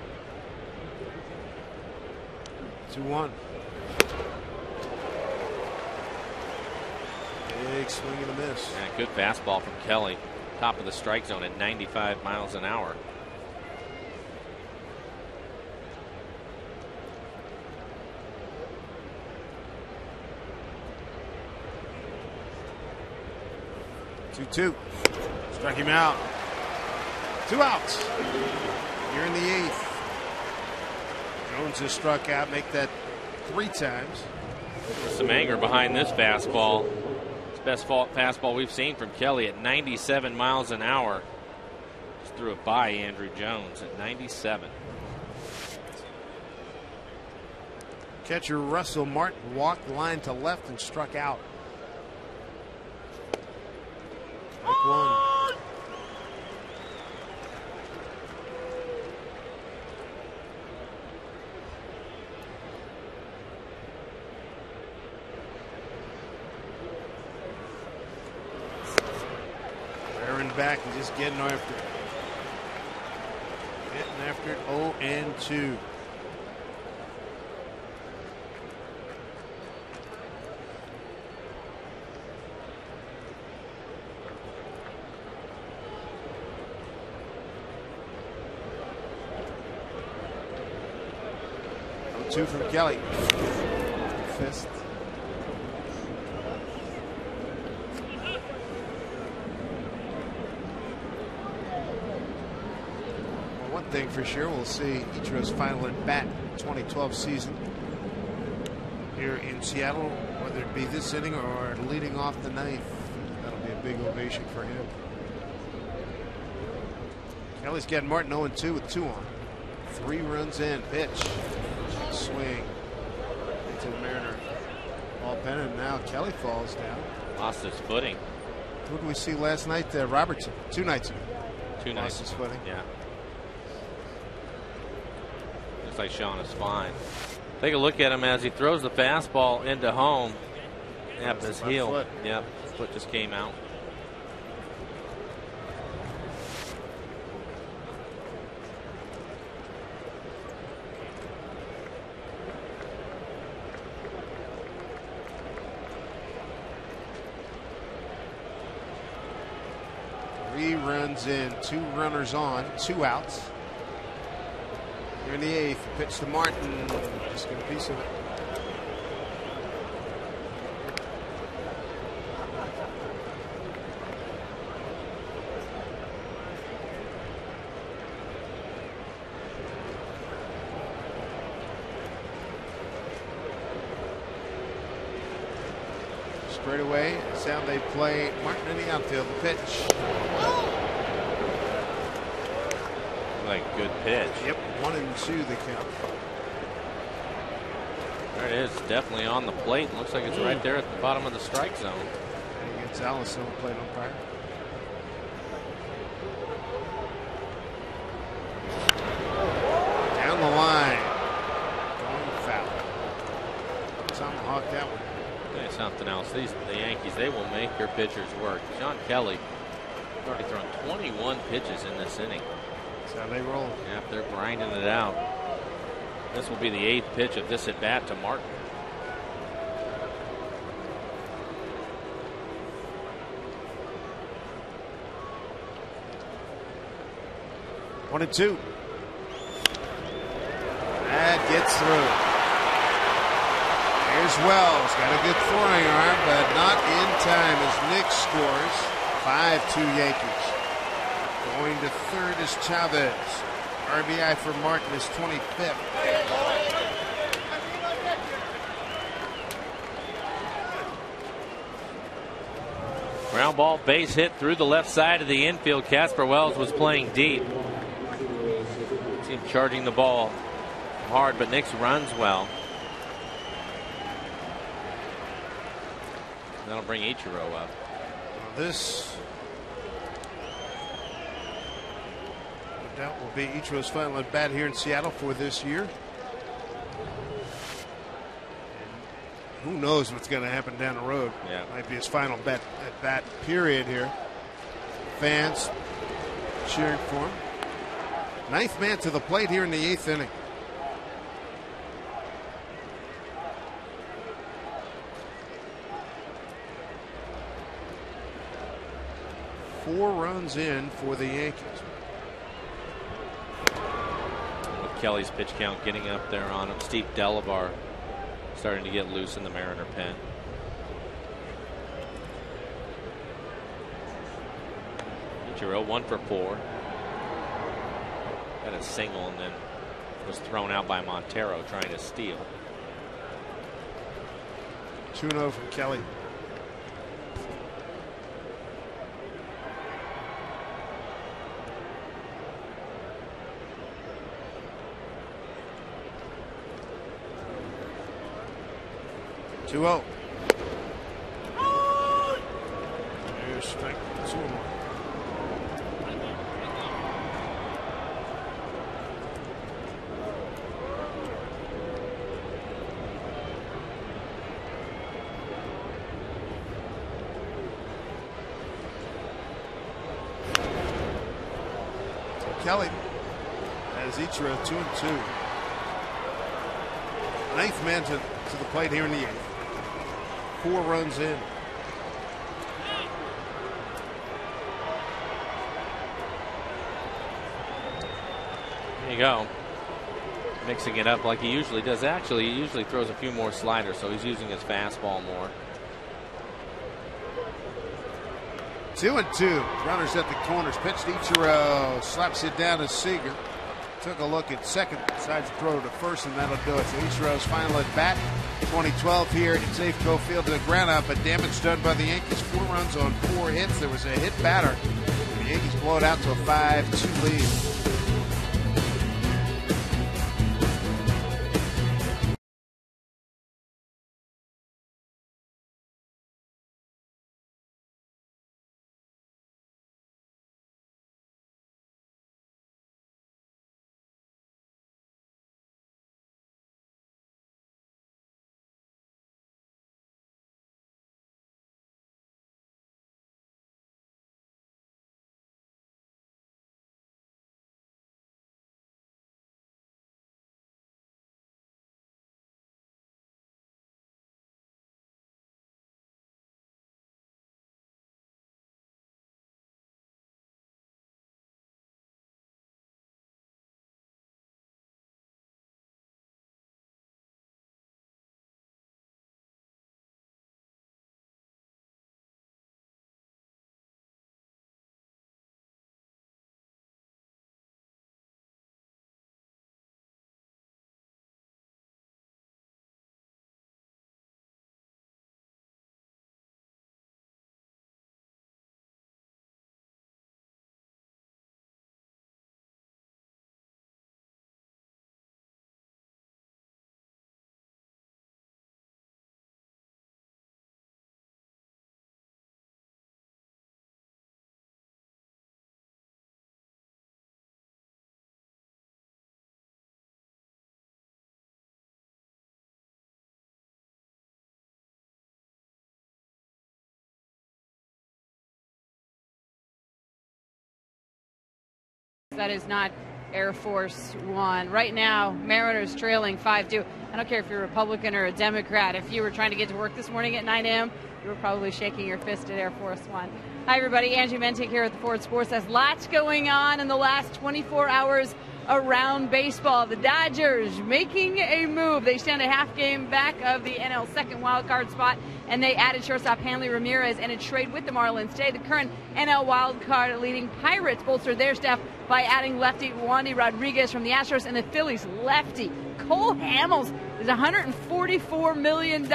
2-1. Big swing and a miss. Yeah, good fastball from Kelly. Top of the strike zone at 95 miles an hour. Two. Struck him out. 2 outs. You're in the 8th. Jones has struck out, make that 3 times. Some anger behind this fastball. It's best fastball we've seen from Kelly at 97 miles an hour. Just threw it by Andrew Jones at 97. Catcher Russell Martin walked line to left and struck out. Strike 1. back and just getting after it. Getting after it. 0-2. Two from Kelly. Fist. Well, one thing for sure, we'll see Ichiro's final at bat 2012 season here in Seattle, whether it be this inning or leading off the ninth. That'll be a big ovation for him. Kelly's got Martin 0-2 with 2 on. 3 runs in. Pitch. Swing into the Mariner. Ball pen, and now Kelly falls down. Lost his footing. Who did we see last night? Robertson. 2 nights ago. Lost his footing. Yeah. Looks like showing his spine. Take a look at him as he throws the fastball into home. Yep, his heel. Foot. Yep, his foot just came out. Runs in, 2 runners on, 2 outs. Here in the 8th, pitch to Martin. Just get a piece of it. Straight away, it's how they play Martin in the outfield. The pitch. Like good pitch. Yep, 1-2 the count. There it is, definitely on the plate. Looks like it's right there at the bottom of the strike zone. He gets Allison on plate umpire. Down the line. Going foul. Tomahawk that one. Tell you something else. The Yankees, they will make their pitchers work. Sean Kelly has already thrown 21 pitches in this inning. That's how they roll. Yeah, they're grinding it out. This will be the 8th pitch of this at bat to Martin. One and 2. That gets through. Here's Wells. Got a good throwing arm, but not in time as Nick scores. 5-2 Yankees. Going to third is Chavez. RBI for Martin is 25th. Ground ball, base hit through the left side of the infield. Casper Wells was playing deep. See him charging the ball hard, but Nix runs well. That'll bring Ichiro up. This no doubt will be Ichiro's final at bat here in Seattle for this year. And who knows what's going to happen down the road? Yeah. Might be his final at bat period here. Fans cheering for him. 9th man to the plate here in the 8th inning. Four runs in for the Yankees. With Kelly's pitch count getting up there on him. Steve Delabar starting to get loose in the Mariner pen. Ichiro 1 for 4. Got a single and then was thrown out by Montero trying to steal. 2-0 from Kelly. There's strike 2. Kelly as Ichiro 2-2. Ninth man to the plate here in the eighth. 4 runs in. There you go. Mixing it up like he usually does. Actually, he usually throws a few more sliders, so he's using his fastball more. 2-2. Runners at the corners. Pitched Ichiro. Slaps it down to Seager. Took a look at second. Decides to throw to first, and that'll do it. So Ichiro's final at bat. 2012 here at Safeco Field to the ground out, but damage done by the Yankees. 4 runs on 4 hits. There was a hit batter. The Yankees blow it out to a 5-2 lead. That is not Air Force One. Right now, Mariners trailing 5-2. I don't care if you're a Republican or a Democrat. If you were trying to get to work this morning at 9 a.m., you were probably shaking your fist at Air Force One. Hi, everybody. Angie Mentic here at the Ford Sports Desk. Lots going on in the last 24 hours around baseball. The Dodgers making a move. They stand a half game back of the NL second wildcard spot, and they added shortstop Hanley Ramirez in a trade with the Marlins today. The current NL wildcard leading Pirates bolstered their staff by adding lefty Wandy Rodriguez from the Astros, and the Phillies lefty Cole Hamels is $144 million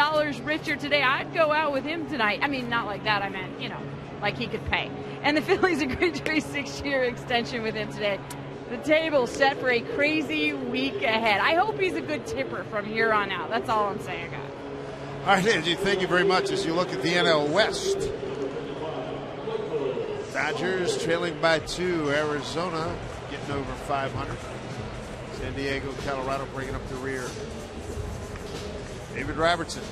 richer today. I'd go out with him tonight. I mean, not like that. I meant, like he could pay. And the Phillies agreed to a 6-year extension with him today. The table set for a crazy week ahead. I hope he's a good tipper from here on out. That's all I'm saying, guys. All right, Angie, thank you very much. As you look at the NL West, Dodgers trailing by 2. Arizona getting over 500. San Diego, Colorado bringing up the rear. David Robertson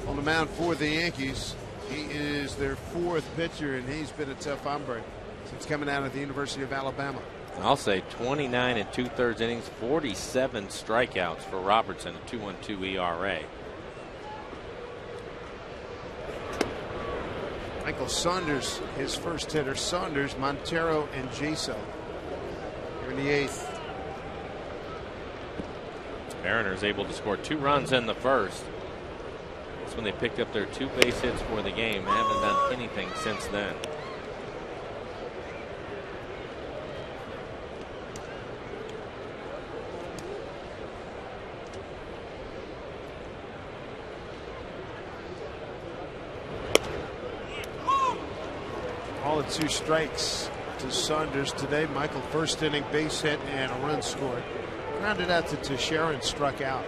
on the mound for the Yankees. He is their 4th pitcher, and he's been a tough hombre since coming out of the University of Alabama. I'll say 29 2/3 innings, 47 strikeouts for Robertson, a 2.12 ERA. Michael Saunders, his first hitter. Saunders, Montero, and Jaso here in the 8th. Mariners able to score 2 runs in the first. That's when they picked up their 2 base hits for the game. They haven't done anything since then. All at 2 strikes to Saunders today. Michael, first inning base hit and a run scored. Grounded out to Teixeira and struck out.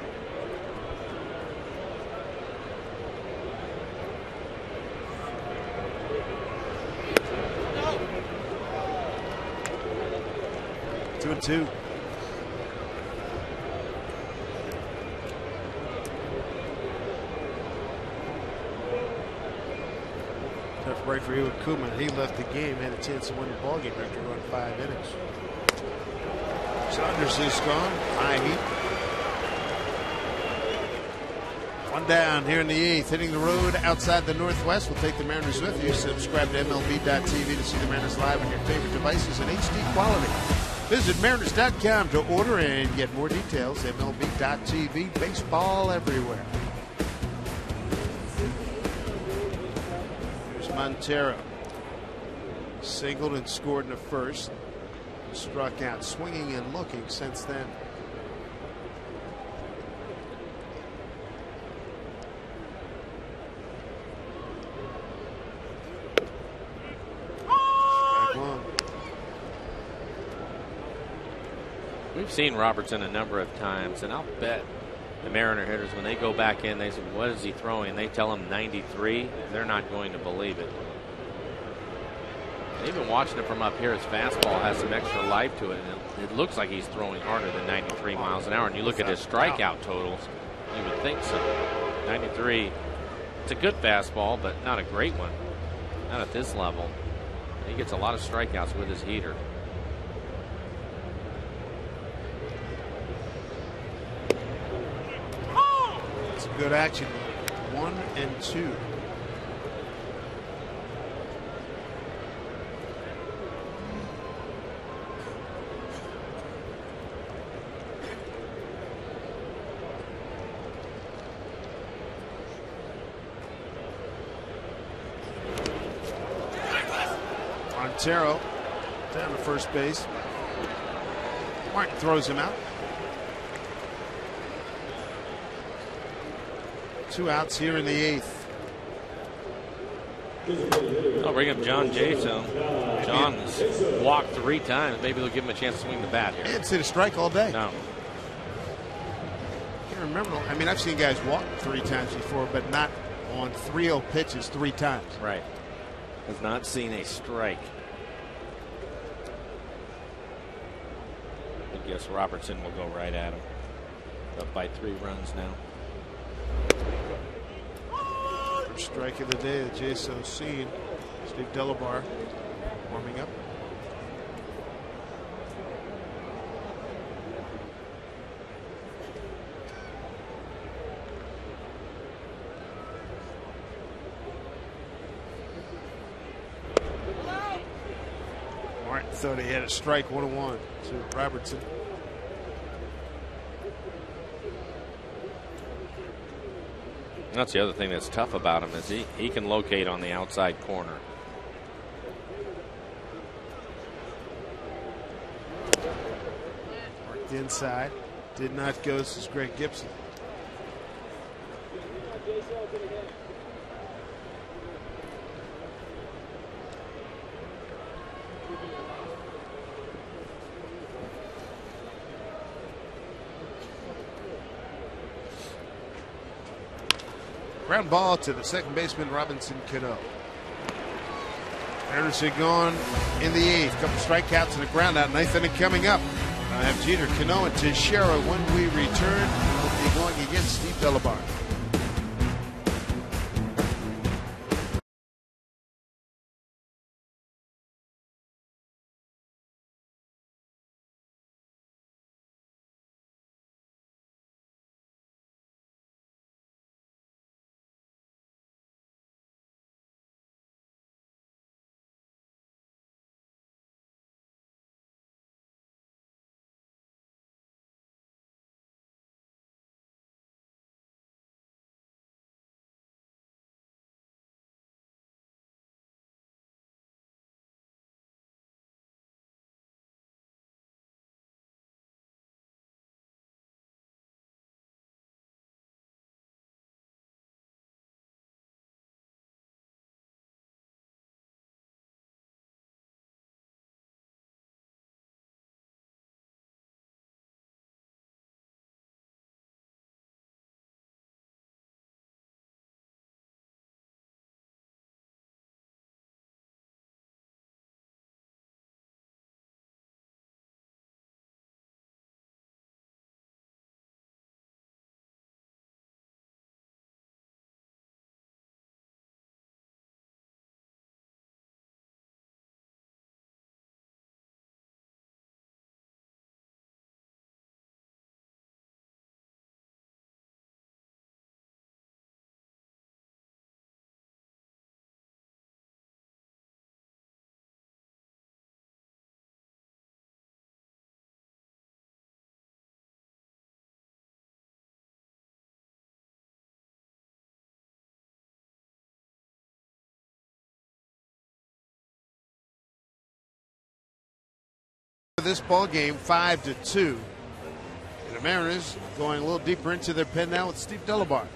Two and 2. Tough break for Ewan Koeman. He left the game, had a chance to win the ballgame after going 5 innings. Saunders is gone. High heat. One down here in the 8th. Hitting the road outside the Northwest. We'll take the Mariners with you. Subscribe to MLB.tv to see the Mariners live on your favorite devices in HD quality. Visit Mariners.com to order and get more details. MLB.tv. Baseball everywhere. Here's Montero. Singled and scored in the first. Struck out, swinging and looking since then. We've seen Robertson a number of times, and I'll bet the Mariner hitters, when they go back in, they say, what is he throwing? And they tell him 93. They're not going to believe it. And even watching it from up here, his fastball has some extra life to it, and it looks like he's throwing harder than 93 miles an hour. And you look at his strikeout totals, you would think so. 93, it's a good fastball, but not a great one. Not at this level. He gets a lot of strikeouts with his heater. It's a good action. 1 and 2. Montero down to first base. Martin throws him out. 2 outs here in the 8th. I'll bring up John Jason. John's walked 3 times. Maybe they'll give him a chance to swing the bat here. He didn't see a strike all day. No. Can't remember. I mean, I've seen guys walk 3 times before, but not on 3-0 pitches 3 times. Right. Has not seen a strike. I guess Robertson will go right at him. Up by 3 runs now. First strike of the day that Jaso's seen. Steve Delabar warming up. Martin thought he had a strike, 1-1 to Robertson. That's the other thing that's tough about him is he can locate on the outside corner. Worked inside. Did not go. This is Greg Gibson. Ground ball to the second baseman, Robinson Cano. Mariners are gone in the 8th. Couple strikeouts and a ground out. 9th inning coming up. I have Jeter, Cano, and Teixeira when we return. We'll be going against Steve Delabar. this ball game 5-2. And the Mariners going a little deeper into their pen now with Steve Delabar.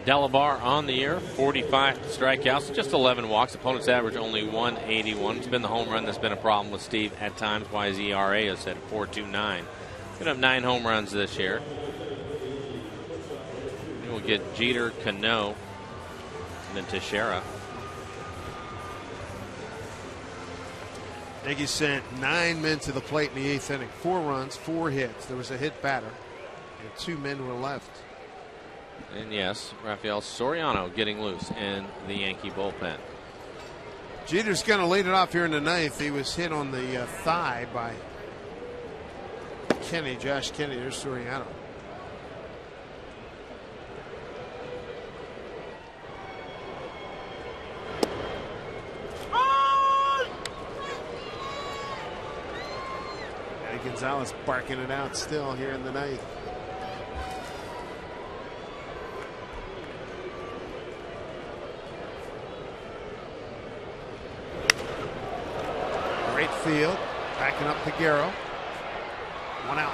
Delabar on the year, 45 strikeouts, just 11 walks. Opponent's average only 181. It's been the home run that's been a problem with Steve at times. Why his ERA is at 4.29. Going to have 9 home runs this year. We'll get Jeter, Cano, and then Teixeira. Yankees sent 9 men to the plate in the 8th inning. 4 runs, 4 hits. There was a hit batter, and 2 men were left. And yes, Rafael Soriano getting loose in the Yankee bullpen. Jeter's going to lead it off here in the 9th. He was hit on the thigh by Kenny, Josh Kenny. There's Soriano. Eddie Gonzalez barking it out still here in the 9th. Field, backing up Peguero. 1 out.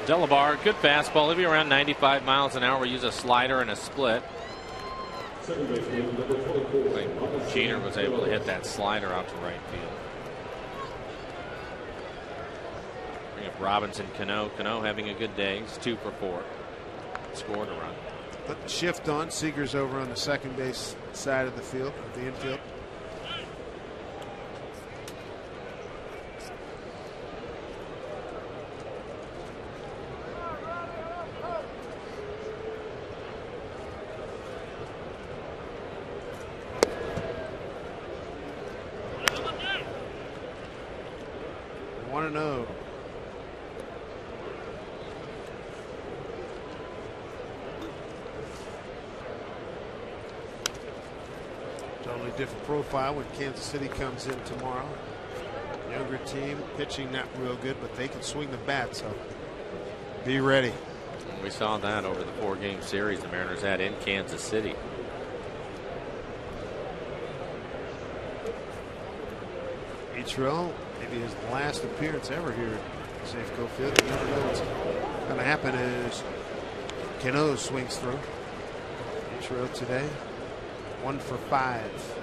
Delabar, good fastball. It'll be around 95 miles an hour. We use a slider and a split. Jeter was able to hit that slider out to right field. Bring up Robinson, Cano. Cano having a good day. He's 2 for 4. Scored a run. Put the shift on. Seager's over on the second base side of the field, of the infield. Want to know. Totally different profile when Kansas City comes in tomorrow. Younger team, pitching not real good, but they can swing the bat, so be ready. We saw that over the 4-game series the Mariners had in Kansas City. Ichiro, maybe his last appearance ever here at Safeco Field. You never know what's going to happen as Cano swings through. Ichiro today, 1 for 5.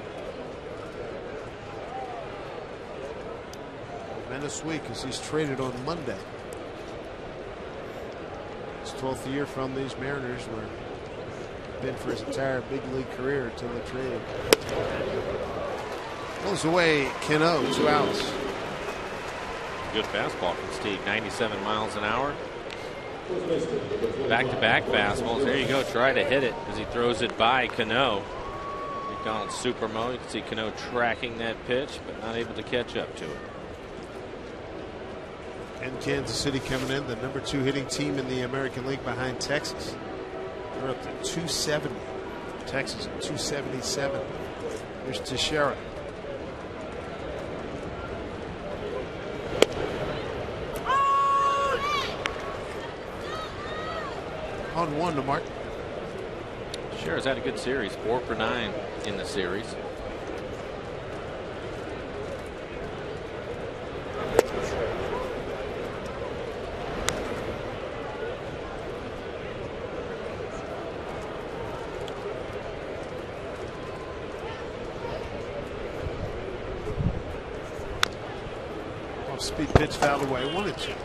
Tremendous week as he's traded on Monday. His 12th year from these Mariners, where been for his entire big league career until the trade. Pulls away Cano, 2 outs. Good fastball from Steve, 97 miles an hour. Back-to-back fastballs. There you go. Try to hit it as he throws it by Cano. McDonald's Supermo. You can see Cano tracking that pitch, but not able to catch up to it. And Kansas City coming in, the number 2 hitting team in the American League behind Texas. They're up to 270. Texas at 277. Here's Teixeira. On 1 to Mark. Teixeira's had a good series, 4 for 9 in the series. Speed pitch fouled away. 1-2.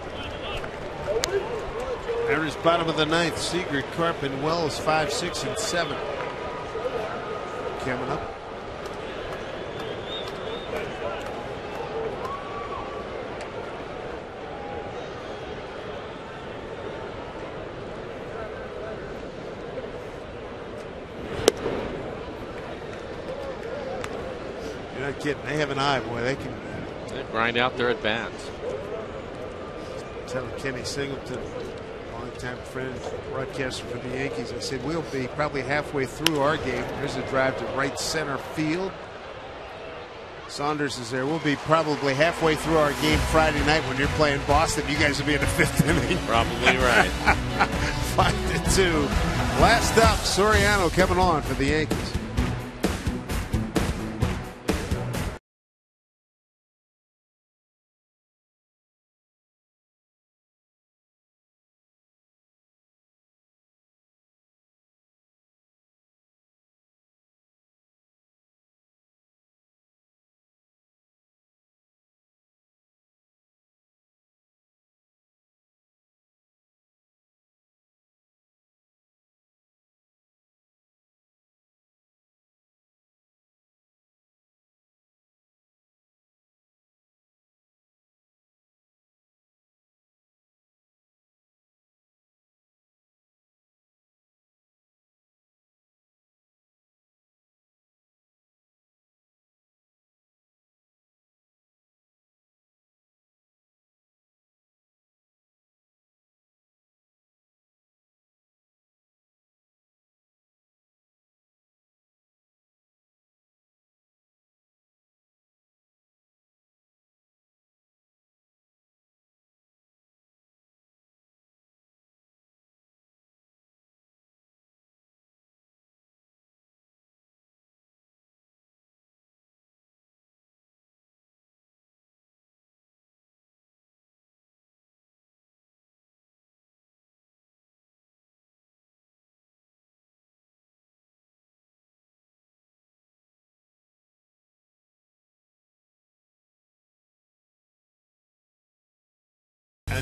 Mariners bottom of the 9th. Seager, Carp, and Wells 5, 6, and 7. Coming up. You're not kidding. They have an eye, boy. They can. They grind out their at bats. Telling Kenny Singleton, longtime friend, broadcaster for the Yankees, I said we'll be probably halfway through our game. There's a drive to right center field. Saunders is there. We'll be probably halfway through our game Friday night when you're playing Boston. You guys will be in the 5th inning. Probably right. 5-2. Last up, Soriano coming on for the Yankees.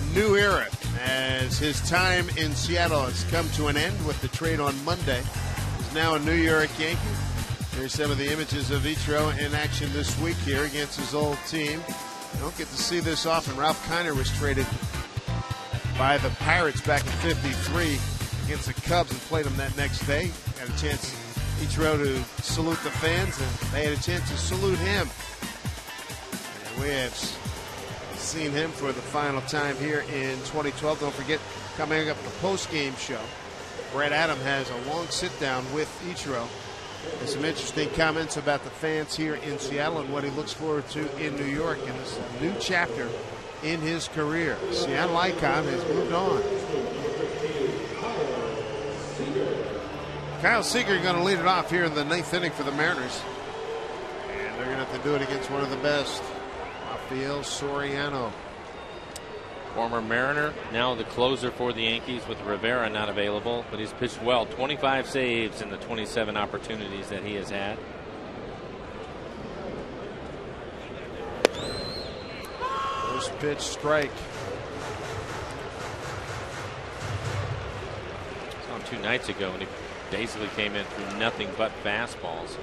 a new era as his time in Seattle has come to an end with the trade on Monday. He's now a New York Yankee. Here's some of the images of Ichiro in action this week here against his old team. You don't get to see this often. Ralph Kiner was traded by the Pirates back in '53 against the Cubs and played them that next day. Had a chance, Ichiro, to salute the fans, and they had a chance to salute him. And we have seen him for the final time here in 2012. Don't forget, coming up the post-game show, Brett Adam has a long sit-down with Ichiro. There's some interesting comments about the fans here in Seattle and what he looks forward to in New York in this new chapter in his career. Seattle icon has moved on. Kyle Seager going to lead it off here in the 9th inning for the Mariners. And they're going to have to do it against one of the best. Rafael Soriano. Former Mariner, now the closer for the Yankees with Rivera not available, but he's pitched well. 25 saves in the 27 opportunities that he has had. First pitch strike. Saw him 2 nights ago, and he basically came in through nothing but fastballs.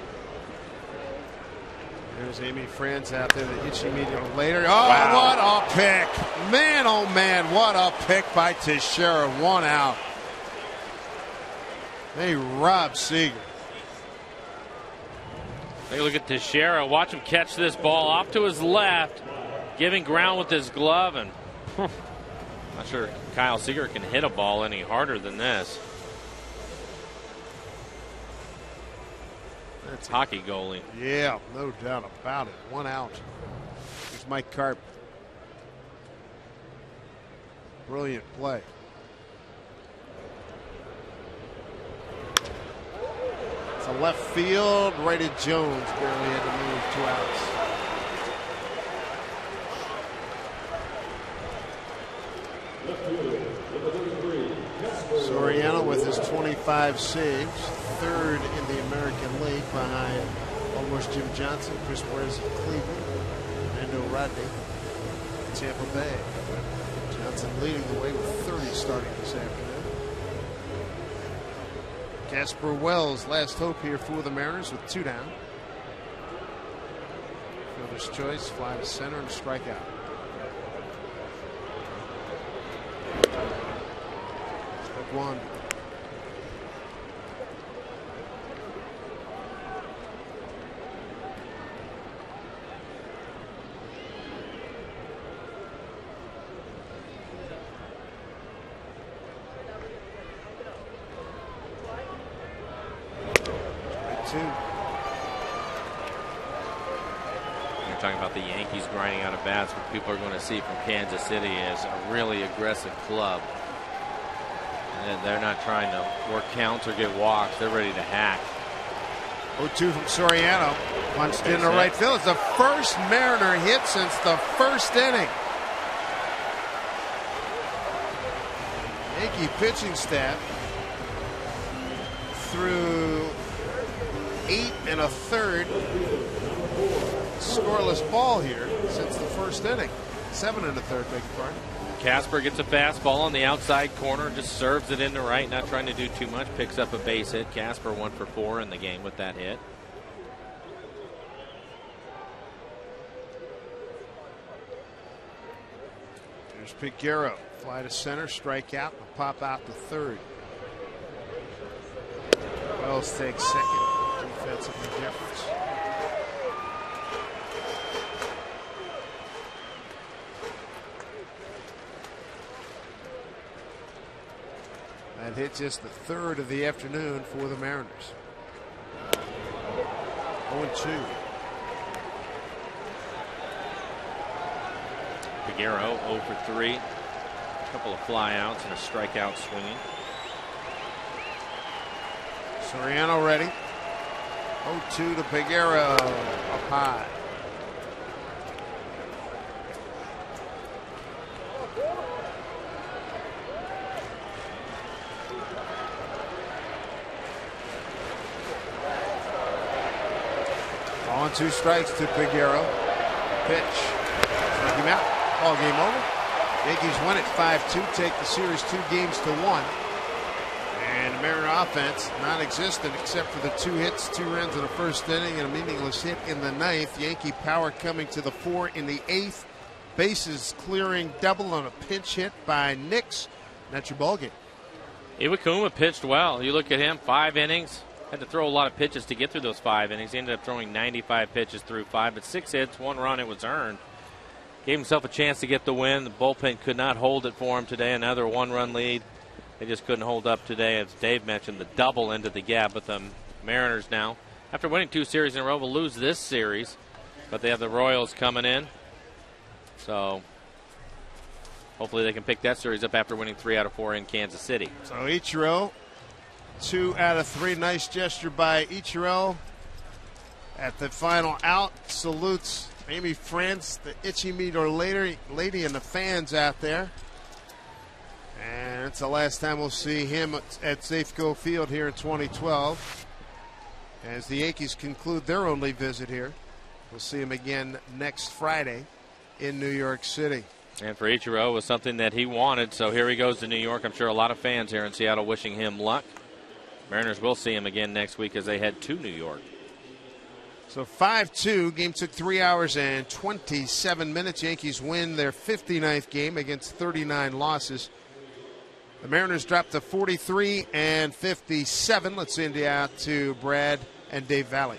There's Amy Franz out there that hits you immediately later. Oh, wow. What a pick. Man, oh, man, what a pick by Teixeira. 1 out. They robbed Seager. Take a look at Teixeira. Watch him catch this ball off to his left, giving ground with his glove. And not sure Kyle Seager can hit a ball any harder than this. That's hockey goalie. Yeah, no doubt about it. 1 out. Here's Mike Carp. Brilliant play. It's a left field. Right at Jones. Barely had to move. 2 outs. Soriano with his 25 saves. 3rd in the American League behind almost Jim Johnson, Chris Perez of Cleveland, Fernando Rodney, Tampa Bay. Johnson leading the way with 30 starting this afternoon. Casper Wells, last hope here for the Mariners with 2 down. Fielder's choice, fly to center and strike out. Strike 1. You're talking about the Yankees grinding out of bats. What people are going to see from Kansas City is a really aggressive club. And they're not trying to work counts or get walks. They're ready to hack. 0-2 from Soriano. Punched into right field. It's the first Mariner hit since the 1st inning. Yankee pitching staff through 8 1/3 scoreless ball here since the 1st inning. 7 1/3, beg your pardon. Casper gets a fastball on the outside corner, just serves it into right, not trying to do too much, picks up a base hit. Casper 1 for 4 in the game with that hit. There's Piguero, fly to center, strike out, and pop out to 3rd. Wells takes 2nd, defensive indifference. That hit just the 3rd of the afternoon for the Mariners. 0-2. Piguero 0 for 3. A couple of flyouts and a strikeout swinging. Soriano ready. 0-2 to Piguero. Up high. On 2 strikes to Piguero. Pitch. Strike him out. Ball game over. Yankees win it 5-2, take the series 2-1. And the Mariner offense non-existent except for the 2 hits, 2 runs in the first inning, and a meaningless hit in the 9th. Yankee power coming to the 4 in the 8th. Bases clearing double on a pinch hit by Nix. That's your ball game. Iwakuma pitched well. You look at him, 5 innings. Had to throw a lot of pitches to get through those 5 innings. He ended up throwing 95 pitches through 5, but 6 hits, 1 run. It was earned. Gave himself a chance to get the win. The bullpen could not hold it for him today. Another 1-run lead. They just couldn't hold up today. As Dave mentioned, the double into the gap. But the Mariners now, after winning 2 series in a row, will lose this series. But they have the Royals coming in. So hopefully they can pick that series up after winning 3 out of 4 in Kansas City. So Ichiro, 2 out of 3. Nice gesture by Ichiro. At the final out, salutes Amy France, the itchy meat or lady, and the fans out there. And it's the last time we'll see him at Safeco Field here in 2012. As the Yankees conclude their only visit here, we'll see him again next Friday in New York City. And for Ichiro, it was something that he wanted, so here he goes to New York. I'm sure a lot of fans here in Seattle wishing him luck. Mariners will see him again next week as they head to New York. So 5-2. Game took 3 hours and 27 minutes. Yankees win their 59th game against 39 losses. The Mariners dropped to 43 and 57. Let's send you out to Brad and Dave Valley.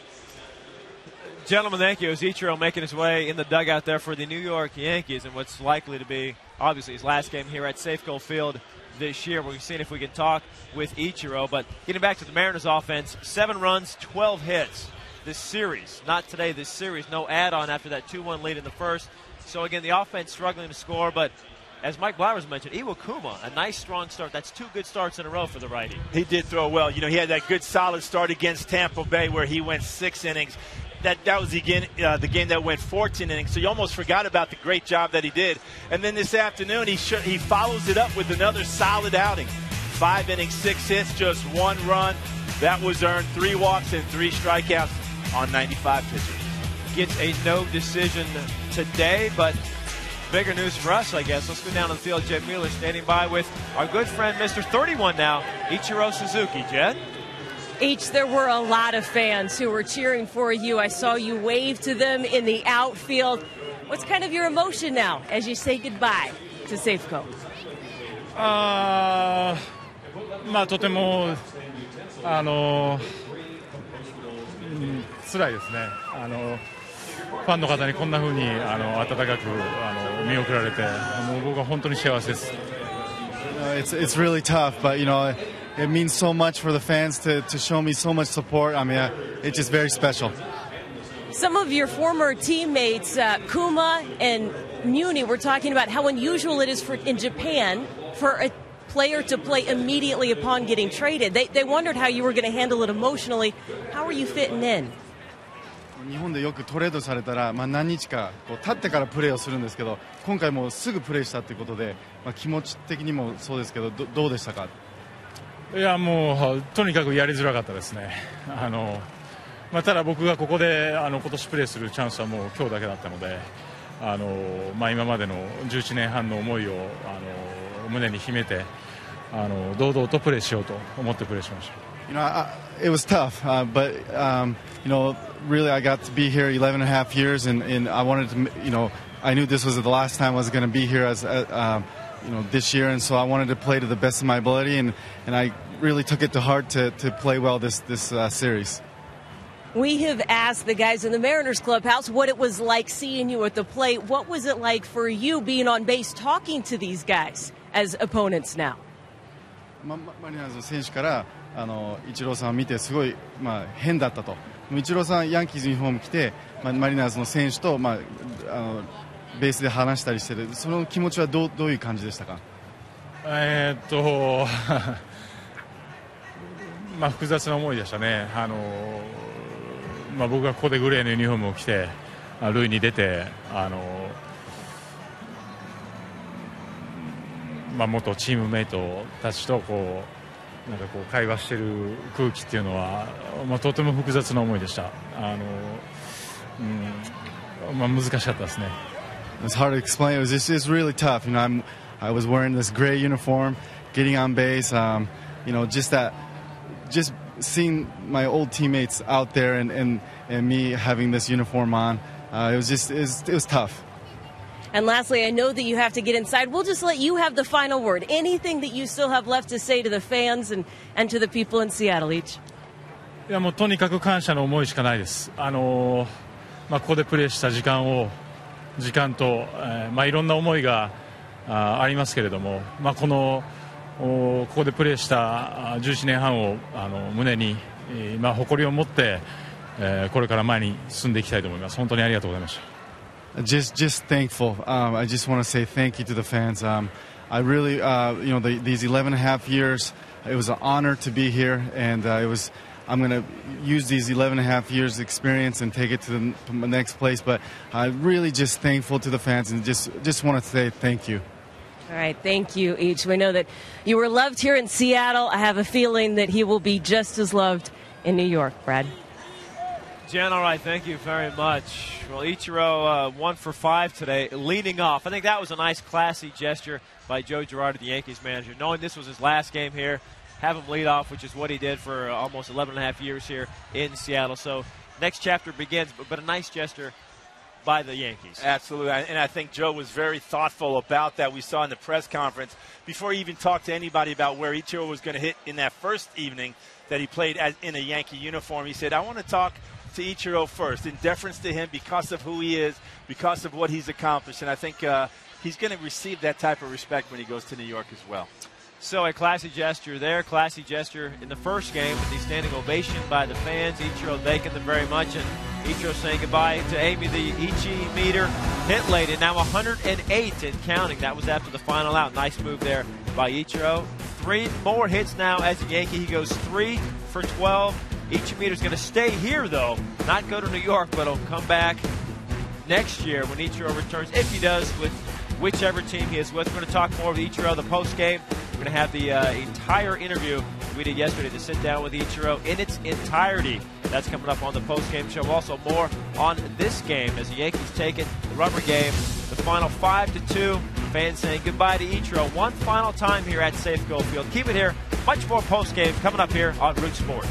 Gentlemen, thank you. As Ichiro making his way in the dugout there for the New York Yankees and what's likely to be, obviously, his last game here at Safeco Field this year. We're seeing if we can talk with Ichiro. But getting back to the Mariners offense, 7 runs, 12 hits this series. Not today, this series. No add-on after that 2-1 lead in the first. So, again, the offense struggling to score, but as Mike Blowers mentioned, Iwakuma, a nice, strong start. That's 2 good starts in a row for the righty. He did throw well. You know, he had that good, solid start against Tampa Bay where he went 6 innings. That was the game that went 14 innings. So you almost forgot about the great job that he did. And then this afternoon, he follows it up with another solid outing. 5 innings, 6 hits, just 1 run. That was earned. 3 walks and 3 strikeouts on 95 pitches. Gets a no decision today, but bigger news for us, I guess. Let's go down to the field. Jed Mueller standing by with our good friend, Mr. 31 now, Ichiro Suzuki. Jed? There were a lot of fans who were cheering for you. I saw you wave to them in the outfield. What's kind of your emotion now as you say goodbye to Safeco? とても辛いですね。ファンの方にこんな風に温かく見送られて、もう僕は本当に幸せです。It's really tough, but you know, it means so much for the fans to show me so much support. I mean, it's just very special. Some of your former teammates, Kuma and Muni, were talking about how unusual it is in Japan for a player to play immediately upon getting traded. They wondered how you were going to handle it emotionally. How are you fitting in? 日本でよくトレードされたら、何日か経ってからプレーをするんですけど、今回もうすぐプレーしたということで、気持ち的にもそうですけど、どうでしたか？いや、もうとにかくやりづらかったですね。ただ僕がここで今年プレーするチャンスはもう今日だけだったので、今までの11年半の思いを胸に秘めて、堂々とプレーしようと思ってプレーしました。You know, it was tough, but you know, really, I got to be here 11 and a half years, and I wanted to, you know, I knew this was the last time I was going to be here as, you know, this year, and so I wanted to play to the best of my ability, and I really took it to heart to play well this series. We have asked the guys in the Mariners clubhouse what it was like seeing you at the plate. What was it like for you being on base talking to these guys as opponents now? マリナーズの選手からイチローさんを見てすごい変だったと。イチローさんヤンキーズユニフォーム着てマリナーズの選手とベースで話したりしてて、その気持ちはどういう感じでしたか？複雑な思いでしたね。僕がここでグレーのユニフォームを着て塁に出て元チームメイトたちと会話している空気っていうのは、とても複雑な思いでした。難しかったですね。it's hard to explain. It was just really tough. You know, I was wearing this gray uniform, getting on base. You know, just seeing my old teammates out there and me having this uniform on. It was tough. And lastly, I know that you have to get inside. We'll just let you have the final word. Anything that you still have left to say to the fans and to the people in Seattle each? いやもうとにかく感謝の思いしかないです。ここでプレーした時間と、いろんな思いがありますけれども、ここでプレーした11年半を胸に、誇りを持って、これから前に進んでいきたいと思います。本当にありがとうございました。Just thankful. I just want to say thank you to the fans. I really, these 11 and a half years, it was an honor to be here, and I'm going to use these 11 and a half years experience and take it to the next place. But I'm really just thankful to the fans and just want to say thank you. All right, thank you each. We know that you were loved here in Seattle. I have a feeling that he will be just as loved in New York, Brad. Jen, all right, thank you very much. Well, Ichiro 1 for 5 today, leading off. I think that was a nice, classy gesture by Joe Girardi, the Yankees manager, knowing this was his last game here. Have him lead off, which is what he did for almost 11 and a half years here in Seattle. So next chapter begins, but a nice gesture by the Yankees. Absolutely, and I think Joe was very thoughtful about that. We saw in the press conference, before he even talked to anybody about where Ichiro was going to hit in that first evening that he played in a Yankee uniform, he said, I want to talk to Ichiro first, in deference to him because of who he is, because of what he's accomplished. And I think he's going to receive that type of respect when he goes to New York as well. So a classy gesture there, classy gesture in the first game with the standing ovation by the fans. Ichiro thanking them very much, and Ichiro saying goodbye to Amy. The Ichi meter hit late, and now 108 and counting. That was after the final out. Nice move there by Ichiro. 3 more hits now as a Yankee. He goes 3 for 12. Ichi meter's going to stay here, though, not go to New York, but he'll come back next year when Ichiro returns, if he does, with whichever team he is with. We're going to talk more with Ichiro the post game. We're going to have the entire interview we did yesterday to sit down with Ichiro in its entirety. That's coming up on the post-game show. Also more on this game as the Yankees take it, the rubber game, the final 5-2. Fans saying goodbye to Ichiro one final time here at Safeco Field. Keep it here. Much more post-game coming up here on Root Sports.